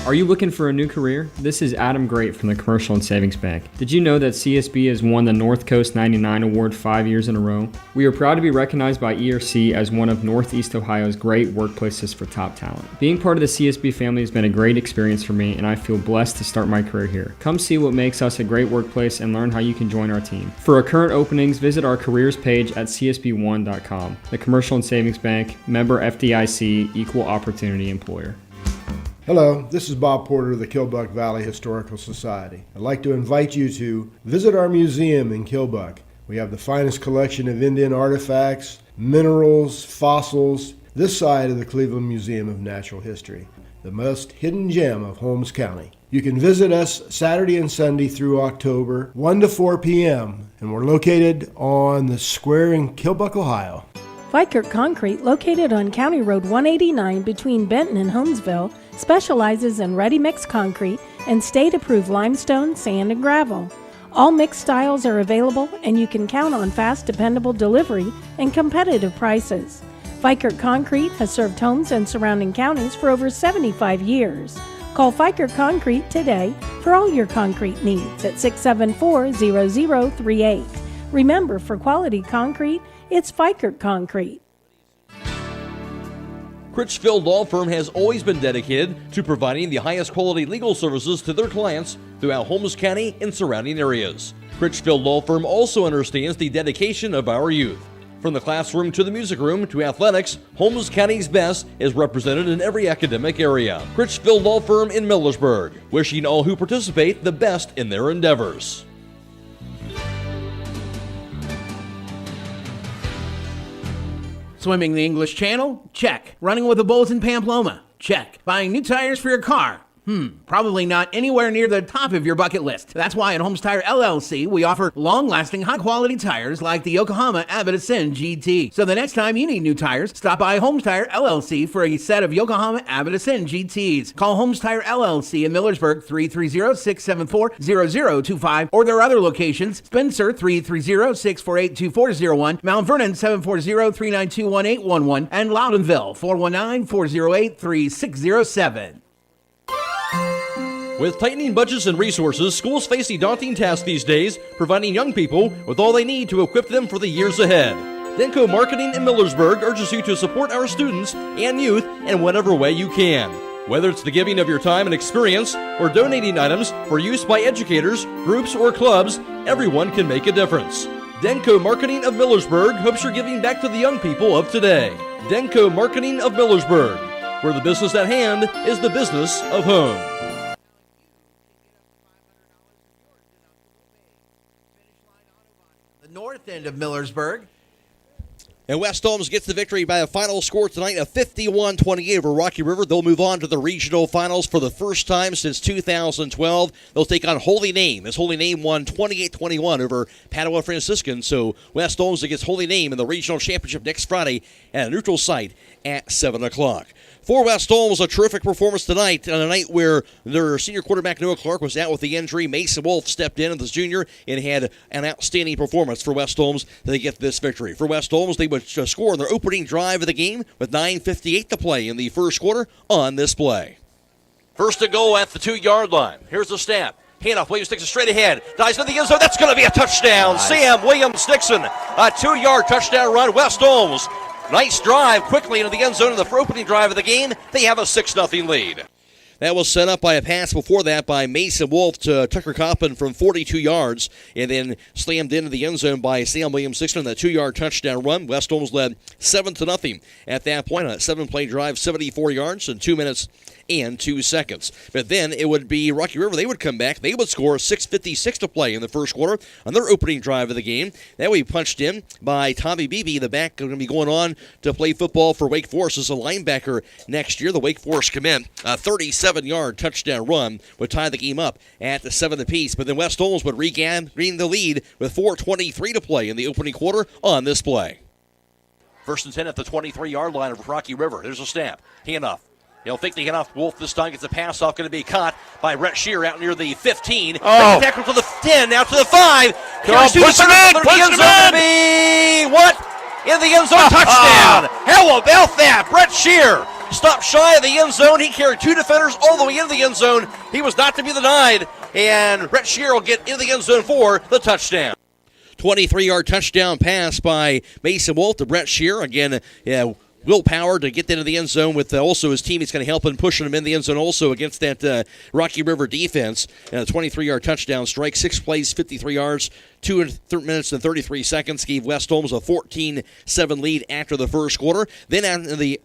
Are you looking for a new career? This is Adam Great from the Commercial and Savings Bank. Did you know that CSB has won the North Coast 99 Award 5 years in a row? We are proud to be recognized by ERC as one of Northeast Ohio's great workplaces for top talent. Being part of the CSB family has been a great experience for me, and I feel blessed to start my career here. Come see what makes us a great workplace and learn how you can join our team. For our current openings, visit our careers page at csb1.com. The Commercial and Savings Bank, member FDIC, equal opportunity employer. Hello, this is Bob Porter of the Killbuck Valley Historical Society. I'd like to invite you to visit our museum in Killbuck. We have the finest collection of Indian artifacts, minerals, fossils, this side of the Cleveland Museum of Natural History, the most hidden gem of Holmes County. You can visit us Saturday and Sunday through October, 1 to 4 p.m., and we're located on the square in Killbuck, Ohio. Vikert Concrete, located on County Road 189 between Benton and Holmesville, specializes in ready-mix concrete and state-approved limestone, sand, and gravel. All mixed styles are available, and you can count on fast, dependable delivery and competitive prices. Vikert Concrete has served Holmes and surrounding counties for over 75 years. Call Vikert Concrete today for all your concrete needs at 674-0038. Remember, for quality concrete, it's Vikert Concrete. Critchfield Law Firm has always been dedicated to providing the highest quality legal services to their clients throughout Holmes County and surrounding areas. Critchfield Law Firm also understands the dedication of our youth. From the classroom to the music room to athletics, Holmes County's best is represented in every academic area. Critchfield Law Firm in Millersburg, wishing all who participate the best in their endeavors. Swimming the English Channel? Check. Running with the Bulls in Pamplona? Check. Buying new tires for your car? Probably not anywhere near the top of your bucket list. That's why at Holmes Tire LLC, we offer long-lasting, high-quality tires like the Yokohama Avid Ascend GT. So the next time you need new tires, stop by Holmes Tire LLC for a set of Yokohama Avid Ascend GTs. Call Holmes Tire LLC in Millersburg, 330-674-0025, or their other locations, Spencer, 330-648-2401, Mount Vernon, 740-392-1811, and Loudonville, 419-408-3607. With tightening budgets and resources, schools face a daunting task these days, providing young people with all they need to equip them for the years ahead. Denko Marketing in Millersburg urges you to support our students and youth in whatever way you can. Whether it's the giving of your time and experience or donating items for use by educators, groups, or clubs, everyone can make a difference. Denko Marketing of Millersburg hopes you're giving back to the young people of today. Denko Marketing of Millersburg, where the business at hand is the business of home. North end of Millersburg. And West Holmes gets the victory by a final score tonight of 51-28 over Rocky River. They'll move on to the regional finals for the first time since 2012. They'll take on Holy Name, as Holy Name won 28-21 over Padua Franciscan. So West Holmes against Holy Name in the regional championship next Friday at a neutral site at 7 o'clock. For West Holmes, a terrific performance tonight on a night where their senior quarterback Noah Clark was out with the injury. Mason Wolf stepped in as junior and had an outstanding performance for West Holmes. They get this victory. For West Holmes, they would score on their opening drive of the game with 9:58 to play in the first quarter on this play. First to go at the 2-yard line. Here's the snap. Handoff, Williams takes it straight ahead. Dives into the end zone. That's going to be a touchdown. Nice. Sam Williams-Dixon, a 2-yard touchdown run. West Holmes, nice drive quickly into the end zone in the opening drive of the game. They have a 6-0 lead. That was set up by a pass before that by Mason Wolf to Tucker Coppin from 42 yards, and then slammed into the end zone by Sam Williams-Dixon on that 2-yard touchdown run. West Holmes led 7-0 at that point on a 7-play drive, 74 yards in 2 minutes and 2 seconds. But then it would be Rocky River. They would come back. They would score 6:56 to play in the first quarter on their opening drive of the game. That would be punched in by Tommy Beebe, the back going to be going on to play football for Wake Forest as a linebacker next year. The Wake Forest commit a 37-yard touchdown run would tie the game up at the 7 apiece. But then West Holmes would regain the lead with 4:23 to play in the opening quarter on this play. 1st and 10 at the 23-yard line of Rocky River. There's a snap. Handoff. He'll think they get off Wolf this time. Gets a pass off. Going to be caught by Rhett Shear out near the 15. Tackle to the 10. Now to the 5. Push him in. What? In the end zone. Touchdown. How about that? Brett Shear stopped shy of the end zone. He carried 2 defenders all the way into the end zone. He was not to be denied. And Brett Shear will get into the end zone for the touchdown. 23-yard touchdown pass by Mason Wolf to Brett Shear. Again, willpower to get into the end zone with also his teammates kind of helping pushing him in the end zone also against that Rocky River defense. And a 23-yard touchdown strike, 6 plays, 53 yards, 2 minutes and 33 seconds, gave West Holmes a 14-7 lead after the first quarter. Then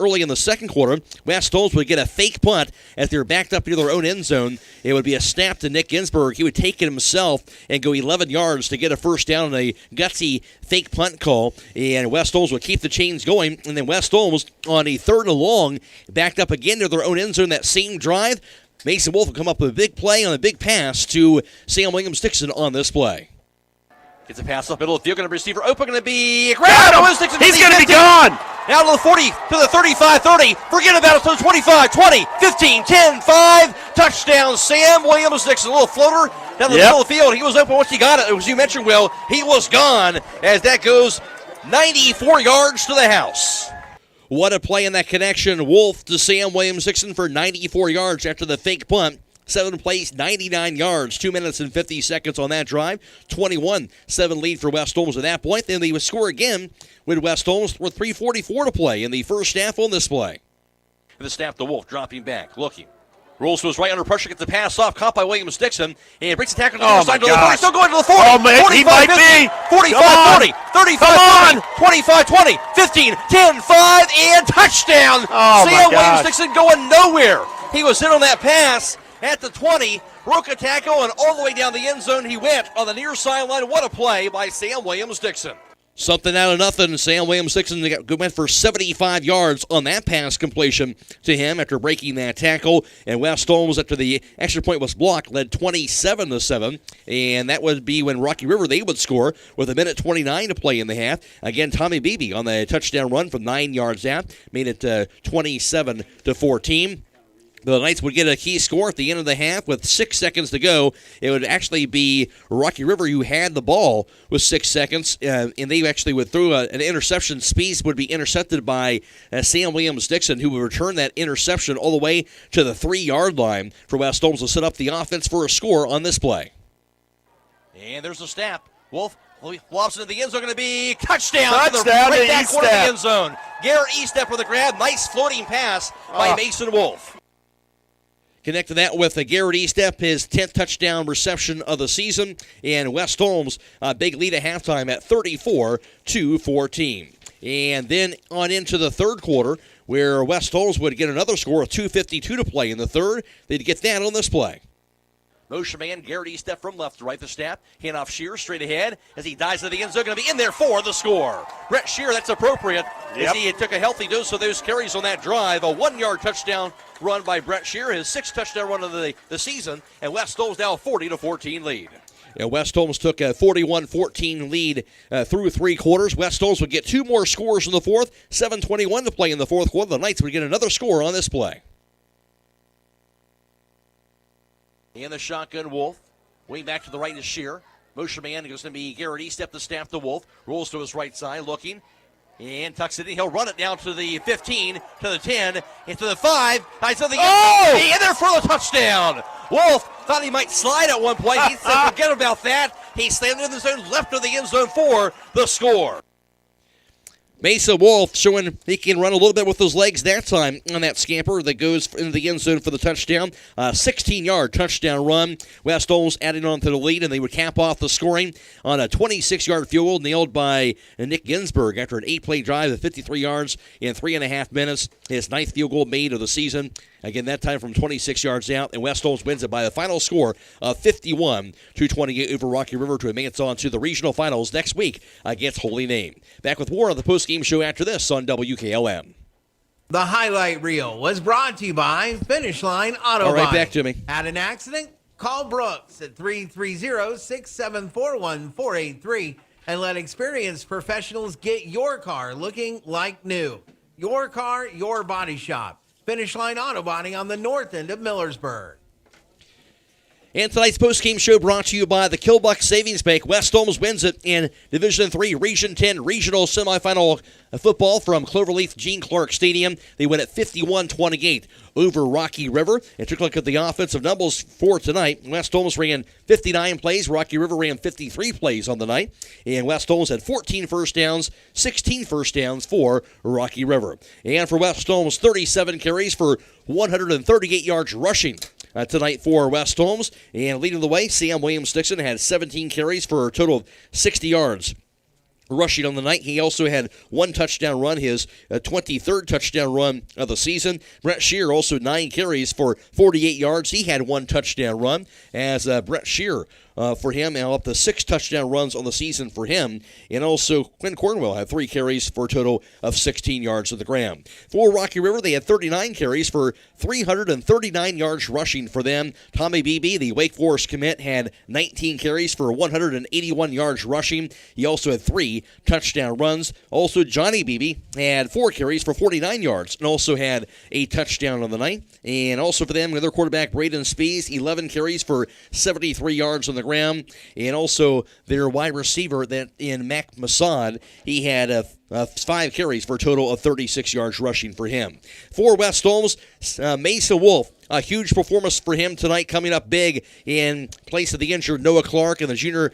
early in the second quarter, West Holmes would get a fake punt as they were backed up near their own end zone. It would be a snap to Nick Ginsburg. He would take it himself and go 11 yards to get a first down on a gutsy fake punt call. And West Holmes would keep the chains going. And then West Holmes on a 3rd and long, backed up again to their own end zone that same drive. Mason Wolf would come up with a big play on a big pass to Sam Williams-Dixon on this play. Gets a pass up middle of the field. Going to be receiver open. Going to be grabbed. He's going to be gone. Now to the 40, to the 35, 30. Forget about it. To the 25, 20, 15, 10, 5. Touchdown, Sam Williams-Dixon. A little floater down the middle of the field. He was open once he got it. As you mentioned, Will, he was gone as that goes 94 yards to the house. What a play in that connection. Wolf to Sam Williams-Dixon for 94 yards after the fake punt. 7 plays, 99 yards, 2 minutes and 50 seconds on that drive. 21-7 lead for West Holmes at that point. Then they would score again with West Holmes with 3:44 to play in the first half on this play. The snap to Wolf, dropping back, looking. Rolls to his right under pressure, gets the pass off, caught by Williams-Dixon, and breaks the tackle to the side to the 40, still going to the 40. Oh, man, 45, he might 50, be. 45, 40, 35, 20, 25, 20, 15, 10, 5, and touchdown. Sam Williams-Dixon going nowhere. He was hit on that pass at the 20, broke a tackle, and all the way down the end zone he went on the near sideline. What a play by Sam Williams-Dixon. Something out of nothing. Sam Williams-Dixon went for 75 yards on that pass completion to him after breaking that tackle. And West Holmes, after the extra point was blocked, led 27-7. And that would be when Rocky River, they would score with 1:29 to play in the half. Again, Tommy Beebe on the touchdown run from 9 yards out made it 27-14. The Knights would get a key score at the end of the half with 6 seconds to go. It would actually be Rocky River who had the ball with 6 seconds, and they actually would throw an interception. Spees would be intercepted by Sam Williams-Dixon, who would return that interception all the way to the 3-yard line for West Holmes to set up the offense for a score on this play. And there's a snap. Wolf lobs into the end zone, going to be touchdown to the right back corner of the end zone. Garrett Estep with a grab. Nice floating pass by Mason Wolf. Connect to that with Garrett Estep, his 10th touchdown reception of the season. And West Holmes, a big lead at halftime at 34-14. And then on into the third quarter, where West Holmes would get another score of 2:52 to play in the third. They'd get that on this play. Motion man, Garrett Estep from left to right, the snap. Handoff Shear straight ahead as he dives to the end zone. Going to be in there for the score. Brett Shear, that's appropriate. As he took a healthy dose of those carries on that drive. A 1-yard touchdown run by Brett Shear, his 6th touchdown run of the season. And West Holmes now a 40-14 lead. West Holmes took a 41-14 lead through 3 quarters. West Holmes would get 2 more scores in the fourth. 7:21 to play in the fourth quarter. The Knights would get another score on this play. And the shotgun, Wolf. Wing back to the right is Shear. Motion man goes to be Garrett Estep, the snap to Wolf. Rolls to his right side, looking. And tucks it in. He'll run it down to the 15, to the 10, into the 5. Hides on the end. In there for the touchdown. Wolf thought he might slide at one point. He said, forget about that. He slammed in the zone, left of the end zone for the score. Mesa Wolf showing he can run a little bit with his legs that time on that scamper that goes into the end zone for the touchdown. 16-yard touchdown run. West Holmes adding on to the lead, and they would cap off the scoring on a 26-yard field goal nailed by Nick Ginsburg after an 8-play drive of 53 yards in 3.5 minutes. His 9th field goal made of the season. Again, that time from 26 yards out, and West Holmes wins it by the final score of 51-28 over Rocky River to advance on to the regional finals next week against Holy Name. Back with more on the postgame show after this on WKLM. The highlight reel was brought to you by Finish Line Auto All right, Body. back to me. Had an accident? Call Brooks at 330-674-1483 and let experienced professionals get your car looking like new. Your car, your body shop. Finish Line Auto Body on the north end of Millersburg. And tonight's postgame show brought to you by the Kilbuck Savings Bank. West Holmes wins it in Division III, Region 10 regional semifinal football from Cloverleaf Gene Clark Stadium. They win at 51-28 over Rocky River. And took a look at the offensive numbers for tonight. West Holmes ran 59 plays. Rocky River ran 53 plays on the night. And West Holmes had 14 first downs, 16 first downs for Rocky River. And for West Holmes, 37 carries for 138 yards rushing tonight for West Holmes. And leading the way, Sam Williams-Dixon had 17 carries for a total of 60 yards rushing on the night. He also had one touchdown run, his 23rd touchdown run of the season. Brett Shear also 9 carries for 48 yards. He had one touchdown run as Brett Shear for him, now up to 6 touchdown runs on the season for him. And also Quinn Cornwell had 3 carries for a total of 16 yards to the ground. For Rocky River, they had 39 carries for 339 yards rushing for them. Tommy Beebe, the Wake Forest commit, had 19 carries for 181 yards rushing. He also had 3 touchdown runs. Also, Johnny Beebe had 4 carries for 49 yards and also had a touchdown on the night. And also for them, their quarterback, Braden Spees, 11 carries for 73 yards on the ground. And also their wide receiver that in Mac Masad, he had 5 carries for a total of 36 yards rushing for him. For West Holmes, Mesa Wolf, a huge performance for him tonight, coming up big in place of the injured Noah Clark, and the junior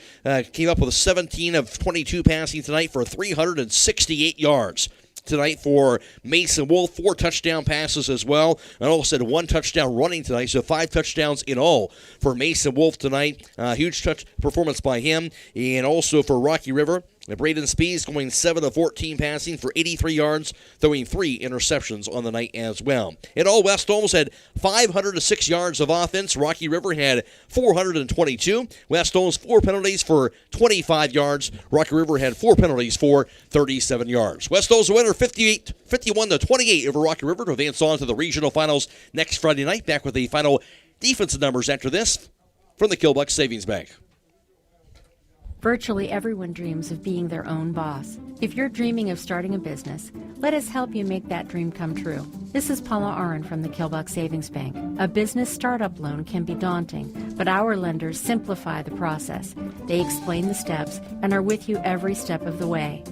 came up with 17 of 22 passing tonight for 368 yards. Tonight for Mason Wolf, 4 touchdown passes as well, and also had 1 touchdown running tonight, so 5 touchdowns in all for Mason Wolf tonight. Huge performance by him. And also for Rocky River, Braden Spees going 7 of 14 passing for 83 yards, throwing 3 interceptions on the night as well. In all, West Holmes had 506 yards of offense. Rocky River had 422. West Holmes 4 penalties for 25 yards. Rocky River had 4 penalties for 37 yards. West Holmes winner 51-28 over Rocky River to advance on to the regional finals next Friday night. Back with the final defensive numbers after this from the Kilbuck Savings Bank. Virtually everyone dreams of being their own boss. If you're dreaming of starting a business, let us help you make that dream come true. This is Paula Aron from the Kilbuck Savings Bank. A business startup loan can be daunting, but our lenders simplify the process. They explain the steps and are with you every step of the way.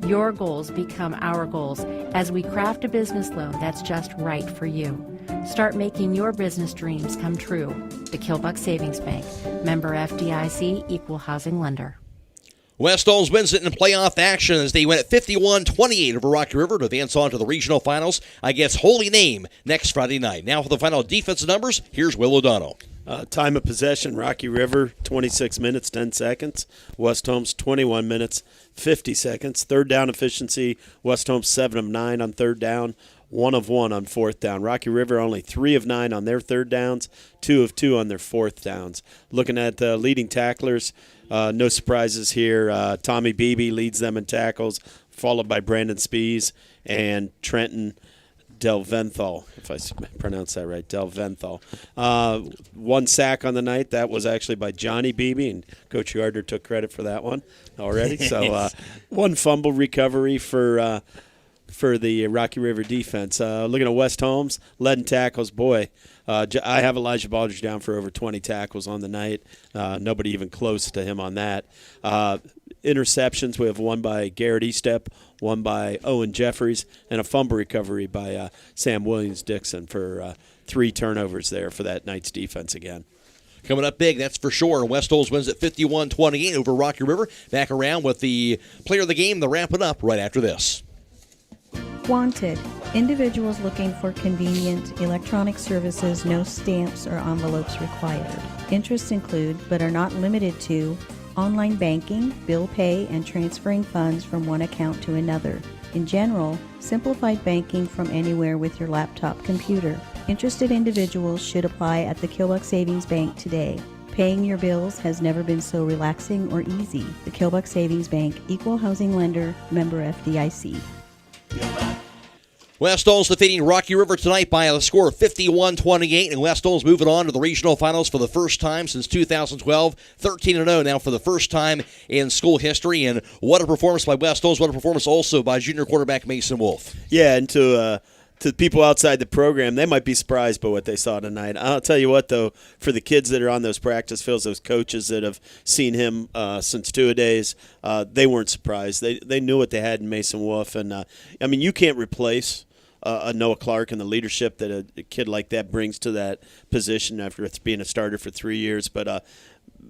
Your goals become our goals as we craft a business loan that's just right for you. Start making your business dreams come true. The Kilbuck Savings Bank. Member FDIC, Equal Housing Lender. West Holmes wins it in playoff action as they win at 51-28 over Rocky River to advance on to the regional finals against Holy Name next Friday night. Now for the final defensive numbers, here's Will O'Donnell. Time of possession, Rocky River, 26 minutes, 10 seconds. West Holmes, 21 minutes, 50 seconds. Third down efficiency, West Holmes 7 of 9 on third down, 1 of 1 on fourth down. Rocky River only 3 of 9 on their third downs, 2 of 2 on their fourth downs. Looking at leading tacklers, no surprises here. Tommy Beebe leads them in tackles, followed by Brandon Spees and Trenton Delventhal, if I pronounce that right, Delventhal. 1 sack on the night. That was actually by Johnny Beebe, and Coach Yarder took credit for that one already. So 1 fumble recovery for the Rocky River defense. Looking at West Holmes, led in tackles. Boy, I have Elijah Baldridge down for over 20 tackles on the night. Nobody even close to him on that. Interceptions, we have 1 by Garrett Estep, 1 by Owen Jeffries, and a fumble recovery by Sam Williams-Dixon for 3 turnovers there for that night's defense again. Coming up big, that's for sure. West Holmes wins at 51-28 over Rocky River. Back around with the player of the game to wrap it up right after this. Wanted. Individuals looking for convenient electronic services, no stamps or envelopes required. Interests include, but are not limited to, online banking, bill pay, and transferring funds from one account to another. In general, simplified banking from anywhere with your laptop computer. Interested individuals should apply at the Kilbuck Savings Bank today. Paying your bills has never been so relaxing or easy. The Kilbuck Savings Bank, Equal Housing Lender, member FDIC. West Holmes defeating Rocky River tonight by a score of 51-28, and West Holmes moving on to the regional finals for the first time since 2012, 13-0 now for the first time in school history. And what a performance by West Holmes! What a performance also by junior quarterback Mason Wolf. Yeah, and to people outside the program, they might be surprised by what they saw tonight. I'll tell you what, though, for the kids that are on those practice fields, those coaches that have seen him since two-a-days, they weren't surprised. They knew what they had in Mason Wolf. And, I mean, you can't replace a Noah Clark and the leadership that a kid like that brings to that position after being a starter for 3 years. But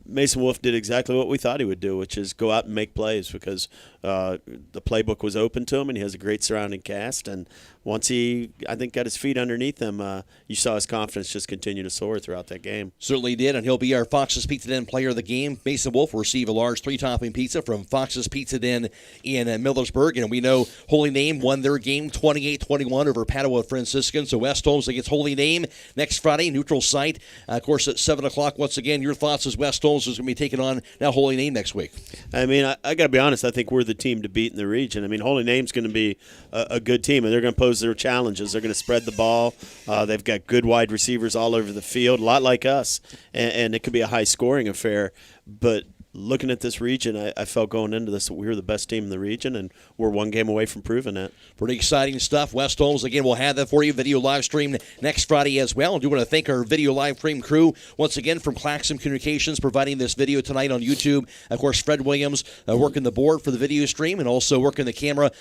Mason Wolf did exactly what we thought he would do, which is go out and make plays because the playbook was open to him, and he has a great surrounding cast. And once he, I think, got his feet underneath him, you saw his confidence just continue to soar throughout that game. Certainly did, and he'll be our Fox's Pizza Den player of the game. Mason Wolf will receive a large 3-topping pizza from Fox's Pizza Den in Millersburg. And we know Holy Name won their game 28-21 over Padua Franciscan. So West Holmes against Holy Name next Friday, neutral site. Of course, at 7 o'clock, once again, your thoughts as West Holmes is going to be taking on now Holy Name next week. I mean, I got to be honest, I think we're the team to beat in the region. I mean, Holy Name's going to be a good team, and they're going to pose their challenges. They're going to spread the ball. They've got good wide receivers all over the field, a lot like us, and it could be a high-scoring affair. But looking at this region, I felt going into this that we were the best team in the region, and we're one game away from proving that. Pretty exciting stuff. West Holmes, again, we'll have that for you, video live stream next Friday as well. I do want to thank our video live stream crew once again from Claxon Communications providing this video tonight on YouTube. Of course, Fred Williams working the board for the video stream, and also working the camera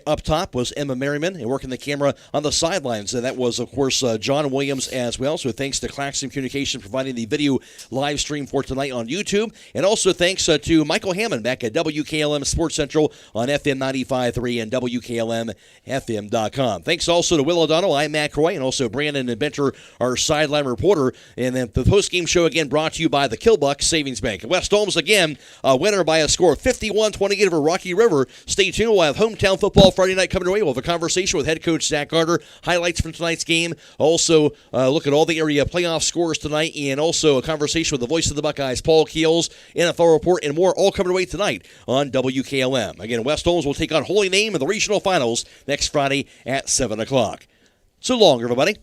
up top was Emma Merriman, and working the camera on the sidelines. And that was, of course, John Williams as well. So thanks to Claxon Communications providing the video live stream for tonight on YouTube. And also thanks to Michael Hammond back at WKLM Sports Central on FM 95.3 and WKLM-FM.com. Thanks also to Will O'Donnell, I'm Matt Croy, and also Brandon and Bencher, our sideline reporter. And then the postgame show again brought to you by the Kilbuck Savings Bank. West Holmes again, a winner by a score of 51-28 over Rocky River. Stay tuned. We'll have hometown football Friday night coming your way. We'll have a conversation with head coach Zach Carter, highlights from tonight's game. Also, look at all the area playoff scores tonight, and also a conversation with the voice of the Buckeyes, Paul Keels, NFL report, and more, all coming away tonight on WKLM. Again, West Holmes will take on Holy Name in the regional finals next Friday at 7 o'clock. So long, everybody.